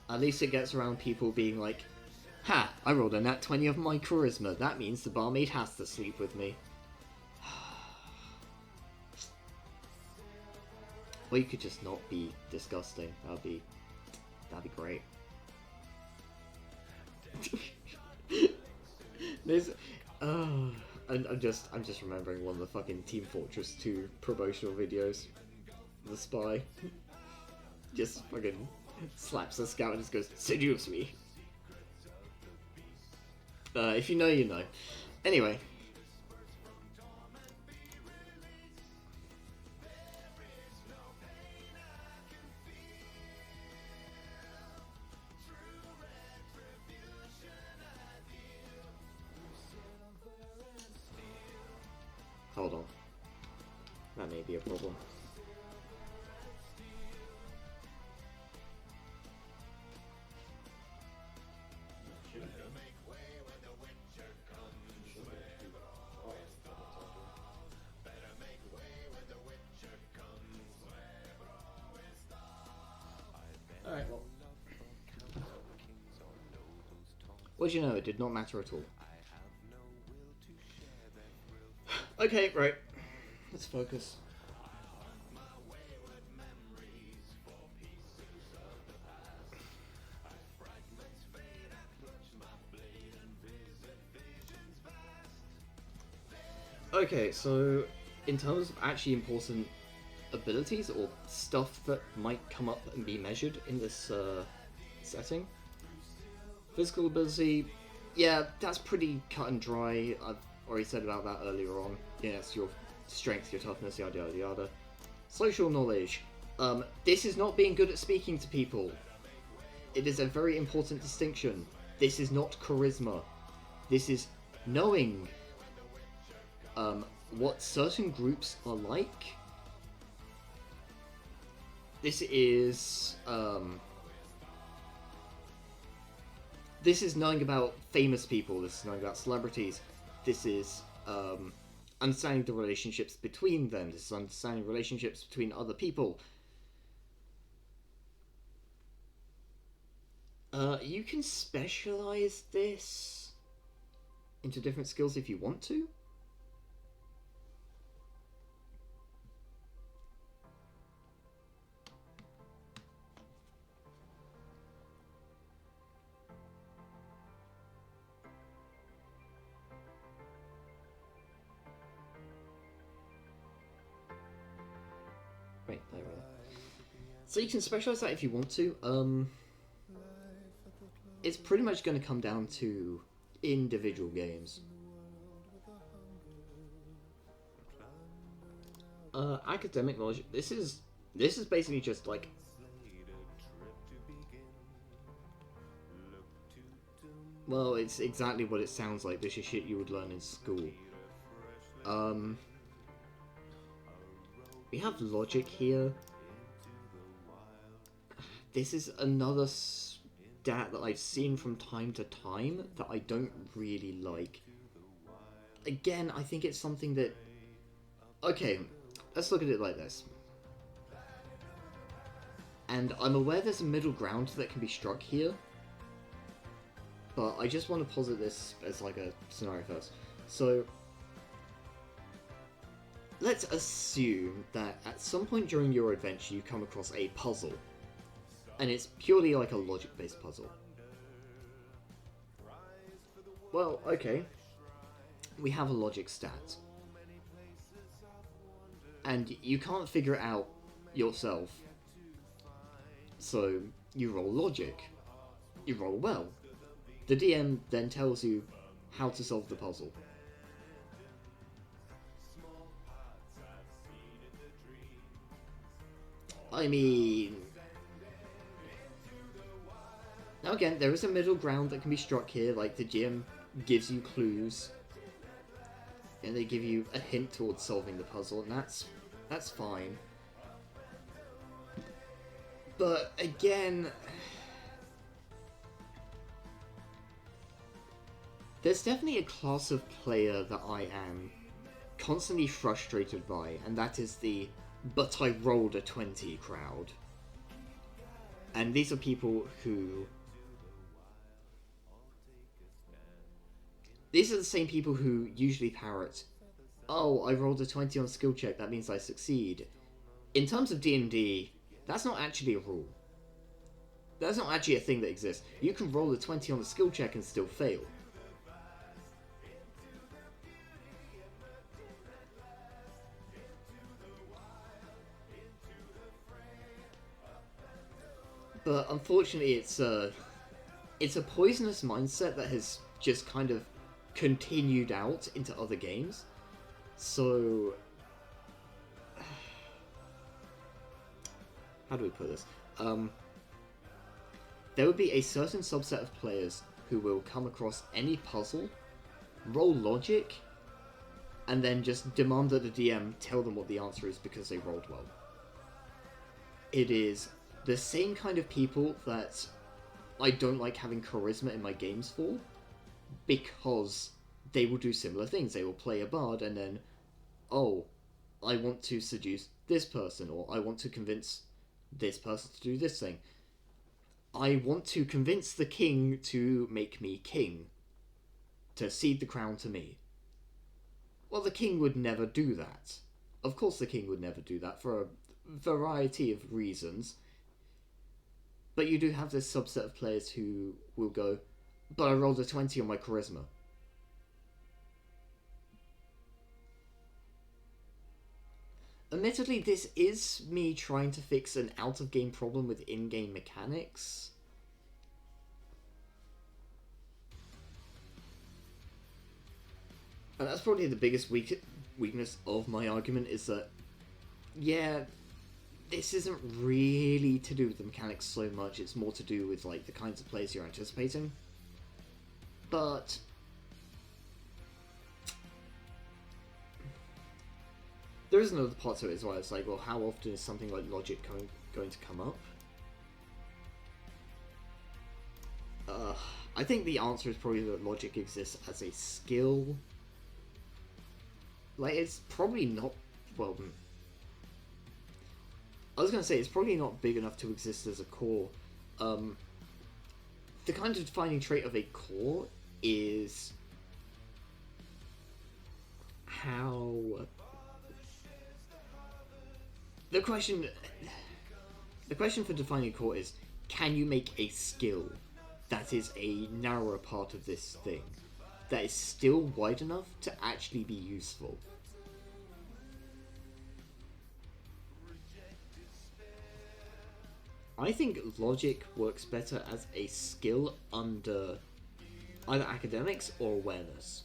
At least it gets around people being like, ha, I rolled a nat 20 of my charisma, that means the barmaid has to sleep with me. Or you could just not be disgusting. That'd be great. There's, I'm just remembering one of the fucking Team Fortress 2 promotional videos. The spy just fucking slaps a scout and just goes, seduce me. If you know, you know. Anyway. Hold on. That may be a problem. Alright, well. Well, you know, it did not matter at all. Okay, right. Let's focus. Okay, so in terms of actually important abilities or stuff that might come up and be measured in this setting, physical ability, yeah, that's pretty cut and dry. I've already said about that earlier on. Yeah, it's your strength, your toughness, yada yada yada. Social knowledge. This is not being good at speaking to people. It is a very important distinction. This is not charisma. This is knowing what certain groups are like. This is knowing about famous people. This is knowing about celebrities. This is understanding the relationships between them. This is understanding relationships between other people. You can specialize this into different skills if you want to. So you can specialize that if you want to. It's pretty much going to come down to individual games. Academic knowledge. This is basically just like well, it's exactly what it sounds like. This is shit you would learn in school. We have logic here. This is another stat that I've seen from time to time that I don't really like. Again, I think it's something that... Okay, let's look at it like this. And I'm aware there's a middle ground that can be struck here. But I just want to posit this as like a scenario first. So, let's assume that at some point during your adventure you come across a puzzle. And it's purely like a logic-based puzzle. Well, okay. We have a logic stat. And you can't figure it out yourself. So, you roll logic. You roll well. The DM then tells you how to solve the puzzle. I mean... Now again, there is a middle ground that can be struck here, like the GM gives you clues. And they give you a hint towards solving the puzzle, and that's fine. But again... There's definitely a class of player that I am constantly frustrated by, and that is the "but I rolled a 20" crowd. And these are people who... These are the same people who usually parrot, "Oh, I rolled a 20 on a skill check, that means I succeed." In terms of D&D, that's not actually a rule. That's not actually a thing that exists. You can roll a 20 on a skill check and still fail. But unfortunately, it's a poisonous mindset that has just kind of continued out into other games. So, how do we put this? There would be a certain subset of players who will come across any puzzle, roll logic, and then just demand that the DM tell them what the answer is because they rolled well. It is the same kind of people that I don't like having charisma in my games for, because they will do similar things. They will play a bard and then, "Oh, I want to seduce this person," or "I want to convince this person to do this thing. I want to convince the king to make me king, to cede the crown to me." Well, the king would never do that. Of course the king would never do that, for a variety of reasons. But you do have this subset of players who will go, "But I rolled a 20 on my charisma." Admittedly, this is me trying to fix an out-of-game problem with in-game mechanics. And that's probably the biggest weakness of my argument, is that, yeah, this isn't really to do with the mechanics so much, it's more to do with like the kinds of players you're anticipating. But there is another part to it as well. It's like, well, how often is something like logic going to come up? I think the answer is probably that logic exists as a skill. Like, it's probably not... Well, I was going to say, it's probably not big enough to exist as a core. The kind of defining trait of a core is how... The question for defining a core is, can you make a skill that is a narrower part of this thing, that is still wide enough to actually be useful? I think logic works better as a skill under either academics or awareness.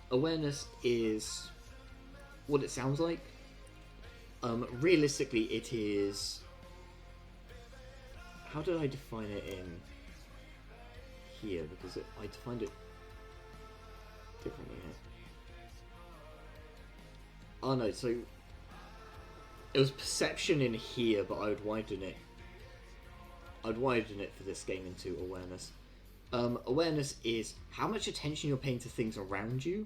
Awareness is what it sounds like. Realistically, it is... How did I define it in here? Because I defined it differently here. Oh no, so... It was perception in here, but I would widen it. I'd widen it for this game into awareness. Awareness is how much attention you're paying to things around you.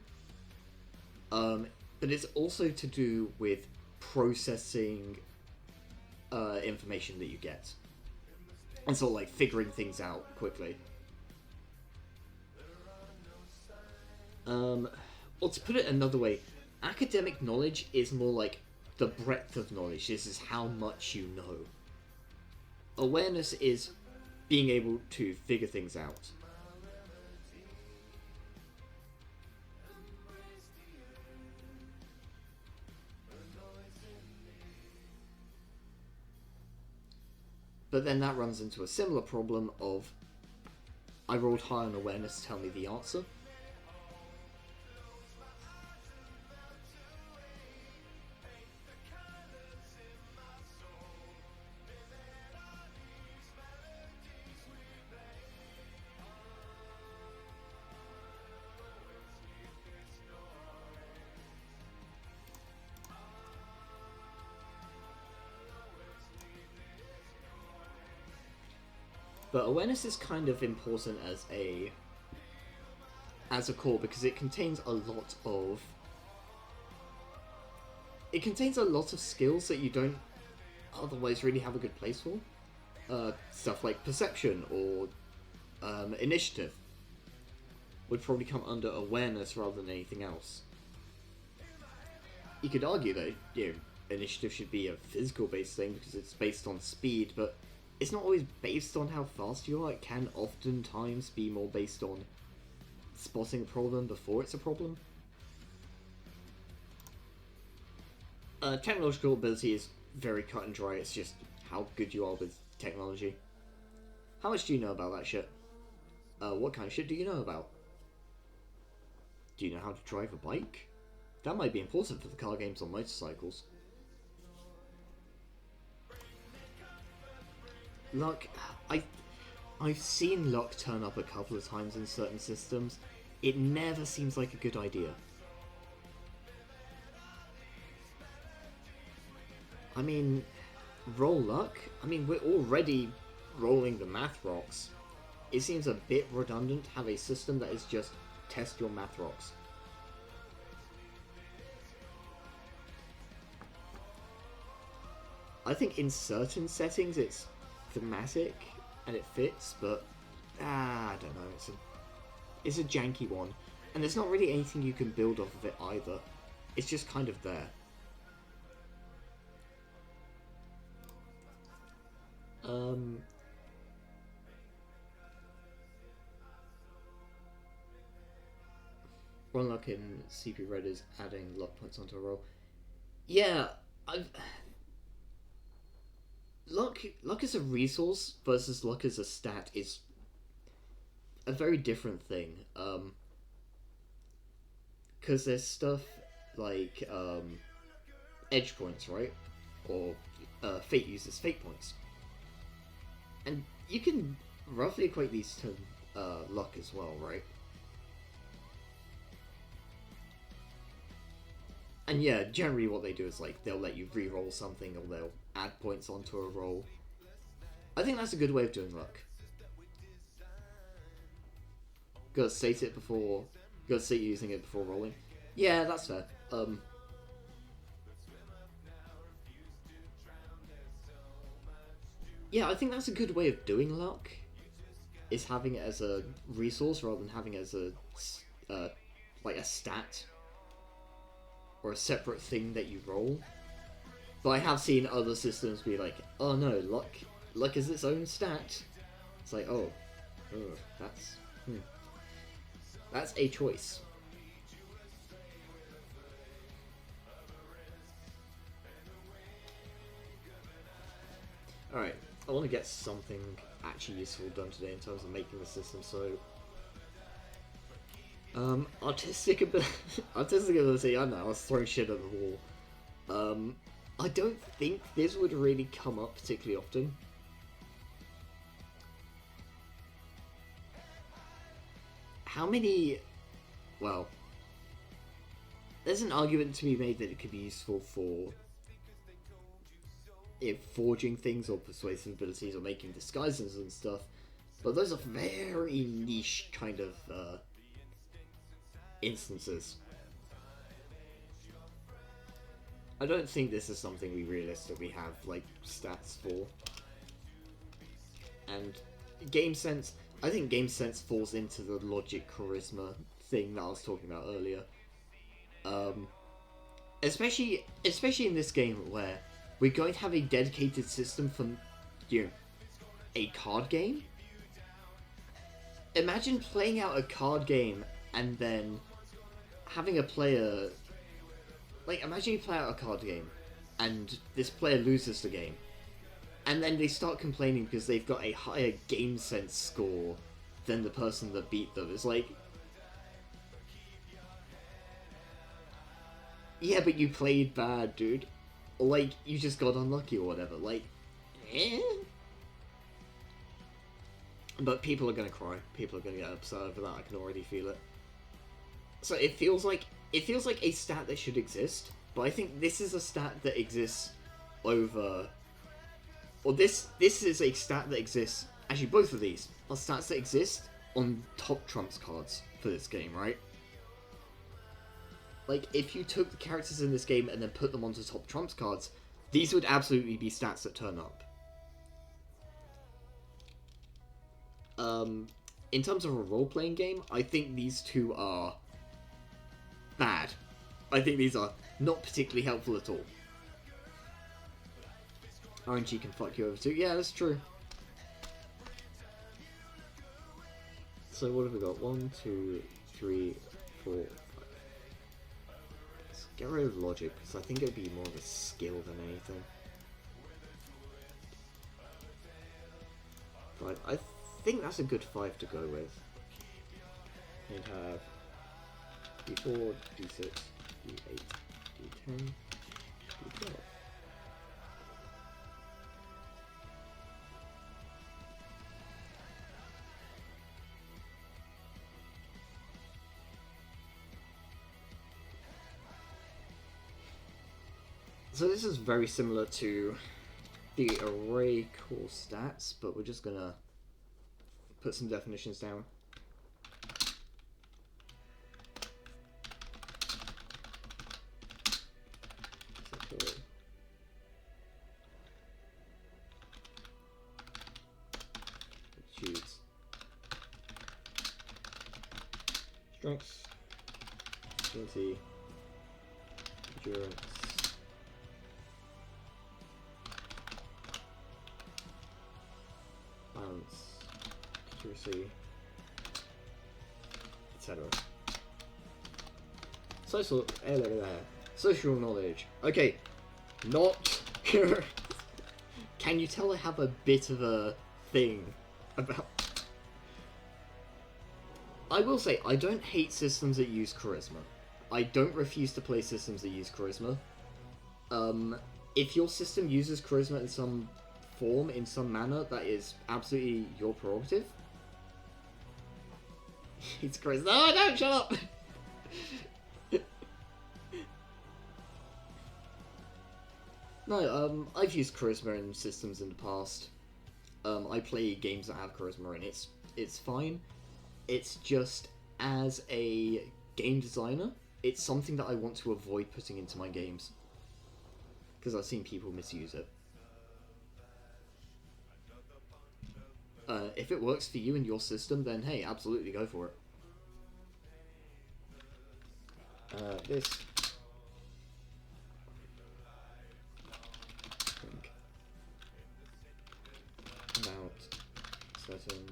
But it's also to do with processing information that you get. And sort of like figuring things out quickly. Or to put it another way, academic knowledge is more like the breadth of knowledge. This is how much you know. Awareness is being able to figure things out. But then that runs into a similar problem of I rolled high on awareness to tell me the answer. But awareness is kind of important as a core because it contains a lot of skills that you don't otherwise really have a good place for. Stuff like perception or initiative would probably come under awareness rather than anything else. You could argue that initiative should be a physical based thing because it's based on speed, but it's not always based on how fast you are. It can oftentimes be more based on spotting a problem before it's a problem. Technological ability is very cut and dry. It's just how good you are with technology. How much do you know about that shit? What kind of shit do you know about? Do you know how to drive a bike? That might be important for the car games on motorcycles. Luck, I've seen luck turn up a couple of times in certain systems. It never seems like a good idea. I mean, roll luck? I mean, we're already rolling the math rocks. It seems a bit redundant to have a system that is just test your math rocks. I think in certain settings it's thematic and it fits, but I don't know, it's a janky one, and there's not really anything you can build off of it either. It's just kind of there. One luck in CP Red is adding luck points onto a roll. Yeah, Luck as a resource versus luck as a stat is a very different thing. Because there's stuff like edge points, right? Or fate uses fate points. And you can roughly equate these to luck as well, right? And yeah, generally what they do is like they'll let you re-roll something or they'll add points onto a roll. I think that's a good way of doing luck. Gotta state using it before rolling. Yeah, that's fair. Yeah, I think that's a good way of doing luck. Is having it as a resource rather than having it as a like a stat or a separate thing that you roll. But I have seen other systems be like, oh no, luck is its own stat. It's like, oh, that's a choice. Alright, I want to get something actually useful done today in terms of making the system, so... artistic ability, I don't know, I was throwing shit at the wall. I don't think this would really come up particularly often. How many... Well... There's an argument to be made that it could be useful for... forging things or persuasive abilities or making disguises and stuff. But those are very niche kind of, instances. I don't think this is something we realistically have, like, stats for. And game sense, I think game sense falls into the logic charisma thing that I was talking about earlier. Especially in this game where we're going to have a dedicated system for, you know, a card game. Imagine playing out a card game and then having a player... Like, imagine you play out a card game and this player loses the game. And then they start complaining because they've got a higher game sense score than the person that beat them. It's like... Yeah, but you played bad, dude. Or, like, you just got unlucky or whatever. Like, eh? But people are gonna cry. People are gonna get upset over that. I can already feel it. So it feels like a stat that should exist, but I think this is a stat that exists over... Or this is a stat that exists... Actually, both of these are stats that exist on top trumps cards for this game, right? Like, if you took the characters in this game and then put them onto top trumps cards, these would absolutely be stats that turn up. In terms of a role-playing game, I think these two are bad. I think these are not particularly helpful at all. RNG can fuck you over too. Yeah, that's true. So what have we got? 1, 2, 3, 4, 5. Let's get rid of logic, because I think it'd be more of a skill than anything. Right, I think that's a good 5 to go with. We'd have D4, D6, D8, D10, D12. So this is very similar to the array core stats, but we're just gonna put some definitions down. Choose strength, agility, endurance, balance, accuracy, etc. Social knowledge. Okay, not. Can you tell I have a bit of a thing about? I will say, I don't hate systems that use charisma. I don't refuse to play systems that use charisma. If your system uses charisma in some form, in some manner, that is absolutely your prerogative. It's charisma. No, don't shut up! No, I've used charisma in systems in the past. I play games that have charisma and it's fine. It's just, as a game designer, it's something that I want to avoid putting into my games. Because I've seen people misuse it. If it works for you and your system, then hey, absolutely go for it. This... about certain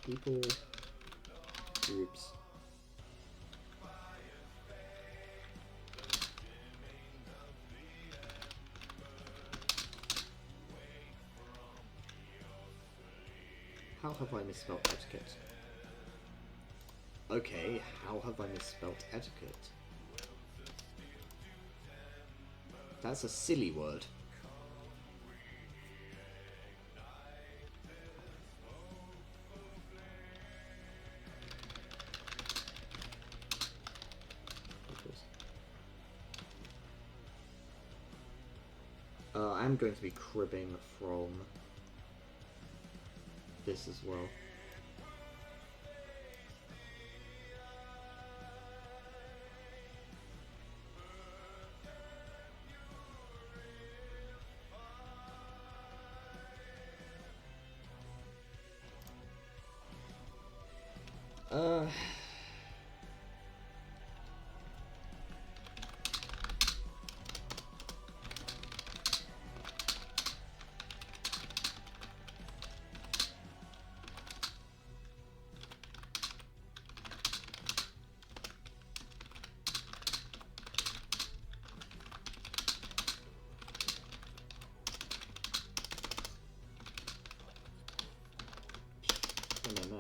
people, groups, How have I misspelled etiquette? Okay, how have I misspelled etiquette? That's a silly word. I'm going to be cribbing from this as well. No.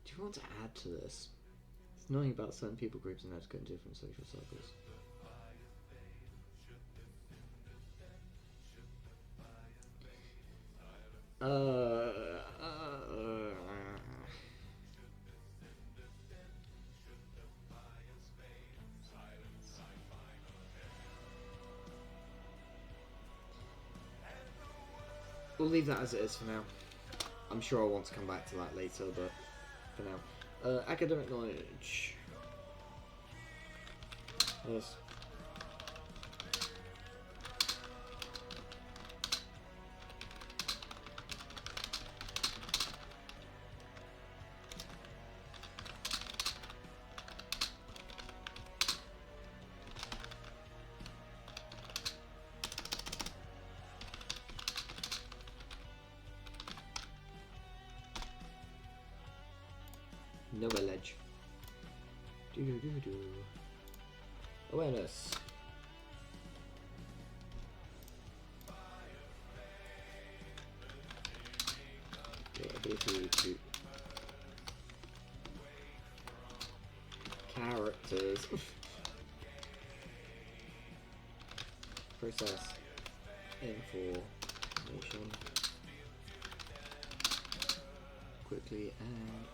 Do you want to add to this? It's knowing about certain people groups and etiquette in different social circles. We'll leave that as it is for now. I'm sure I'll want to come back to that later, but for now. Academic knowledge. Yes. Knowledge. Awareness. Yeah, ability to characters. Process information quickly and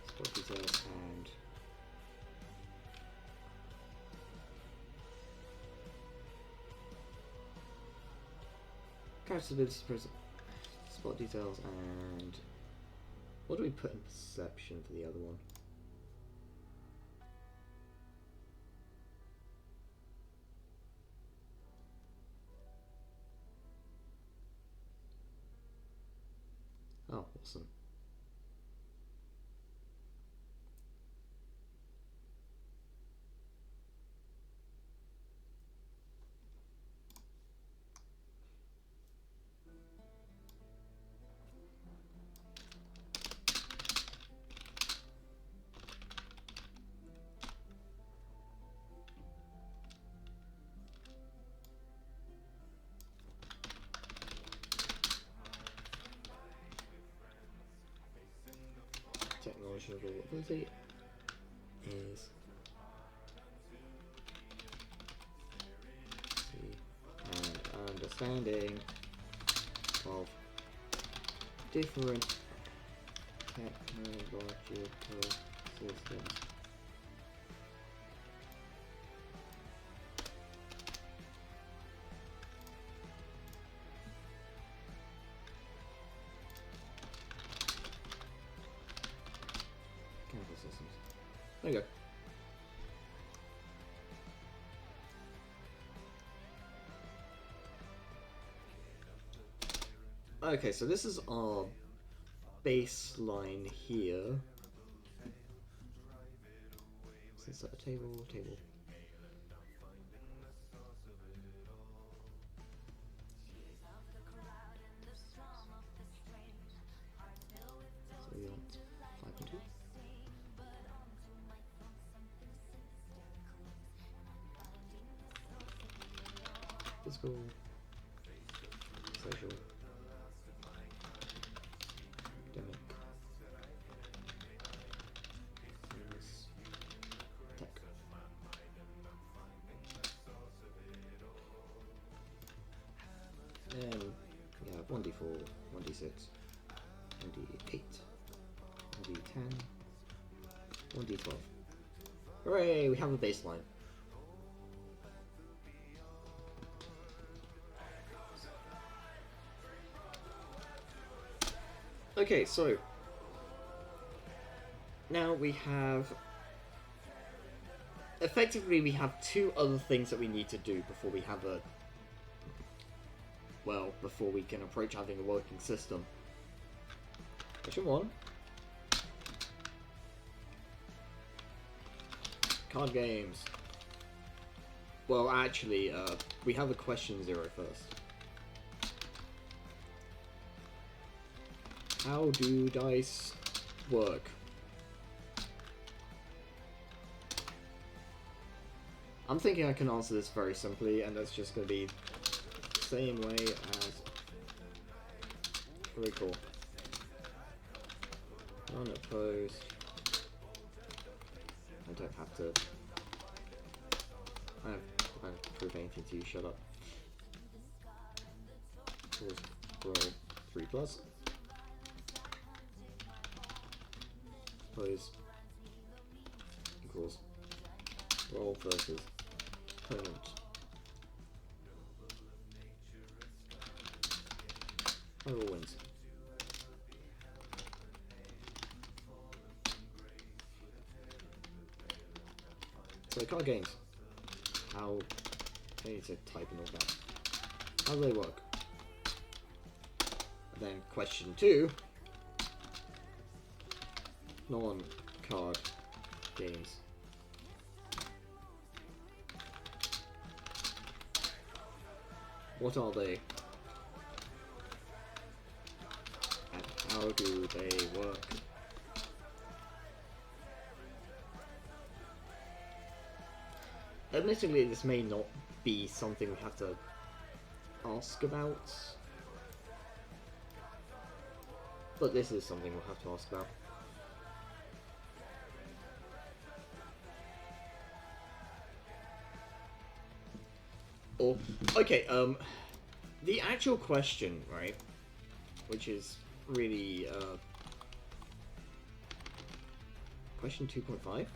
spot details and character abilities, spot details, and what do we put in perception for the other one? Oh, awesome. Technological ability is an understanding of different technological systems. Chemical systems. There you go. Okay, so this is our baseline here. Is that a table? Table. So we want 5 and 2. Physical. Social. Demic. Tech. And we have 1d4, 1d6, 1d8, 1d10, 1d12. Hooray, we have a baseline. Okay, so now we have effectively we have 2 other things that we need to do before we have a before we can approach having a working system. Question 1. Card games. Well, actually, we have a question 0 first. How do dice work? I'm thinking I can answer this very simply, and that's just going to be the same way as... Very cool. Unopposed. I don't have to... I don't have to prove anything to you, shut up. Roll 3+. Oppose equals roll versus opponent. I roll wins. So card games. How I need to type in all that. How do they work? And then question 2. Non-card games. What are they? And how do they work? Admittedly, this may not be something we have to ask about, but this is something we'll have to ask about. Or, okay, the actual question, right, which is really, question 2.5?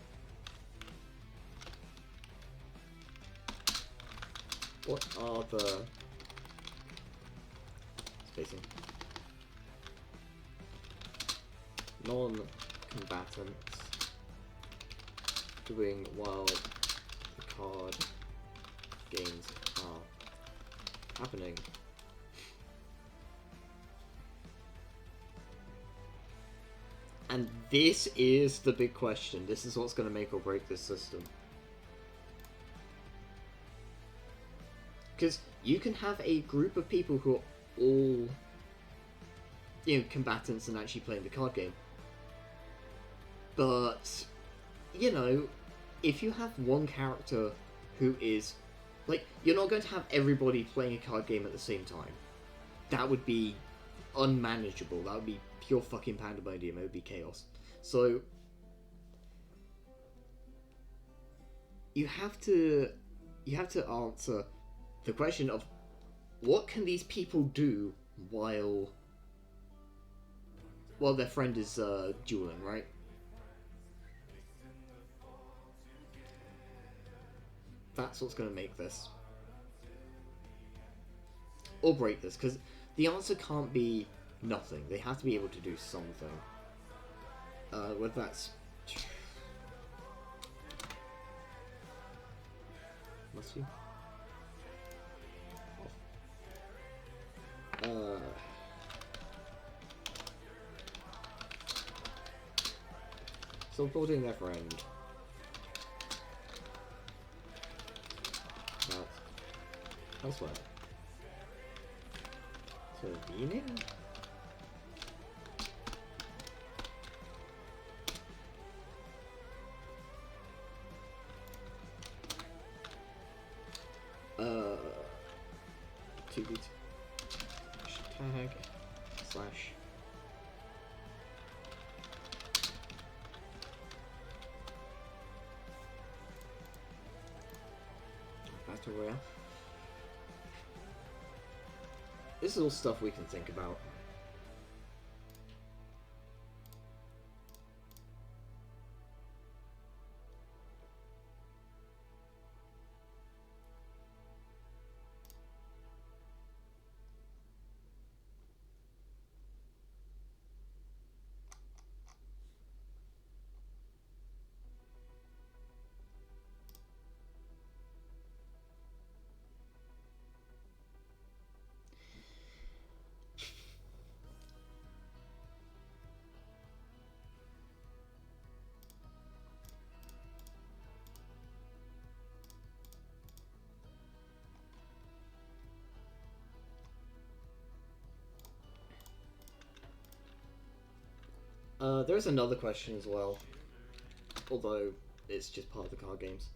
What are the... spacing. Non-combatants doing while the card games are happening? And this is the big question. This is what's going to make or break this system. Because you can have a group of people who are all, you know, combatants and actually playing the card game. But, you know, if you have one character who is, like, you're not going to have everybody playing a card game at the same time. That would be unmanageable. That would be pure fucking pandemonium. It would be chaos. So, you have to answer the question of what can these people do while their friend is dueling, right? That's what's going to make this or break this, because the answer can't be nothing. They have to be able to do something. Whether that's must you. Supporting their friend. That's elsewhere. Intervening? Tag slash Battle Royale. This is all stuff we can think about. There's another question as well, although it's just part of the card games.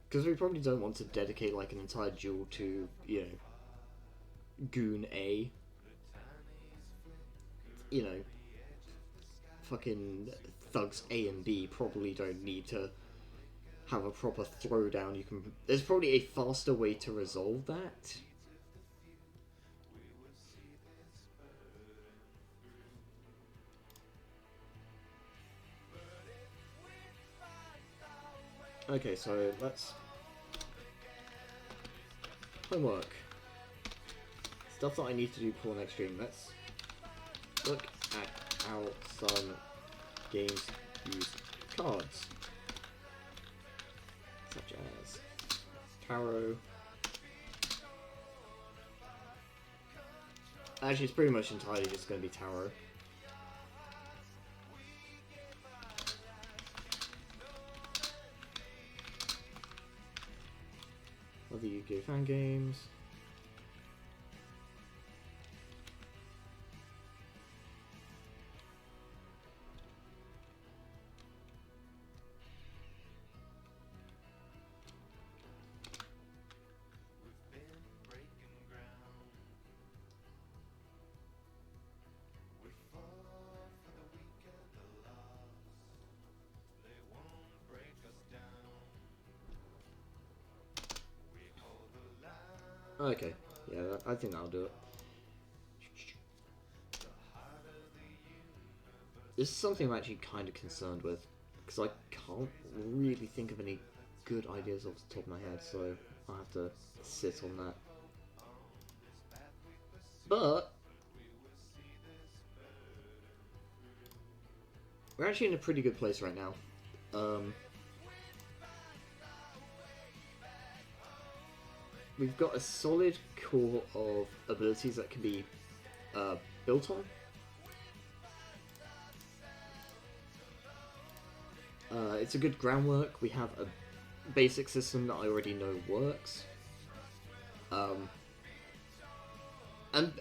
Because we probably don't want to dedicate like an entire duel to, you know, Goon A. You know, fucking thugs A and B probably don't need to have a proper throwdown. There's probably a faster way to resolve that. Okay, so let's homework. Stuff that I need to do before next stream. Let's look at how some games use cards. Such as tarot. Actually, it's pretty much entirely just going to be tarot. Other UK fan games. Okay, yeah, I think that'll do it. This is something I'm actually kind of concerned with, because I can't really think of any good ideas off the top of my head, so I'll have to sit on that. But we're actually in a pretty good place right now. We've got a solid core of abilities that can be built on. It's a good groundwork. We have a basic system that I already know works. And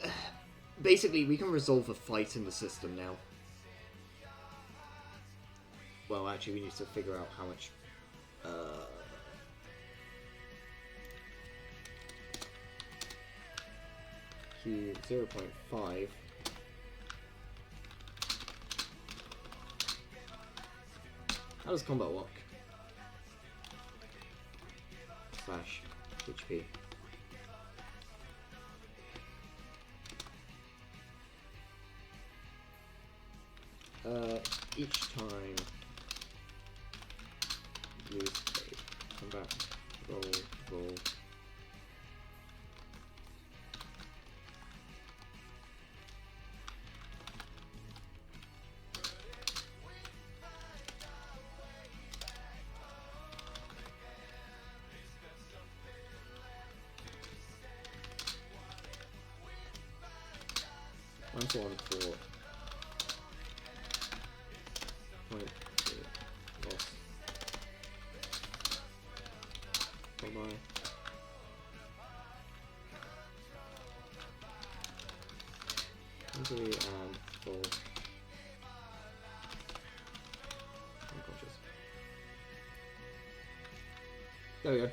basically we can resolve a fight in the system now. Well, actually we need to figure out how much... 0.5. How does combat work? Slash HP. Each time use a combat roll. That's one for... Point 2. Loss. Bye-bye. Injury and full. Unconscious. There we go.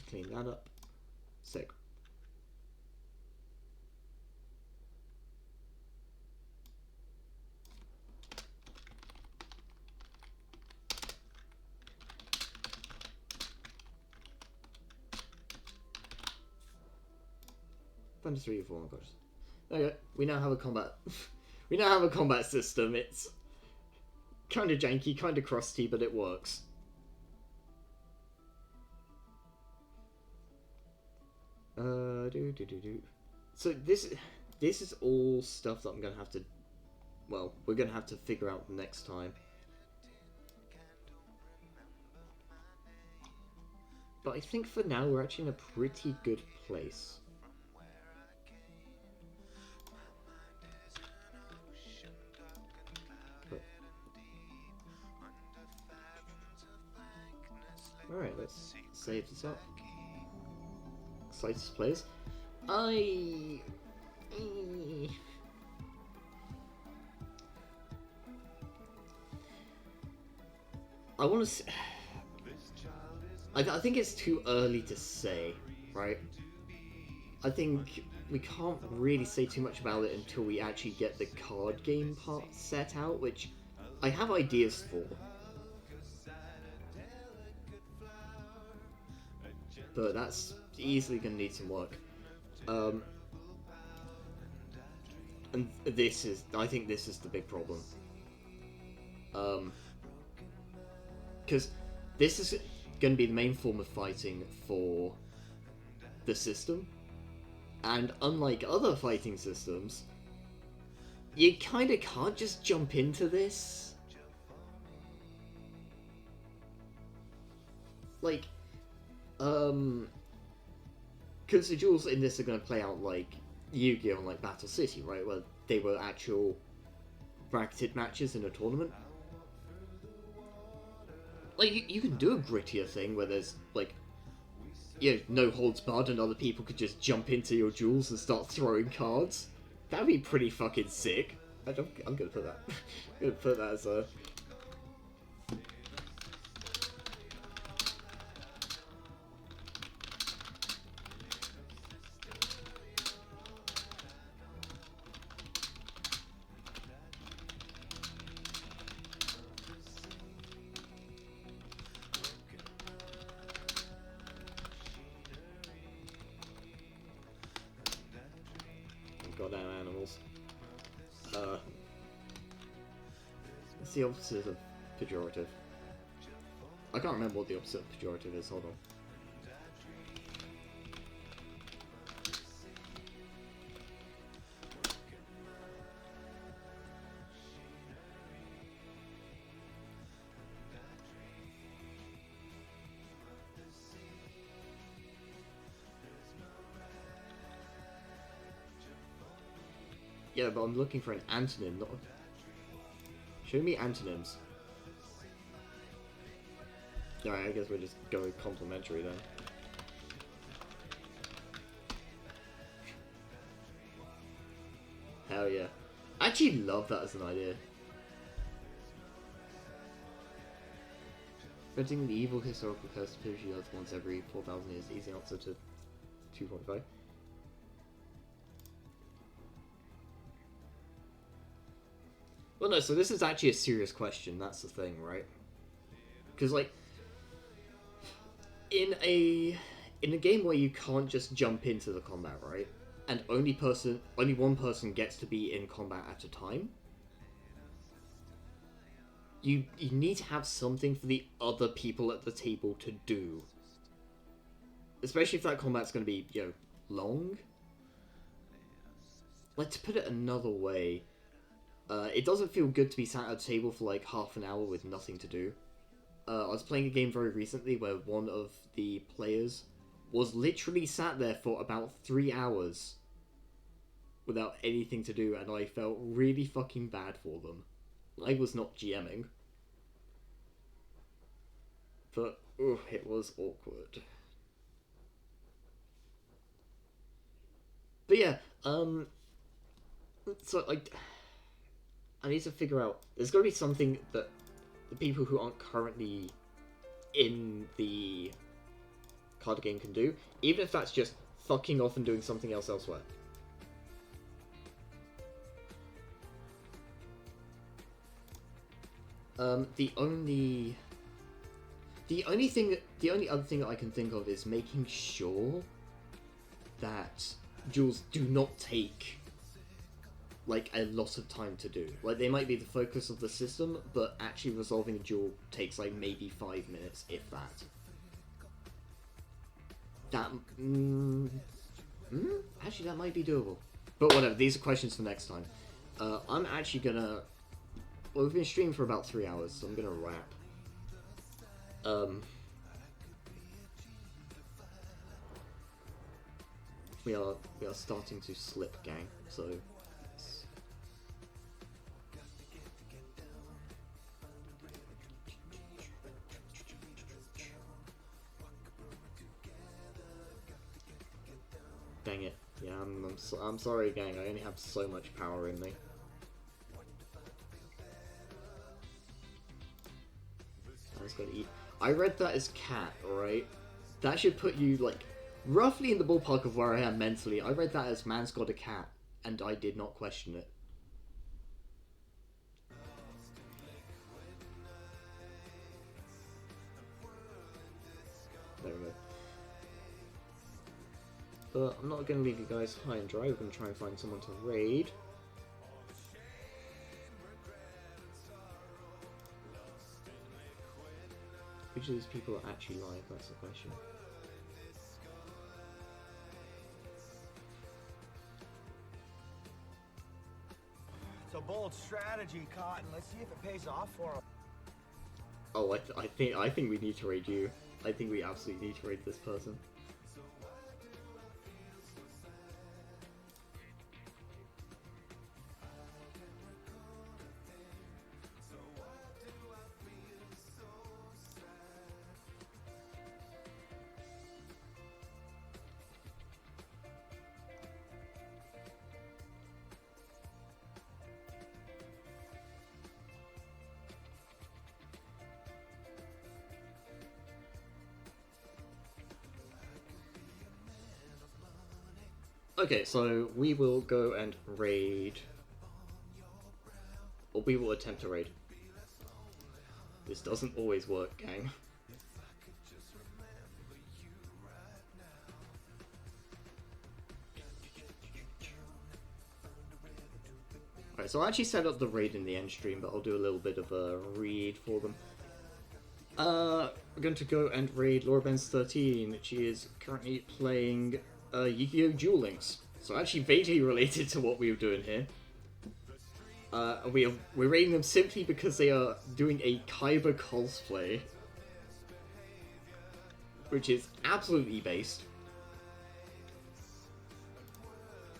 Clean that up. Sick. Thunder 3 or 4 unconscious. Okay, we now have a combat. We now have a combat system. It's kind of janky, kind of crusty, but it works. So this is all stuff that I'm gonna have to, well, we're gonna have to figure out next time. But I think for now we're actually in a pretty good place. Alright, let's save this up. Slightest players. I want to say... I think it's too early to say, right? I think we can't really say too much about it until we actually get the card game part set out, which I have ideas for. But that's easily going to need some work. And this is, I think this is the big problem. Because this is going to be the main form of fighting for the system. And unlike other fighting systems, you kind of can't just jump into this. Like, because the duels in this are going to play out like Yu-Gi-Oh! And like Battle City, right? Where they were actual bracketed matches in a tournament. Like, you can do a grittier thing where there's, like, you know, no holds barred and other people could just jump into your duels and start throwing cards. That'd be pretty fucking sick. I'm gonna put that. I'm gonna put that as a... Goddamn animals. It's the opposite of pejorative. I can't remember what the opposite of pejorative is, hold on. Yeah, but I'm looking for an antonym, not... Show me antonyms. Alright, I guess we'll just go with complimentary then. Hell yeah. I actually love that as an idea. Preventing the evil historical curse to appears Earth once every 4,000 years. Easy answer to 2.5. Well, no, so this is actually a serious question, that's the thing, right? Because, like, in a game where you can't just jump into the combat, right? and only one person gets to be in combat at a time, you need to have something for the other people at the table to do. Especially if that combat's going to be, long. Like, to put it another way, it doesn't feel good to be sat at a table for like half an hour with nothing to do. I was playing a game very recently where one of the players was literally sat there for about 3 hours without anything to do, and I felt really fucking bad for them. I was not GMing. But, it was awkward. But yeah, so I need to figure out, there's got to be something that the people who aren't currently in the card game can do, even if that's just fucking off and doing something else elsewhere. The only other thing that I can think of is making sure that duels do not take like a lot of time to do. Like, they might be the focus of the system, but actually resolving a duel takes like maybe 5 minutes, if that. Actually, that might be doable. But whatever, these are questions for next time. I'm actually gonna... Well, we've been streaming for about 3 hours, so I'm gonna wrap. We are starting to slip, gang, so... Dang it. Yeah, I'm sorry, gang. I only have so much power in me. I just gotta eat. I read that as cat, alright? That should put you, like, roughly in the ballpark of where I am mentally. I read that as man's got a cat, and I did not question it. There we go. But I'm not going to leave you guys high and dry. We're going to try and find someone to raid. Which of these people are actually live? That's the question. It's a bold strategy, Cotton. Let's see if it pays off for him. Oh, I think we need to raid you. I think we absolutely need to raid this person. Okay, so we will go and raid. Or we will attempt to raid. This doesn't always work, gang. Alright, so I actually set up the raid in the end stream, but I'll do a little bit of a read for them. We're going to go and raid Laura Benz 13. She is currently playing Yu-Gi-Oh! Duel Links. So actually vaguely related to what we were doing here. We're raiding them simply because they are doing a Kaiba cosplay. Which is absolutely based.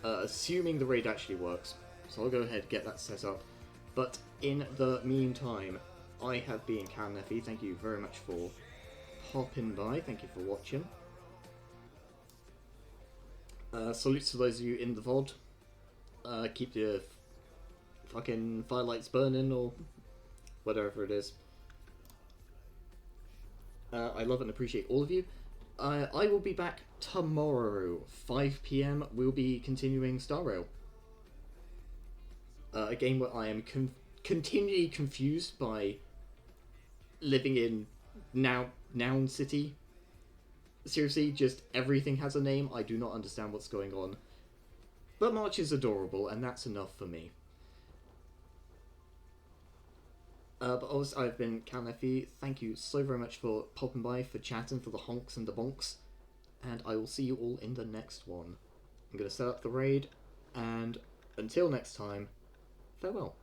Assuming the raid actually works. So I'll go ahead and get that set up. But in the meantime, I have been Kallen. Thank you very much for popping by. Thank you for watching. Salutes to those of you in the VOD. Keep your fucking firelights burning, or whatever it is. I love and appreciate all of you. I will be back tomorrow, 5 PM. We'll be continuing Star Rail. A game where I am continually confused by living in Noun City. Seriously, just everything has a name. I do not understand what's going on. But March is adorable, and that's enough for me. But also, I've been Kallen. Thank you so very much for popping by, for chatting, for the honks and the bonks. And I will see you all in the next one. I'm going to set up the raid, and until next time, farewell.